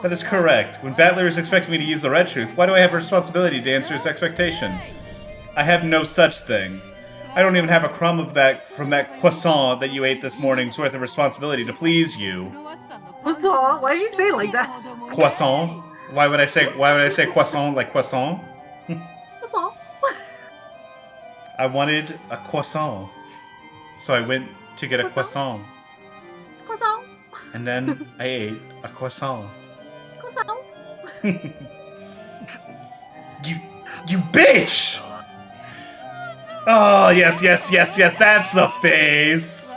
That is correct. When Battler is expecting me to use the red truth, why do I have a responsibility to answer his expectation? I have no such thing. I don't even have a crumb of that from that croissant that you ate this morning's worth of responsibility to please you. Croissant? Why did you say it like that? Croissant? Why would I say croissant like croissant? Croissant. I wanted a croissant. So I went to get a croissant. Croissant. And then I ate a croissant. Croissant. You bitch! Oh, yes, that's the face!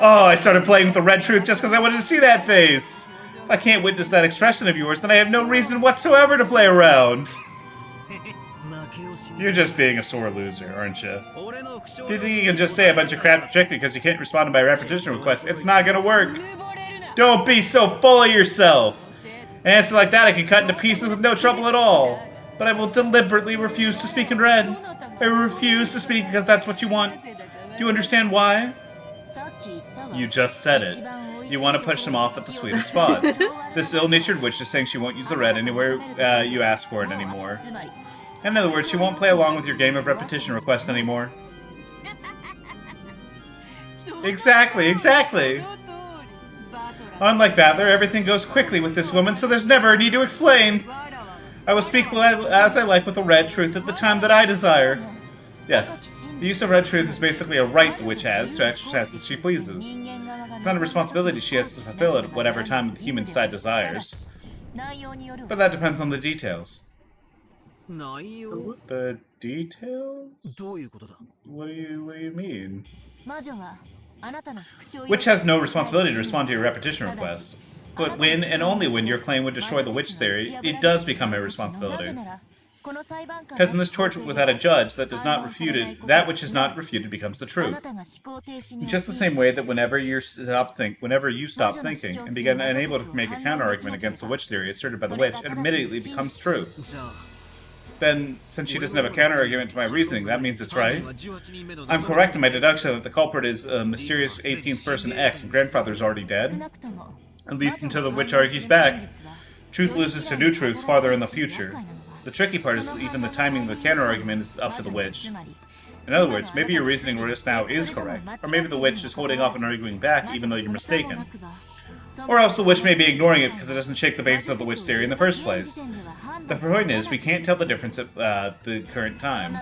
Oh, I started playing with the red truth just because I wanted to see that face! If I can't witness that expression of yours, then I have no reason whatsoever to play around! You're just being a sore loser, aren't you? If you think you can just say a bunch of crap to trick me because you can't respond to my repetition request, it's not gonna work! Don't be so full of yourself! An answer like that I can cut into pieces with no trouble at all! But I will deliberately refuse to speak in red. I refuse to speak because that's what you want. Do you understand why? You just said it. You want to push them off at the sweetest spot. This ill-natured witch is saying she won't use the red anywhere you ask for it anymore. In other words, she won't play along with your game of repetition requests anymore. Exactly. Unlike Battler, everything goes quickly with this woman, so there's never a need to explain. I will speak as I like with the red truth at the time that I desire. Yes, the use of red truth is basically a right the witch has to exercise as she pleases. It's not a responsibility she has to fulfill at whatever time the human side desires. But that depends on the details. The details? What do you mean? Witch has no responsibility to respond to your repetition request. But when, and only when, your claim would destroy the witch theory, it does become a responsibility. Because in this court without a judge, that which is not refuted becomes the truth. In just the same way that whenever you stop thinking and begin unable to make a counter-argument against the witch theory asserted by the witch, it immediately becomes true. Then, since she doesn't have a counter-argument to my reasoning, that means it's right? I'm correct in my deduction that the culprit is a mysterious 18th person X and grandfather is already dead? At least until the witch argues back. Truth loses to new truth farther in the future. The tricky part is that even the timing of the counter-argument is up to the witch. In other words, maybe your reasoning just now is correct, or maybe the witch is holding off on arguing back even though you're mistaken. Or else the witch may be ignoring it because it doesn't shake the basis of the witch theory in the first place. The point is, we can't tell the difference at the current time.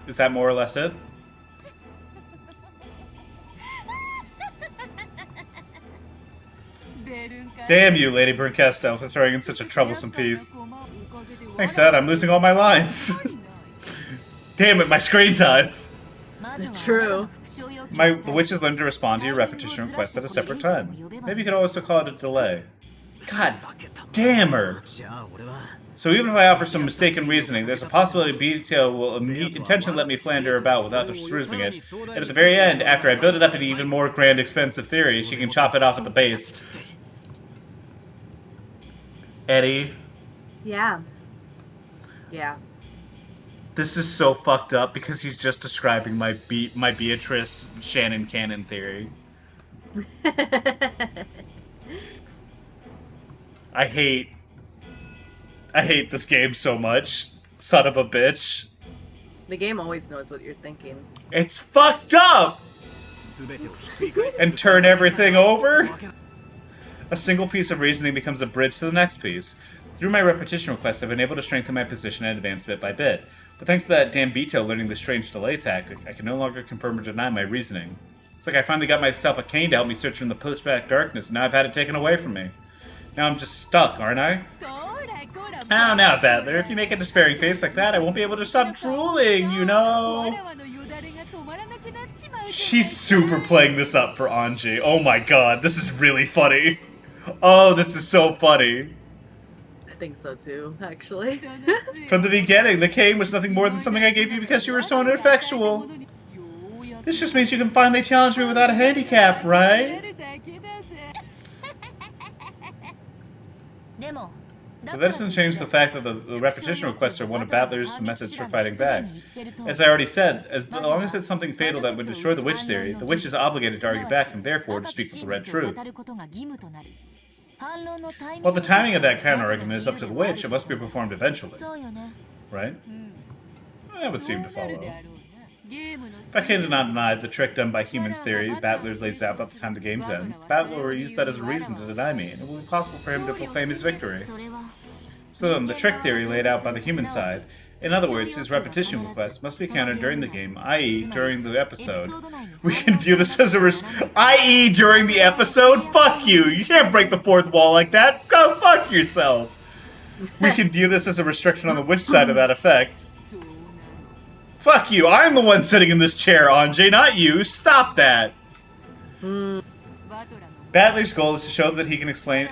Is that more or less it? Damn you, Lady Brunkesto, for throwing in such a troublesome piece. Thanks, Dad. I'm losing all my lines. Damn it, my screen time. True. The witch has learned to respond to your repetition request at a separate time. Maybe you could also call it a delay. God damn her. So even if I offer some mistaken reasoning, there's a possibility BTO will intentionally let me philander about without disproven it. And at the very end, after I build it up into even more grand, expensive theory, she can chop it off at the base. Eddie. Yeah. Yeah. This is so fucked up because he's just describing my Beatrice Shannon canon theory. I hate this game so much. Son of a bitch. The game always knows what you're thinking. It's fucked up! And turn everything over? A single piece of reasoning becomes a bridge to the next piece. Through my repetition request, I've been able to strengthen my position and advance bit by bit. But thanks to that damn Beto learning this strange delay tactic, I can no longer confirm or deny my reasoning. It's like I finally got myself a cane to help me search from the pushback darkness, and now I've had it taken away from me. Now I'm just stuck, aren't I? Oh, now, Battler, if you make a despairing face like that, I won't be able to stop drooling, you know? She's super playing this up for Anji. Oh my god, this is really funny. Oh, this is so funny. I think so too, actually. From the beginning, the cane was nothing more than something I gave you because you were so ineffectual. This just means you can finally challenge me without a handicap, right? But that doesn't change the fact that the repetition requests are one of Battler's methods for fighting back. As I already said, as long as it's something fatal that would destroy the witch theory, the witch is obligated to argue back and therefore to speak with the red truth. Well, the timing of that counter-argument is up to the witch. It must be performed eventually. Right? That would seem to follow. If I cannot deny the trick done by humans theory Battler lays out by the time the game ends, Battler will use that as a reason to deny me, and it will be possible for him to proclaim his victory. So then, the trick theory laid out by the human side, in other words, his repetition request must be countered during the game, i.e. during the episode. We can view this as a i.e. during the episode? Fuck you! You can't break the fourth wall like that! Go fuck yourself! We can view this as a restriction on the witch side of that effect. Fuck you! I'm the one sitting in this chair, Anjay, not you! Stop that! Battler's goal is to show that he can explain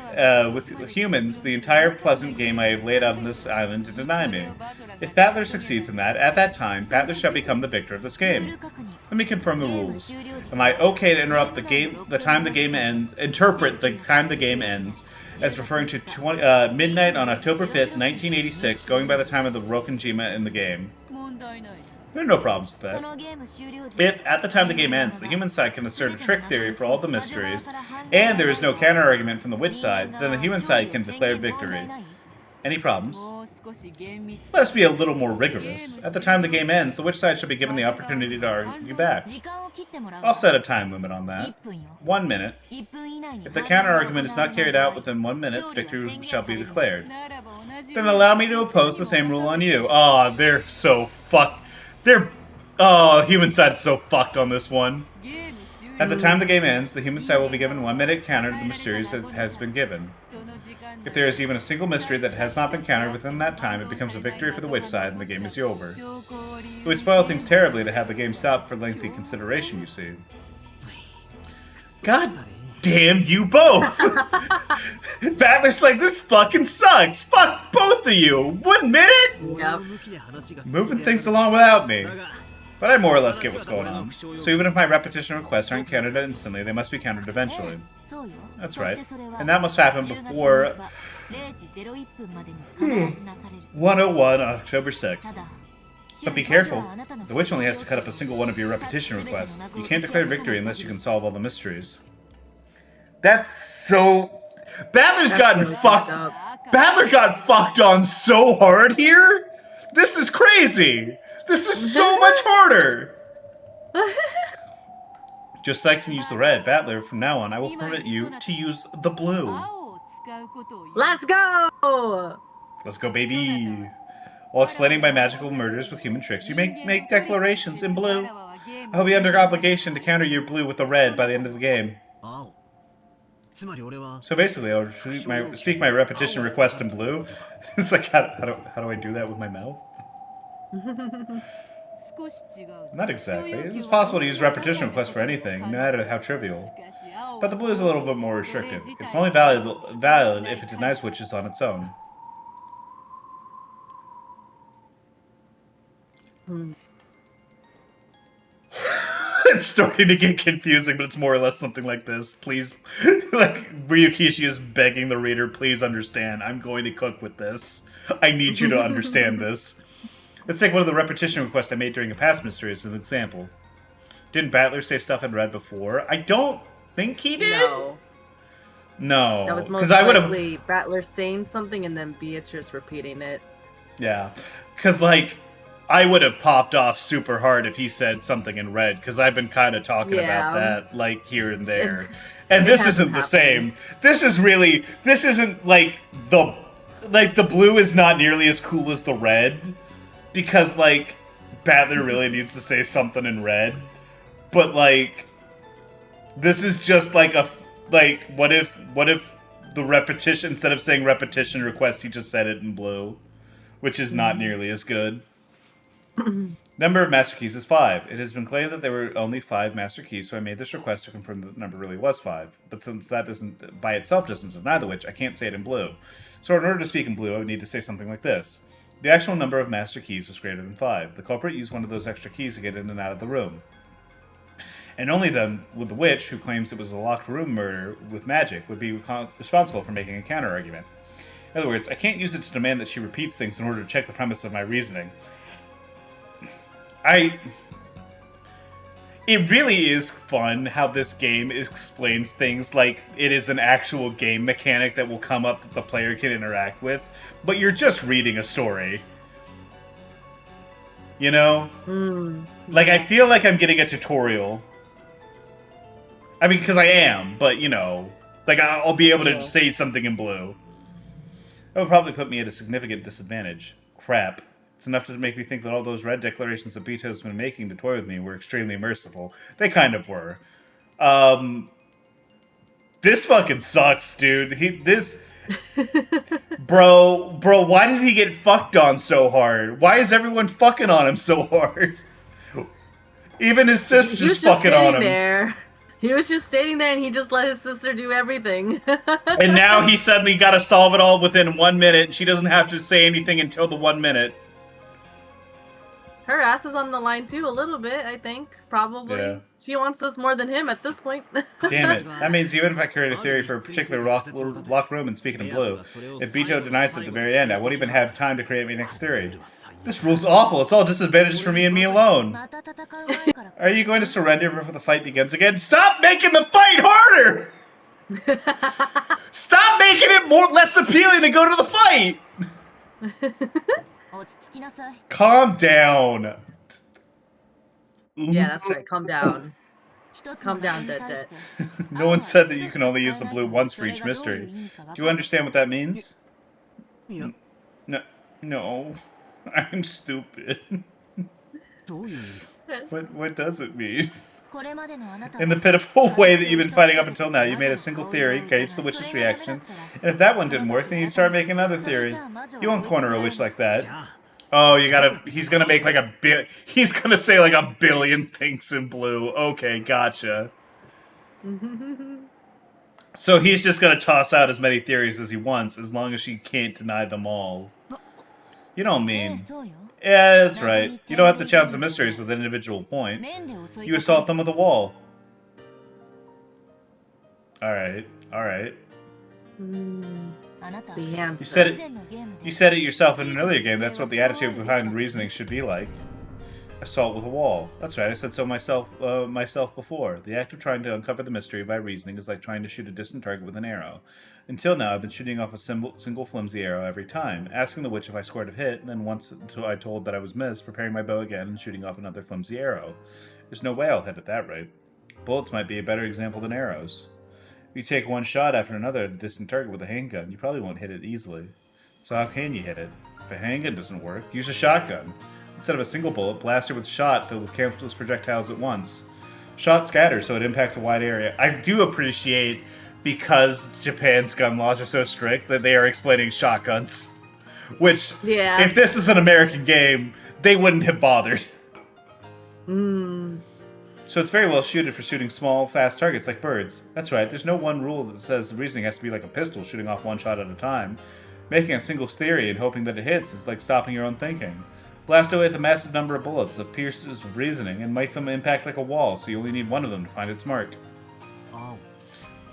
with humans the entire pleasant game I have laid out on this island to deny me. If Battler succeeds in that, at that time, Battler shall become the victor of this game. Let me confirm the rules. Am I okay to interrupt the time the game ends, interpret the time the game ends, as referring to midnight on October 5th, 1986, going by the time of the Rokenjima in the game? There are no problems with that. If, at the time the game ends, the human side can assert a trick theory for all the mysteries, and there is no counter-argument from the witch side, then the human side can declare victory. Any problems? Let us be a little more rigorous. At the time the game ends, the witch side shall be given the opportunity to argue back. I'll set a time limit on that. 1 minute. If the counter-argument is not carried out within 1 minute, victory shall be declared. Then allow me to oppose the same rule on you. Aw, they're so fucked. Human side's so fucked on this one. At the time the game ends, the human side will be given 1 minute counter to the mysteries that has been given. If there is even a single mystery that has not been countered within that time, it becomes a victory for the witch side and the game is over. It would spoil things terribly to have the game stop for lengthy consideration, you see. God damn you both! Battler's like, this fucking sucks! Fuck both of you! 1 minute?! Yep. Moving things along without me. But I more or less get what's going on. So even if my repetition requests aren't countered instantly, they must be countered eventually. That's right. And that must happen before 101 on October 6th. But be careful. The witch only has to cut up a single one of your repetition requests. You can't declare victory unless you can solve all the mysteries. That's so... Battler's gotten fucked... Battler got fucked on so hard here? This is crazy! This is so much harder! Just like I can use the red, Battler, from now on, I will permit you to use the blue. Let's go! Let's go, baby! While explaining my magical murders with human tricks, you may make declarations in blue. I will be under obligation to counter your blue with the red by the end of the game. So basically, I'll speak my repetition request in blue. It's like, how do I do that with my mouth? Not exactly. It's possible to use repetition requests for anything, no matter how trivial. But the blue is a little bit more restricted. It's only valid if it denies witches on its own. It's starting to get confusing, but it's more or less something like this. Please, like, Ryukishi is begging the reader, please understand. I'm going to cook with this. I need you to understand this. Let's take one of the repetition requests I made during a past mystery as an example. Didn't Battler say stuff I'd read before? I don't think he did. No. That was most likely Battler saying something and then Beatrice repeating it. Yeah. Because, like, I would have popped off super hard if he said something in red, because I've been kind of talking about that, like, here and there. And this isn't the same. This isn't, like, the blue is not nearly as cool as the red. Because, like, Battler really needs to say something in red. But, like, this is just, like, what if the repetition, instead of saying repetition request, he just said it in blue? Which is not nearly as good. Number of master keys is 5. It has been claimed that there were only 5 master keys, so I made this request to confirm that the number really was 5. But since that doesn't, by itself doesn't deny the witch, I can't say it in blue. So in order to speak in blue, I would need to say something like this. The actual number of master keys was greater than 5. The culprit used one of those extra keys to get in and out of the room. And only then would the witch, who claims it was a locked room murder with magic, would be responsible for making a counter-argument. In other words, I can't use it to demand that she repeats things in order to check the premise of my reasoning. It really is fun how this game explains things like it is an actual game mechanic that will come up that the player can interact with, but you're just reading a story. You know? Like, I feel like I'm getting a tutorial. I mean, because I am, but, you know, like, I'll be able to say something in blue. That would probably put me at a significant disadvantage. Crap. It's enough to make me think that all those red declarations that Bito's been making to toy with me were extremely merciful. They kind of were. This fucking sucks, dude. Bro, why did he get fucked on so hard? Why is everyone fucking on him so hard? Even his sister's fucking on him. There. He was just standing there and he just let his sister do everything. And now he suddenly got to solve it all within 1 minute. She doesn't have to say anything until the 1 minute. Her ass is on the line too, a little bit, I think. Probably. Yeah. She wants this more than him at this point. Damn it. That means even if I create a theory for a particular locked room and speak in blue, if Bito denies it at the very end, I won't even have time to create my next theory. This rule's awful. It's all disadvantages for me and me alone. Are you going to surrender before the fight begins again? Stop making the fight harder! Stop making it less appealing to go to the fight! Calm down. Yeah, that's right. Calm down. Calm down, Dead. No one said that you can only use the blue once for each mystery. Do you understand what that means? No. I'm stupid. What does it mean? In the pitiful way that you've been fighting up until now, you made a single theory, gauge the witch's reaction, and if that one didn't work, then you'd start making another theory. You won't corner a witch like that. Oh, he's gonna make like he's gonna say like 1 billion things in blue. Okay, gotcha. So he's just gonna toss out as many theories as he wants, as long as she can't deny them all. You don't mean... Yeah, that's right. You don't have to challenge the mysteries with an individual point. You assault them with a wall. Alright. You said it yourself in an earlier game. That's what the attitude behind reasoning should be like. Assault with a wall. That's right, I said so myself before. The act of trying to uncover the mystery by reasoning is like trying to shoot a distant target with an arrow. Until now, I've been shooting off a single flimsy arrow every time, asking the witch if I scored a hit, and then once I told that I was missed, preparing my bow again and shooting off another flimsy arrow. There's no way I'll hit at that rate. Bullets might be a better example than arrows. If you take one shot after another at a distant target with a handgun, you probably won't hit it easily. So how can you hit it? If a handgun doesn't work, use a shotgun. Instead of a single bullet, blast it with shot filled with countless projectiles at once. Shot scatters, so it impacts a wide area. I do appreciate because Japan's gun laws are so strict that they are explaining shotguns. Which, Yeah. if this was an American game, they wouldn't have bothered. Mm. So it's very well suited for shooting small, fast targets like birds. That's right, there's no one rule that says the reasoning has to be like a pistol, shooting off one shot at a time. Making a single theory and hoping that it hits is like stopping your own thinking. Blast away with a massive number of bullets of pierces reasoning and make them impact like a wall, so you only need one of them to find its mark.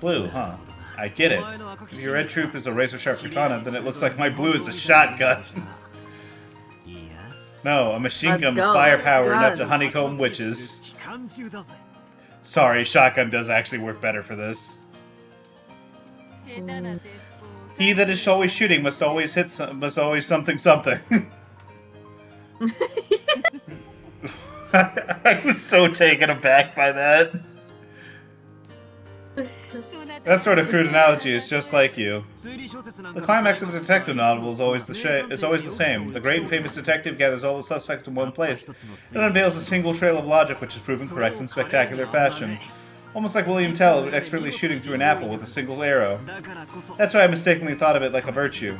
Blue, huh? I get it. If your red troop is a razor-sharp katana, then it looks like my blue is a shotgun. No, a machine gun with firepower enough to honeycomb witches. Sorry, shotgun does actually work better for this. He that is always shooting must always hit must always something something. I was so taken aback by that. That sort of crude analogy is just like you. The climax of the detective novel is always the same. The great and famous detective gathers all the suspects in one place and unveils a single trail of logic which is proven correct in spectacular fashion. Almost like William Tell expertly shooting through an apple with a single arrow. That's why I mistakenly thought of it like a virtue.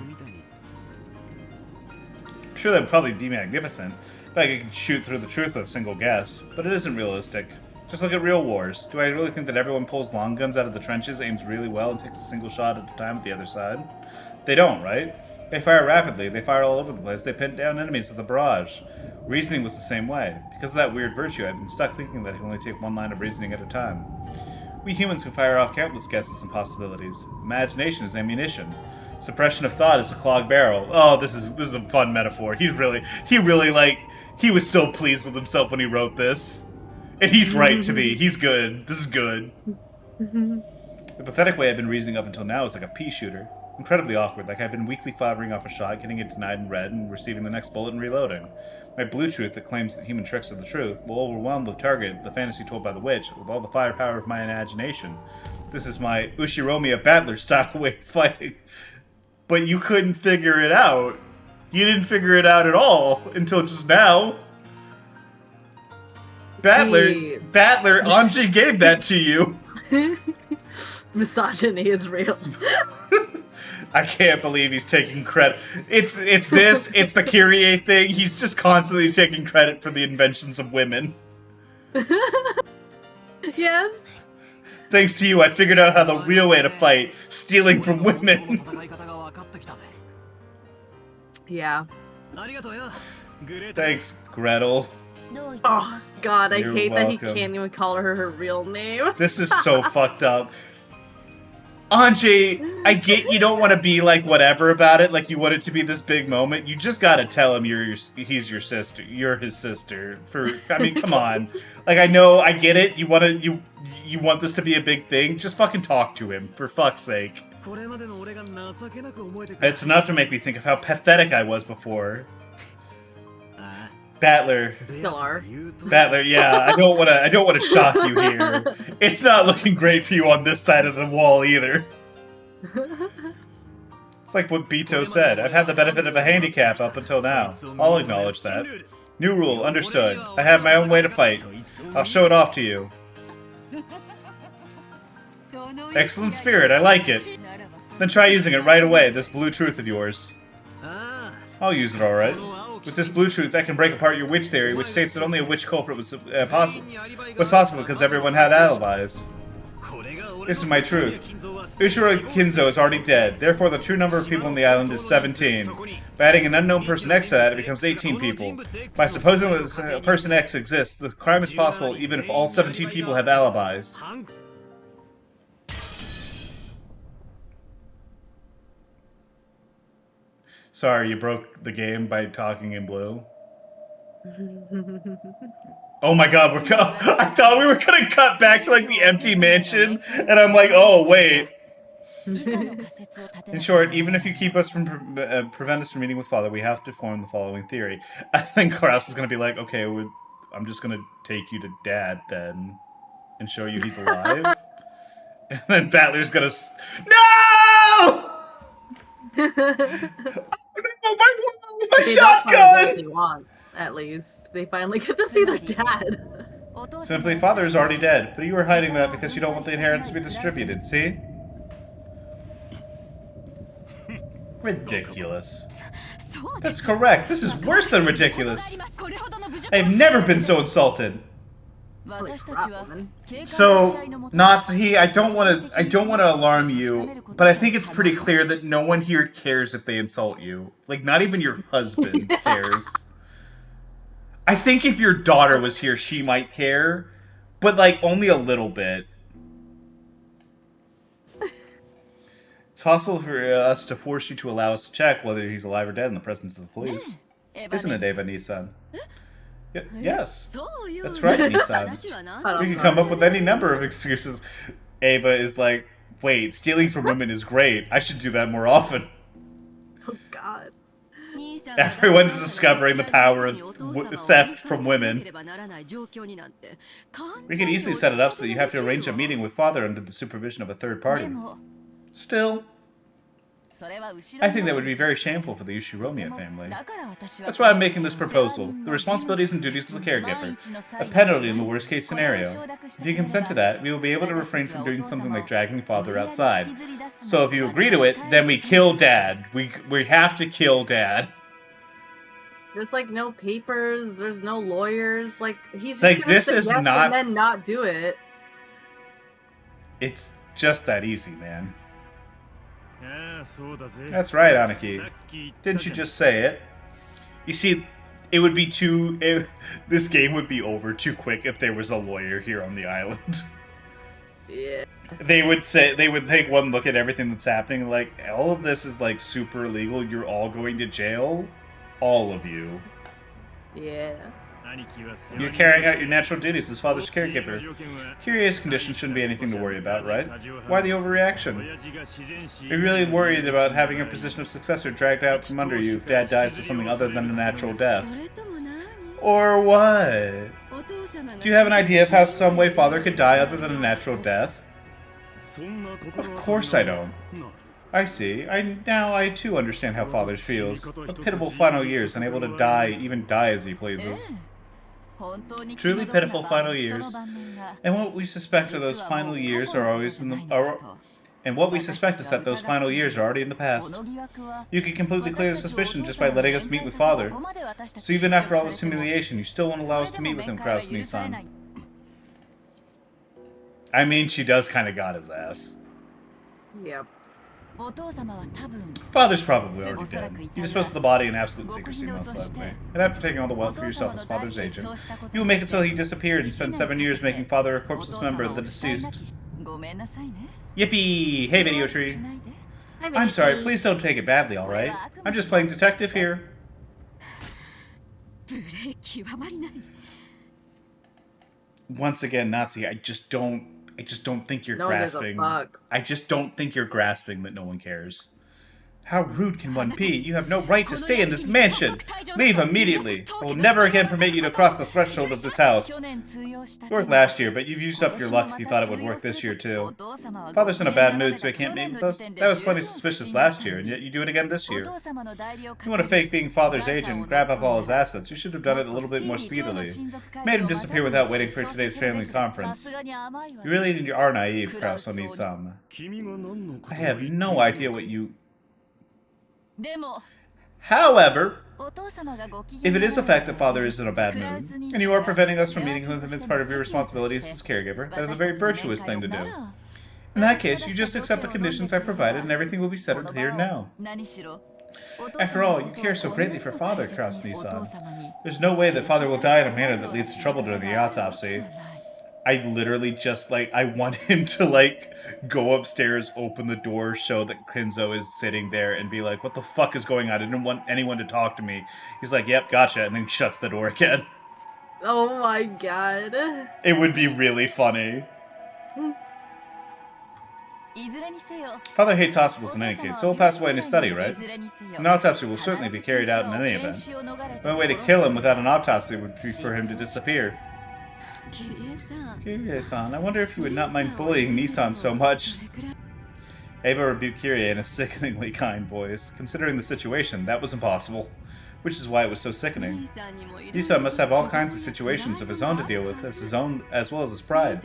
Sure, that would probably be magnificent if I could shoot through the truth with a single guess, but it isn't realistic. Just look at real wars. Do I really think that everyone pulls long guns out of the trenches, aims really well, and takes a single shot at a time at the other side? They don't, right? They fire rapidly, they fire all over the place, they pin down enemies with a barrage. Reasoning was the same way. Because of that weird virtue, I've been stuck thinking that I can only take one line of reasoning at a time. We humans can fire off countless guesses and possibilities. Imagination is ammunition. Suppression of thought is a clogged barrel. Oh, this is a fun metaphor. He was so pleased with himself when he wrote this. And he's right to be. He's good. This is good. The pathetic way I've been reasoning up until now is like a pea shooter. Incredibly awkward, like I've been weakly firing off a shot, getting it denied in red, and receiving the next bullet and reloading. My blue truth that claims that human tricks are the truth will overwhelm the target, the fantasy told by the witch, with all the firepower of my imagination. This is my Ushiromiya Battler style way of fighting. But you couldn't figure it out. You didn't figure it out at all until just now. Battler, Anji gave that to you. Misogyny is real. I can't believe he's taking credit. It's the Kyrie thing. He's just constantly taking credit for the inventions of women. Yes. Thanks to you, I figured out how the real way to fight, stealing from women. Yeah. Thanks, Gretel. Oh, God, I You're hate that he welcome. can't even call her real name. This is so fucked up. Anji, I get you don't want to be like whatever about it, like you want it to be this big moment. You just gotta tell him he's your sister. You're his sister. I mean, come on. Like I know, I get it. You want this to be a big thing. Just fucking talk to him, for fuck's sake. It's enough to make me think of how pathetic I was before. Battler. Still are. Battler, yeah, I don't wanna shock you here. It's not looking great for you on this side of the wall either. It's like what Bito said. I've had the benefit of a handicap up until now. I'll acknowledge that. New rule, understood. I have my own way to fight. I'll show it off to you. Excellent spirit, I like it. Then try using it right away, this blue truth of yours. I'll use it alright. With this blue truth, I can break apart your witch theory, which states that only a witch culprit was possible because everyone had alibis. This is my truth. Ushiro Kinzo is already dead, therefore the true number of people on the island is 17. By adding an unknown person next to that, it becomes 18 people. By supposing that person X exists, the crime is possible even if all 17 people have alibis. Sorry, you broke the game by talking in blue. Oh my god, I thought we were gonna cut back to like the empty mansion, and I'm like, oh wait. In short, even if you keep us from prevent us from meeting with Father, we have to form the following theory. I think Klaus is gonna be like, okay, I'm just gonna take you to Dad then, and show you he's alive. And then Battler's gonna No! Oh, my shotgun! They want, at least. They finally get to see their dad. Simply, Father is already dead, but you were hiding that because you don't want the inheritance to be distributed, see? Ridiculous. That's correct. This is worse than ridiculous. I've never been so insulted. Holy crap, woman. So, Nazi, I don't want to alarm you, but I think it's pretty clear that no one here cares if they insult you. Like, not even your husband cares. I think if your daughter was here, she might care, but like only a little bit. It's possible for us to force you to allow us to check whether he's alive or dead in the presence of the police. Isn't it, Eva Nissan? Yes. That's right, Nissan. We can come up with any number of excuses. Ava is like, wait, stealing from women is great. I should do that more often. Oh, God. Everyone's discovering the power of theft from women. We can easily set it up so that you have to arrange a meeting with father under the supervision of a third party. Still, I think that would be very shameful for the Ushiromiya family. That's why I'm making this proposal. The responsibilities and duties of the caregiver. A penalty in the worst case scenario. If you consent to that, we will be able to refrain from doing something like dragging father outside. So if you agree to it, then we kill Dad. We have to kill Dad. There's like no papers, there's no lawyers, like he's just like, gonna this say is yes not... and then not do it. It's just that easy, man. That's right, Aniki. Didn't you just say it? You see, it would be this game would be over too quick if there was a lawyer here on the island. Yeah. They would take one look at everything that's happening, like, all of this is like super illegal, you're all going to jail? All of you. Yeah. You're carrying out your natural duties as father's caregiver. Curious condition shouldn't be anything to worry about, right? Why the overreaction? You're really worried about having your position of successor dragged out from under you if Dad dies of something other than a natural death. Or what? Do you have an idea of how some way father could die other than a natural death? Of course I don't. I see. I too understand how father feels. A pitiful final years, unable to die, even die as he pleases. Truly pitiful final years. And what we suspect are those final years are always in the... And what we suspect is that those final years are already in the past. You can completely clear the suspicion just by letting us meet with father. So even after all this humiliation, you still won't allow us to meet with him, Kraus-Nissan. I mean, she does kind of got his ass. Yep. Father's probably already dead. You dispose of the body in absolute secrecy, most likely. And after taking all the wealth for yourself as father's agent, you will make it so he disappeared and spend 7 years making father a corpseless member of the deceased. Yippee! Hey, Video Tree. I'm sorry, please don't take it badly, alright? I'm just playing detective here. Once again, Nazi, I just don't think you're grasping. I just don't think you're grasping that no one cares. How rude can one be? You have no right to stay in this mansion! Leave immediately! I will never again permit you to cross the threshold of this house. It worked last year, but you've used up your luck if you thought it would work this year too. Father's in a bad mood, so he can't meet with us? That was plenty suspicious last year, and yet you do it again this year. You want to fake being father's agent and grab up all his assets. You should have done it a little bit more speedily. Made him disappear without waiting for today's family conference. You really are naive, Kraus-Oni-sama. I have no idea what you... However, if it is a fact that father is in a bad mood, and you are preventing us from meeting with him as part of your responsibilities as caregiver, that is a very virtuous thing to do. In that case, you just accept the conditions I provided and everything will be settled here now. After all, you care so greatly for father, Kraus-Nissan. There's no way that father will die in a manner that leads to trouble during the autopsy. I literally just, I want him to, go upstairs, open the door, show that Kinzo is sitting there, and be like, what the fuck is going on? I didn't want anyone to talk to me. He's like, yep, gotcha, and then shuts the door again. Oh my god. It would be really funny. Father hates hospitals in any case, so he'll pass away in his study, right? An autopsy will certainly be carried out in any event. The only way to kill him without an autopsy would be for him to disappear. Kirie-san, I wonder if you would not mind bullying Nissan so much. Ava rebuked Kirie in a sickeningly kind voice. Considering the situation, that was impossible. which is why it was so sickening. Nisan must have all kinds of situations of his own to deal with, as well as his pride.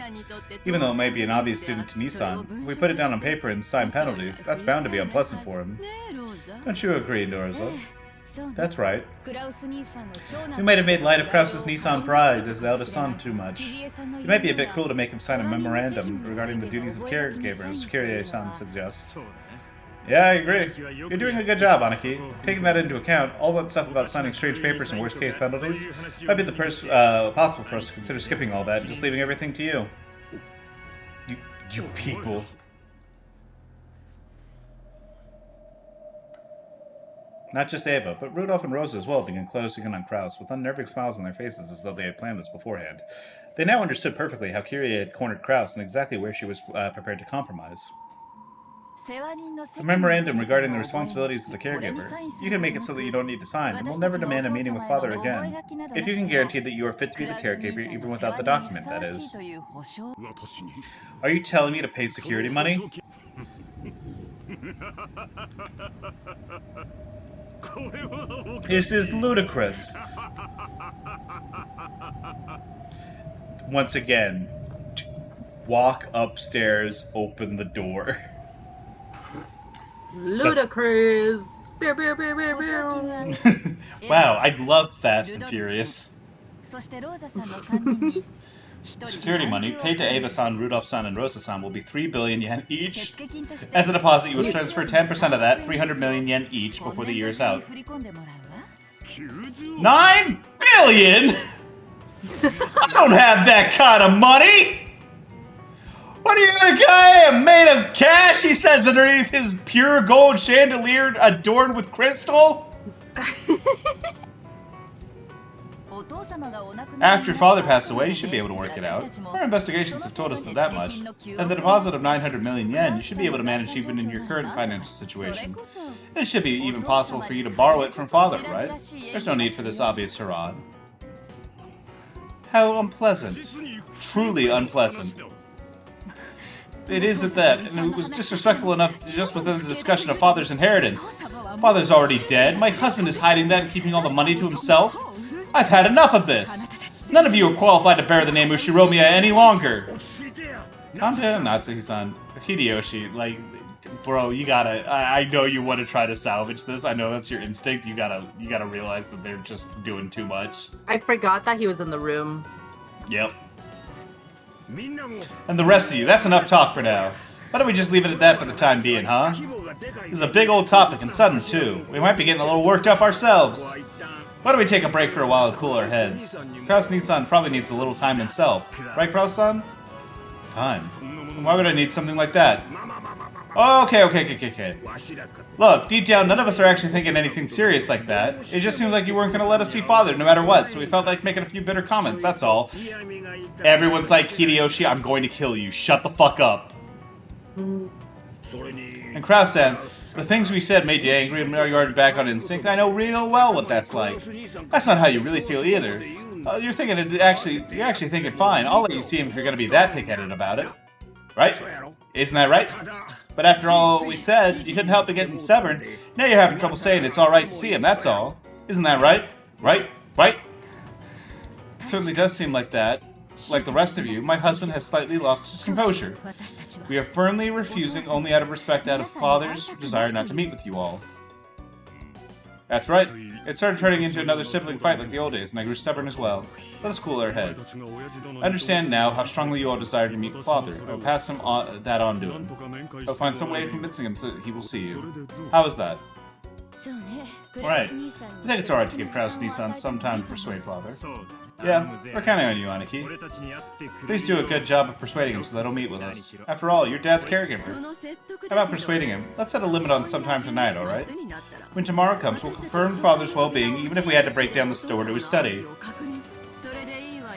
Even though it may be an obvious student to Nisan, if we put it down on paper and sign penalties, that's bound to be unpleasant for him. Don't you agree, Norza? That's right. We might have made light of Krause's Nissan pride as the eldest son too much. It might be a bit cruel to make him sign a memorandum regarding the duties of caregivers, Kyrie-san suggests. Yeah, I agree. You're doing a good job, Aniki. Taking that into account, all that stuff about signing strange papers and worst-case penalties, might be possible for us to consider skipping all that and just leaving everything to you. You people. Not just Ava, but Rudolph and Rosa as well began closing in on Krause, with unnerving smiles on their faces as though they had planned this beforehand. They now understood perfectly how Kyrie had cornered Krause and exactly where she was prepared to compromise. The memorandum regarding the responsibilities of the caregiver. You can make it so that you don't need to sign, and we'll never demand a meeting with Father again. If you can guarantee that you are fit to be the caregiver even without the document, that is. Are you telling me to pay security money? This is ludicrous. Once again, walk upstairs, open the door. Ludicrous. Wow, I love Fast and Furious. Security money paid to Ava-san, Rudolph-san, and Rosa-san will be 3 billion yen each. As a deposit, you will transfer 10% of that, 300 million yen each, before the year is out. 9 billion?! I don't have that kind of money! What do you think I am, made of cash? He says underneath his pure gold chandelier adorned with crystal. After your father passed away, you should be able to work it out. Our investigations have told us that much. And the deposit of 900 million yen, you should be able to manage even in your current financial situation. And it should be even possible for you to borrow it from father, right? There's no need for this obvious charade. How unpleasant. Truly unpleasant. It is at that, and it was disrespectful enough just within the discussion of father's inheritance. Father's already dead. My husband is hiding that and keeping all the money to himself. I've had enough of this. None of you are qualified to bear the name Ushiromiya any longer. Calm down, Natsuki-san. Hideyoshi, like, bro, you gotta. I know you want to try to salvage this. I know that's your instinct. You gotta realize that they're just doing too much. I forgot that he was in the room. Yep. And the rest of you, that's enough talk for now. Why don't we just leave it at that for the time being, huh? This is a big old topic and sudden, too. We might be getting a little worked up ourselves. Why don't we take a break for a while to cool our heads? Krause-san probably needs a little time himself. Right, Krause-san? Time? Why would I need something like that? Okay. Look, deep down, none of us are actually thinking anything serious like that. It just seems like you weren't going to let us see Father no matter what, so we felt like making a few bitter comments, that's all. Everyone's like, Hideyoshi, I'm going to kill you. Shut the fuck up. And Krause-san, the things we said made you angry and now you're already back on instinct. I know real well what that's like. That's not how you really feel either. You're actually thinking fine. I'll let you see him if you're going to be that pig-headed about it. Right? Isn't that right? But after all we said, you couldn't help but getting stubborn. Now you're having trouble saying it's alright to see him, that's all. Isn't that right? Right? It certainly does seem like that. Like the rest of you, my husband has slightly lost his composure. We are firmly refusing only out of respect out of Father's desire not to meet with you all. That's right. It started turning into another sibling fight like the old days, and I grew stubborn as well. Let us cool our heads. I understand now how strongly you all desire to meet the Father. I will pass that on to him. I'll find some way of convincing him that he will see you. How is that? Alright. I think it's alright to give Krause-san some time to persuade Father. Yeah, we're counting on you, Aniki. Please do a good job of persuading him so that he'll meet with us. After all, you're Dad's caregiver. How about persuading him? Let's set a limit on sometime tonight, alright? When tomorrow comes, we'll confirm Father's well-being, even if we had to break down the store to his study.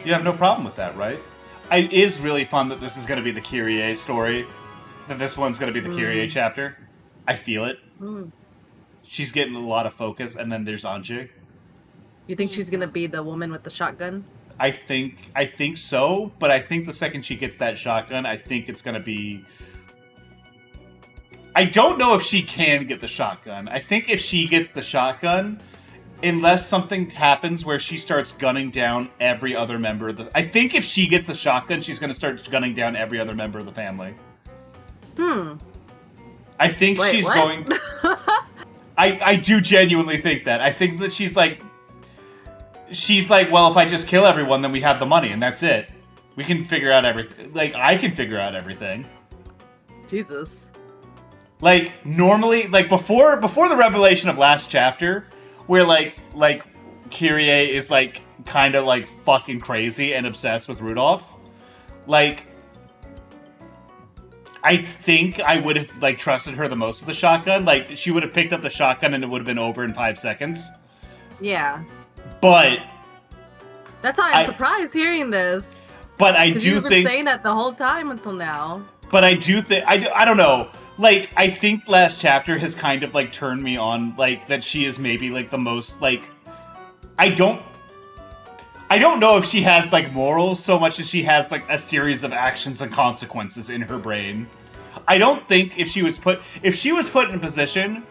You have no problem with that, right? It is really fun that this is going to be the Kyrie story. That this one's going to be the Kyrie chapter. I feel it. She's getting a lot of focus, and then there's Anji. You think she's gonna be the woman with the shotgun? I think so, but I think the second she gets that shotgun, I think it's gonna be... I don't know if she can get the shotgun. I think if she gets the shotgun, unless something happens where she starts gunning down every other member of the... I think if she gets the shotgun, she's going to start gunning down every other member of the family. I think Wait, she's what? going... I do genuinely think that. I think that she's like, well, if I just kill everyone, then we have the money, and that's it. We can figure out everything. Like, I can figure out everything. Jesus. Like, normally, like, before the revelation of last chapter, where, like, Kyrie is, like, kind of, like, fucking crazy and obsessed with Rudolph, like, I think I would have, like, trusted her the most with the shotgun. Like, she would have picked up the shotgun and it would have been over in 5 seconds. Yeah. But... That's why I'm surprised hearing this. But I do you've think... been saying that the whole time until now. But I do think... I don't know. Like, I think last chapter has kind of, like, turned me on, like, that she is maybe, like, the most, like... I don't know if she has, like, morals so much as she has, like, a series of actions and consequences in her brain. I don't think if she was put in a position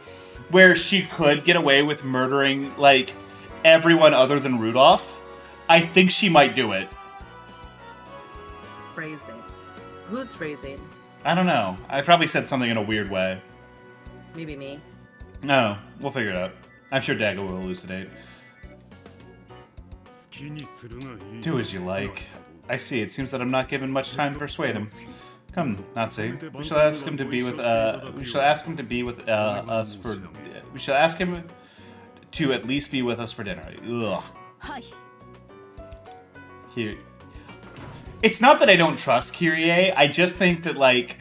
where she could get away with murdering, like, everyone other than Rudolph, I think she might do it. Phrasing. Who's phrasing? I don't know. I probably said something in a weird way. Maybe me. No, we'll figure it out. I'm sure Dagger will elucidate. Do as you like. I see. It seems that I'm not given much time to persuade him. Come, Nazi. We shall ask him to be with. We shall ask him to be with us for. We shall ask him to at least be with us for dinner. Ugh. Here. It's not that I don't trust Kyrie. I just think that, like,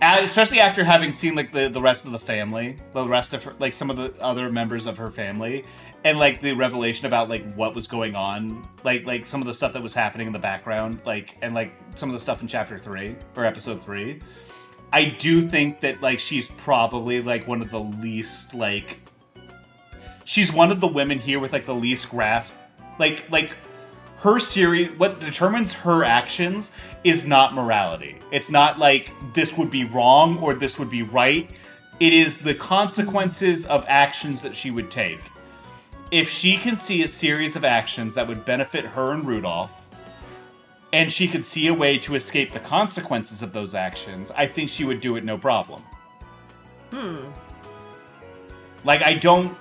especially after having seen, like, the rest of the family, the rest of her, like, some of the other members of her family, and, like, the revelation about, like, what was going on, like some of the stuff that was happening in the background, like, and, like, some of the stuff in chapter 3, or episode 3, I do think that, like, she's probably, like, one of the least, like, she's one of the women here with, like, the least grasp, like, her series, what determines her actions is not morality. It's not like this would be wrong or this would be right. It is the consequences of actions that she would take. If she can see a series of actions that would benefit her and Rudolph, and she could see a way to escape the consequences of those actions, I think she would do it no problem. Like, I don't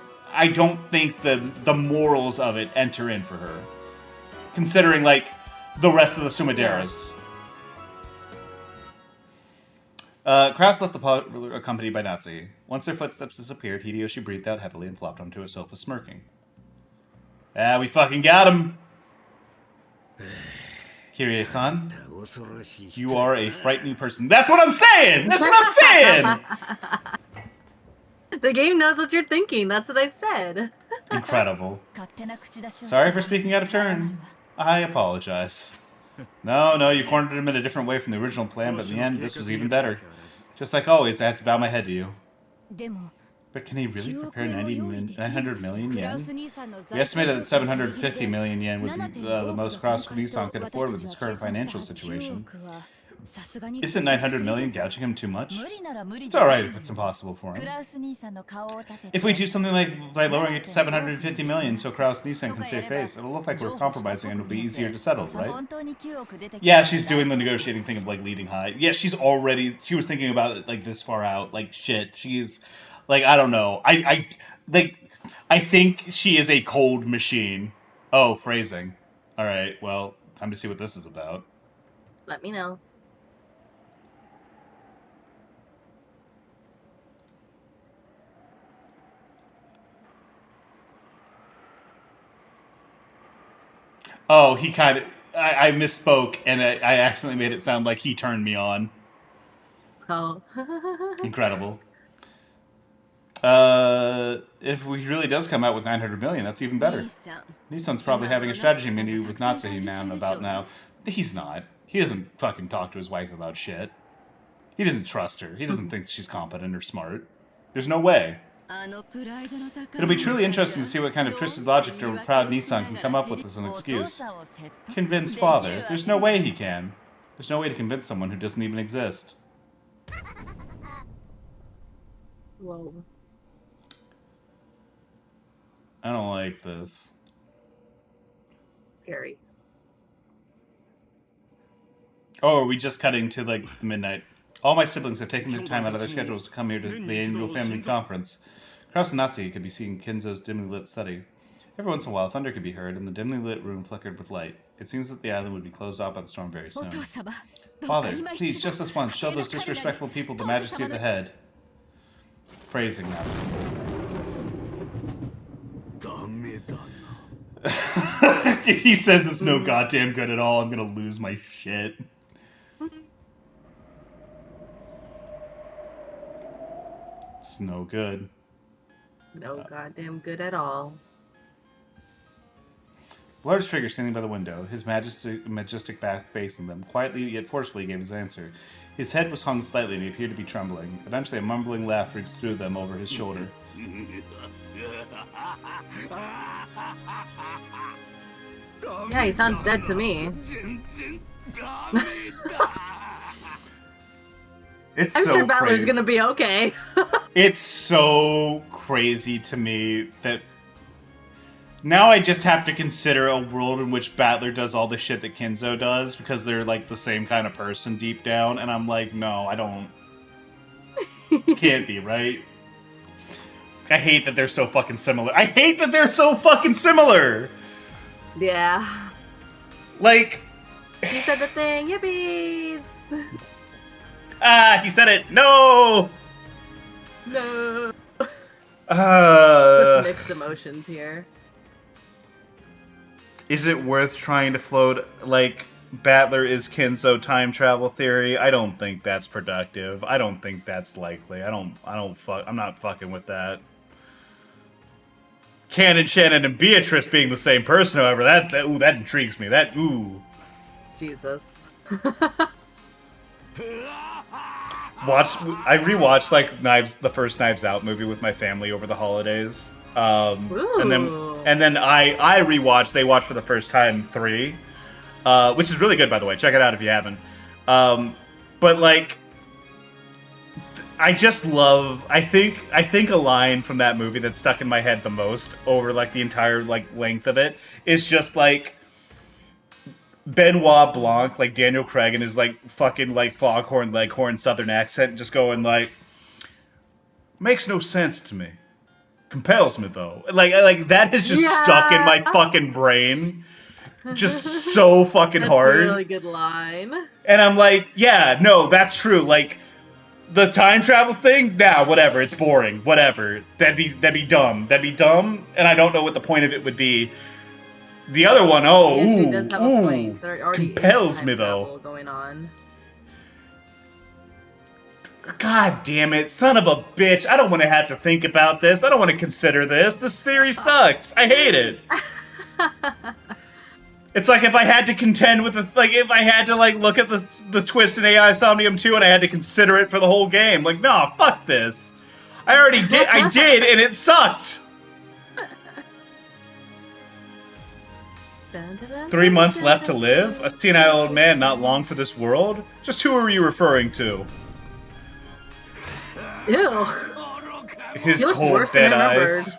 think the morals of it enter in for her. Considering, like, the rest of the Sumideras. Kraus left the pot accompanied by Nazi. Once their footsteps disappeared, Hideyoshi breathed out heavily and flopped onto a sofa smirking. Ah, we fucking got him! Kyrie-san, you are a frightening person. That's what I'm saying! That's what I'm saying! The game knows what you're thinking. That's what I said. Incredible. Sorry for speaking out of turn. I apologize. No, you cornered him in a different way from the original plan, but in the end, this was even better. Just like always, I have to bow my head to you. But can he really prepare 900 million yen? We estimated that 750 million yen would be the most Cross-Nissan could afford with its current financial situation. Isn't 900 million gouging him too much? It's alright if it's impossible for him. If we do something like by lowering it to 750 million so Kraus-Nissan can save face, it'll look like we're compromising and it'll be easier to settle, right? Yeah, she's doing the negotiating thing of, like, leading high. Yeah, she was thinking about it, like, this far out. Like, shit, she's, like, I don't know. I think she is a cold machine. Oh, phrasing. Alright, well, time to see what this is about. Let me know. Oh, he kind of... I misspoke, and I accidentally made it sound like he turned me on. Oh. Incredible. If he really does come out with 900 million, that's even better. Nissan's probably having a strategy meeting with Natsuhi about now. He's not. He doesn't fucking talk to his wife about shit. He doesn't trust her. He doesn't think she's competent or smart. There's no way. It'll be truly interesting to see what kind of twisted logic or proud Nissan can come up with as an excuse. Convince father. There's no way he can. There's no way to convince someone who doesn't even exist. Whoa. I don't like this. Scary. Oh, are we just cutting to, like, midnight? All my siblings have taken their time out of their schedules to come here to the annual family conference. Kraus and Natsu could be seen in Kinzo's dimly lit study. Every once in a while, thunder could be heard, and the dimly lit room flickered with light. It seems that the island would be closed off by the storm very soon. Father, please, just this once, show those disrespectful people the majesty of the head. Phrasing, Natsu. If he says it's no goddamn good at all, I'm gonna lose my shit. It's no good. No goddamn good at all. The large figure standing by the window, his majestic back facing them, quietly yet forcefully gave his answer. His head was hung slightly and he appeared to be trembling. Eventually a mumbling laugh reached through them over his shoulder. Yeah, he sounds dead to me. It's I'm so sure Balor's crazy. gonna be okay. It's so crazy to me that now I just have to consider a world in which Battler does all the shit that Kinzo does because they're like the same kind of person deep down, and I'm like, no, I don't. Can't be, right? I hate that they're so fucking similar. I hate that they're so fucking similar! Yeah. Like... He said the thing, yippee! Ah, he said it! No! No. Uh... Such mixed emotions here. Is it worth trying to float, like, Battler is Kinzo time travel theory? I don't think that's productive. I don't think that's likely. I'm not fucking with that. Canon, Shannon, and Beatrice being the same person, however, that intrigues me. Jesus. I rewatched, like, the first Knives Out movie with my family over the holidays. And then I rewatched, they watched for the first time 3, which is really good, by the way. Check it out if you haven't. But like, I just love, I think a line from that movie that stuck in my head the most over like the entire like length of it is just like Benoit Blanc, like Daniel Craig in his like fucking like foghorn leghorn southern accent, just going like, makes no sense to me. Compels me though. Like that is just stuck in my fucking brain. Just so fucking hard. That's a really good line. And I'm like, yeah, no, that's true. Like the time travel thing, nah, whatever, it's boring. Whatever. That'd be dumb. That'd be dumb, and I don't know what the point of it would be. The other one, He does have a point. There already compels is time me though. travel going on. God damn it, son of a bitch. I don't want to have to think about this. I don't want to consider this. This theory sucks. I hate it. It's like if I had to contend with if I had to like look at the twist in AI Somnium 2 and I had to consider it for the whole game. Like, no, fuck this. I already did. I did, and it sucked. 3 months left to live? A senile old man not long for this world? Just who are you referring to? Ew. His looks cold, worse than dead I eyes. remembered.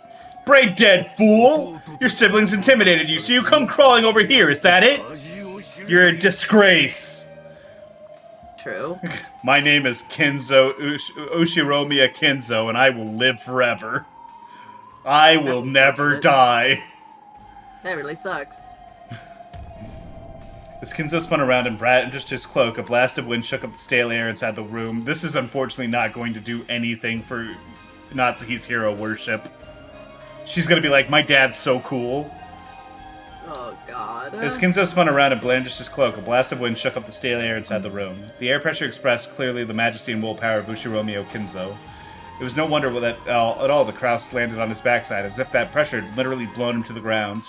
Brain dead, fool! Your siblings intimidated you, so you come crawling over here, is that it? You're a disgrace. True. My name is Kinzo, Ushiromiya Kinzo, and I will live forever. I will never die. That really sucks. As Kinzo spun around and brandished his cloak, a blast of wind shook up the stale air inside the room. This is unfortunately not going to do anything for Natsuki's hero worship. She's gonna be like, my dad's so cool. Oh god. As Kinzo spun around and brandished his cloak, a blast of wind shook up the stale air inside the room. The air pressure expressed clearly the majesty and willpower of Ushiromiya Kinzo. It was no wonder that at all the Kraus landed on his backside, as if that pressure had literally blown him to the ground.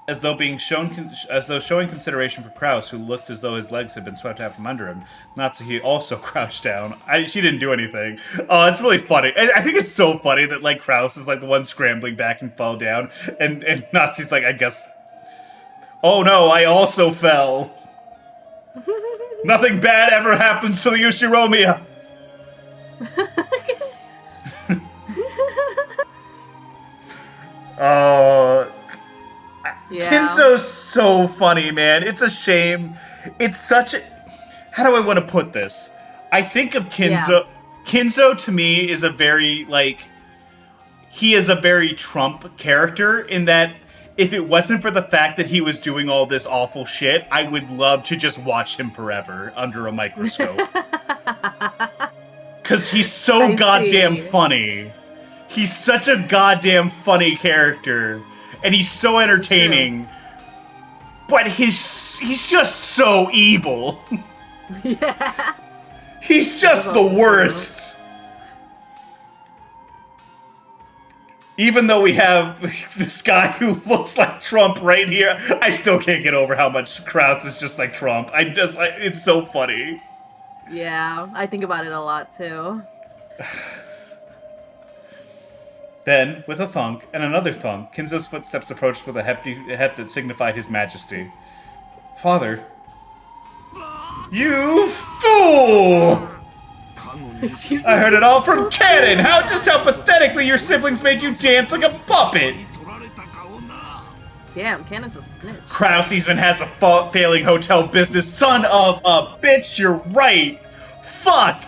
As though showing consideration for Kraus, who looked as though his legs had been swept out from under him, Natsuki also crouched down. She didn't do anything. Oh, it's really funny. I think it's so funny that like Kraus is like the one scrambling back and fell down, and Natsuki's like, I guess. Oh no, I also fell. Nothing bad ever happens to the Ushiromiya. Oh, Yeah. Kinzo's so funny, man. It's a shame. It's such a... How do I want to put this? I think of Kinzo... Yeah. Kinzo, to me, is a very, like... He is a very Trump character in that if it wasn't for the fact that he was doing all this awful shit, I would love to just watch him forever under a microscope. Because he's so I goddamn see. funny. He's such a goddamn funny character. And he's so entertaining. But he's just so evil. Yeah. He's just the worst. Even though we have this guy who looks like Trump right here, I still can't get over how much Krause is just like Trump. I just like, it's so funny. Yeah, I think about it a lot too. Then, with a thunk and another thunk, Kinzo's footsteps approached with a hefty heft that signified his majesty. Father. You fool! I heard it all from Cannon! How pathetically your siblings made you dance like a puppet! Damn, Cannon's a snitch. Krause even has a failing hotel business. Son of a bitch, you're right! Fuck!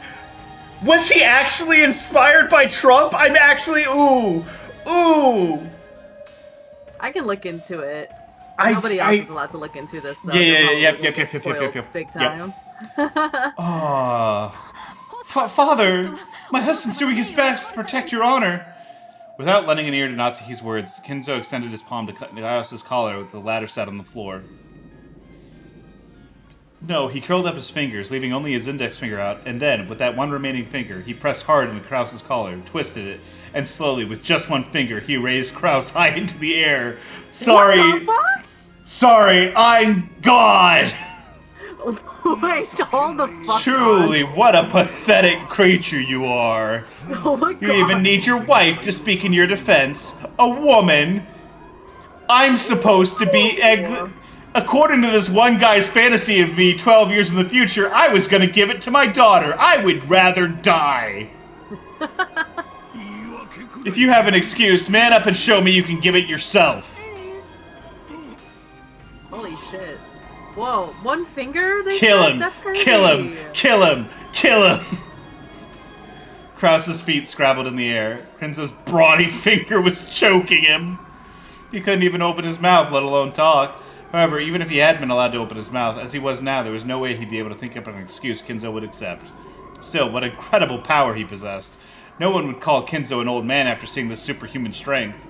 Was he actually inspired by Trump? I'm actually... Ooh! I can look into it. I- Nobody else I- is allowed to look into this, though. Yeah, They're yep. probably gonna get spoiled Big time. Father, my husband's doing his best to protect your honor. Without lending an ear to Natsuki's words, Kinzo extended his palm to cut Krause's collar with the latter sat on the floor. No, he curled up his fingers, leaving only his index finger out, and then, with that one remaining finger, he pressed hard into Krause's collar, twisted it, and slowly, with just one finger, he raised Krause high into the air. Sorry, I'm God! Wait, hold the fuck Truly, what a pathetic creature you are. on. Oh my god. You even need your wife to speak in your defense. A woman. I'm supposed to be... According to this one guy's fantasy of me 12 years in the future, I was gonna give it to my daughter. I would rather die. If you have an excuse, man up and show me you can give it yourself. Holy shit. Whoa, one finger? Kill said? him! That's crazy. Kill him! Kill him! Kill him! Krause's feet scrabbled in the air. Kinzo's brawny finger was choking him. He couldn't even open his mouth, let alone talk. However, even if he had been allowed to open his mouth, as he was now, there was no way he'd be able to think up an excuse Kinzo would accept. Still, what incredible power he possessed. No one would call Kinzo an old man after seeing this superhuman strength.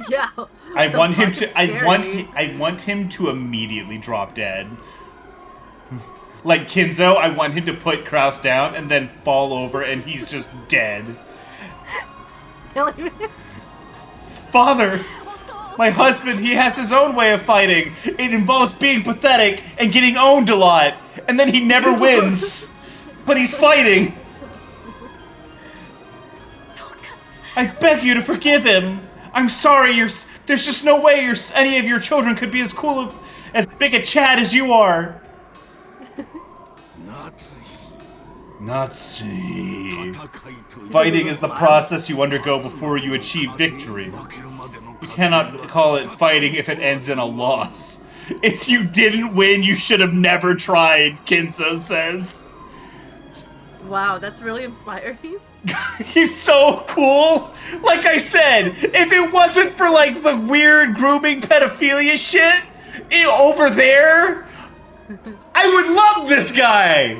Yeah. I The want him fuck to. is I want him to immediately drop dead. Like Kinzo, I want him to put Krause down and then fall over, and he's just dead. scary. Father, my husband, he has his own way of fighting. It involves being pathetic and getting owned a lot, and then he never wins. But he's fighting. I beg you to forgive him. I'm sorry. There's just no way any of your children could be as cool, as big a Chad as you are. Nazi. Fighting is the process you undergo before you achieve victory. You cannot call it fighting if it ends in a loss. If you didn't win, you should have never tried, Kinzo says. Wow, that's really inspiring. He's so cool. Like I said, if it wasn't for like the weird grooming pedophilia shit over there, I would love this guy.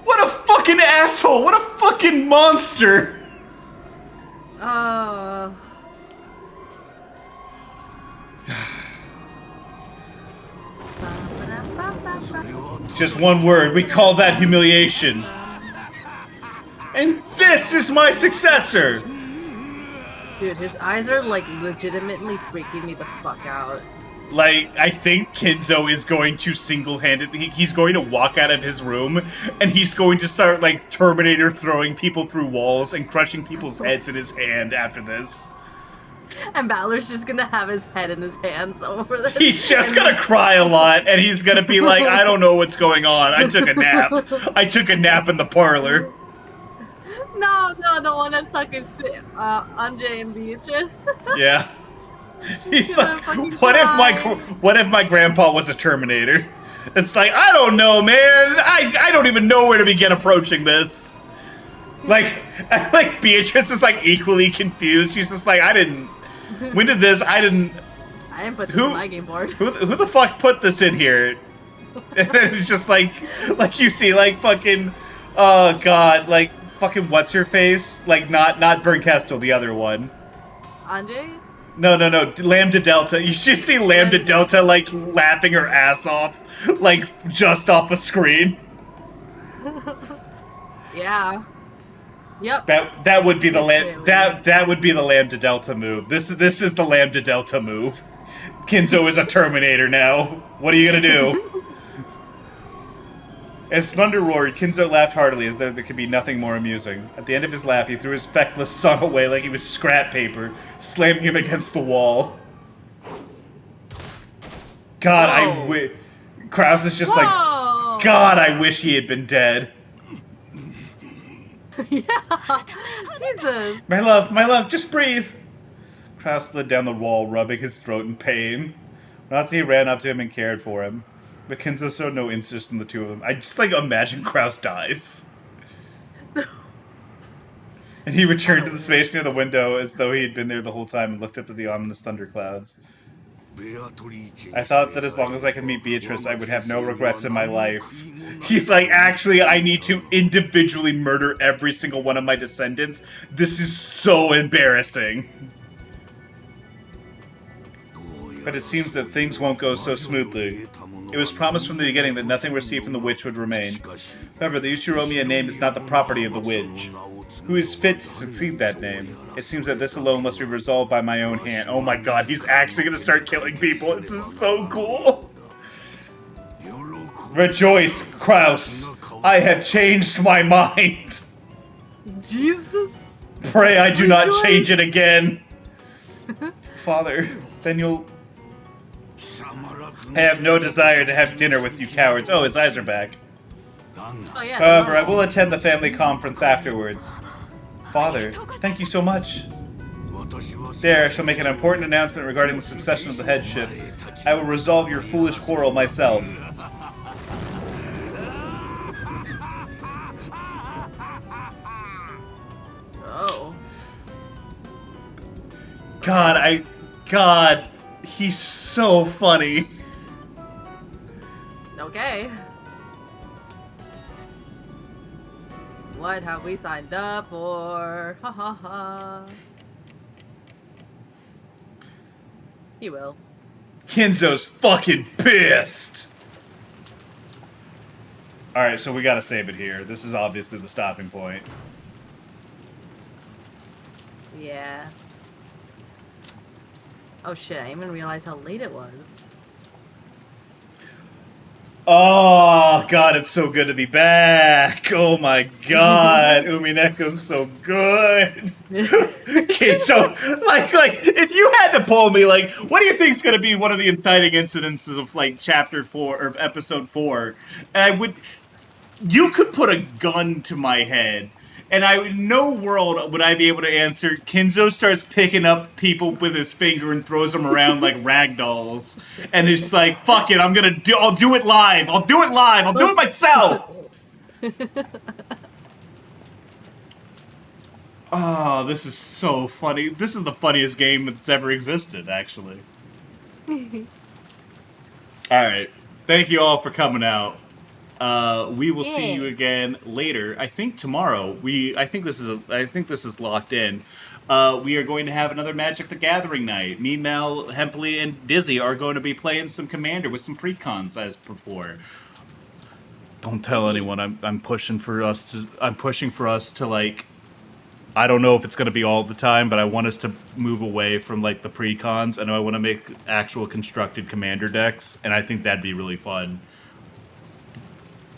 What a fucking asshole. What a fucking monster. Just one word, we call that humiliation. And this is my successor! Dude, his eyes are like legitimately freaking me the fuck out. Like, I think Kinzo is going to single-handedly, he's going to walk out of his room, and he's going to start, like, Terminator throwing people through walls and crushing people's heads in his hand after this. And Balor's just gonna have his head in his hands over this. He's just gonna cry a lot, and he's gonna be like, I don't know what's going on. I took a nap. I took a nap in the parlor. No, the one that's talking to Andre and Beatrice. Yeah. She's He's gonna like, fucking what die. if my grandpa was a Terminator? It's like, I don't know, man. I don't even know where to begin approaching this. Like, like Beatrice is like equally confused. She's just like, when did this? I didn't. I didn't put this Who? in my game board. Who the fuck put this in here? And then it's just like you see, like fucking, oh god, like fucking what's her face? Like not Bernkastel, the other one. Andre? No, Lambda Delta. You should see Lambda Delta like laughing her ass off, like just off a screen. Yeah. Yep. That would be the that would be the Lambda Delta move. This is the Lambda Delta move. Kinzo is a Terminator now. What are you gonna do? As thunder roared, Kinzo laughed heartily as though there could be nothing more amusing. At the end of his laugh, he threw his feckless son away like he was scrap paper, slamming him against the wall. God, Whoa. Kraus is just Whoa. like, God, I wish he had been dead. Yeah. Jesus. My love, just breathe. Kraus slid down the wall, rubbing his throat in pain. Nazi ran up to him and cared for him. But Kinzo showed no interest in the two of them. I just, like, imagine Kraus dies. And he returned to the space near the window as though he had been there the whole time and looked up at the ominous thunderclouds. I thought that as long as I could meet Beatrice, I would have no regrets in my life. He's like, actually, I need to individually murder every single one of my descendants. This is so embarrassing. But it seems that things won't go so smoothly. It was promised from the beginning that nothing received from the witch would remain. However, the Uchiromiya name is not the property of the witch. Who is fit to succeed that name? It seems that this alone must be resolved by my own hand. Oh my god, he's actually gonna start killing people. This is so cool. Rejoice, Kraus. I have changed my mind. Jesus. Pray I do not change it again. Father, then you'll... I have no desire to have dinner with you cowards. Oh, his eyes are back. Oh, yeah, However, I will attend the family conference afterwards. Father, thank you so much. There, I shall make an important announcement regarding the succession of the headship. I will resolve your foolish quarrel myself. Oh. God, he's so funny. Okay. What have we signed up for? Ha ha ha. He will. Kinzo's fucking pissed. Alright, so we gotta save it here. This is obviously the stopping point. Yeah. Oh shit, I didn't even realize how late it was. Oh, God, it's so good to be back. Oh, my God. Umineko's so good. Okay, so, like, if you had to poll me, like, what do you think's going to be one of the inciting incidences of, like, Chapter 4, or Episode 4? You could put a gun to my head, and in no world would I be able to answer. Kinzo starts picking up people with his finger and throws them around like rag dolls. And it's like, fuck it, I'll do it live. I'll do it myself. Oh, this is so funny. This is the funniest game that's ever existed, actually. Alright. Thank you all for coming out. We will see you again later. I think tomorrow. I think this is locked in. We are going to have another Magic the Gathering night. Me, Mel, Hempley, and Dizzy are going to be playing some Commander with some precons as before. Don't tell anyone. I'm pushing for us to like. I don't know if it's going to be all the time, but I want us to move away from like the precons, and I want to make actual constructed Commander decks, and I think that'd be really fun.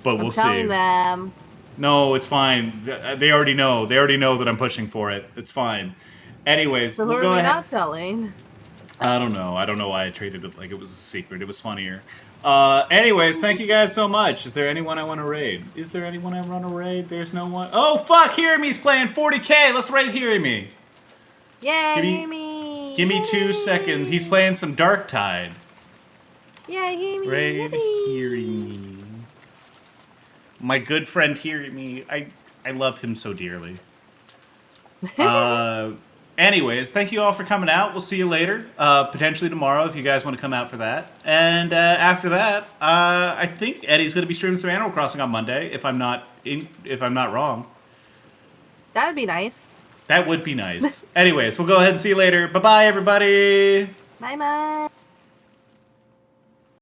But we'll see. I'm telling them. No, it's fine. They already know. They already know that I'm pushing for it. It's fine. Anyways, So who we'll are go we ahead. not telling? I don't know. I don't know why I treated it like it was a secret. It was funnier. Anyways, thank you guys so much. Is there anyone I want to raid? Is there anyone I want to raid? There's no one. Oh, fuck! Hear-Me's playing 40k. Let's raid Hear-Me. Yay, Give me- hear me. Give me 2 seconds. He's playing some Dark Tide. Yeah, hear me. Raid yippee. Hear-Me. My good friend Hear-Me. I love him so dearly. Anyways, thank you all for coming out. We'll see you later. Potentially tomorrow if you guys want to come out for that. And after that, I think Eddie's going to be streaming some Animal Crossing on Monday. If I'm not wrong. That would be nice. That would be nice. Anyways, we'll go ahead and see you later. Bye bye, everybody. Bye bye.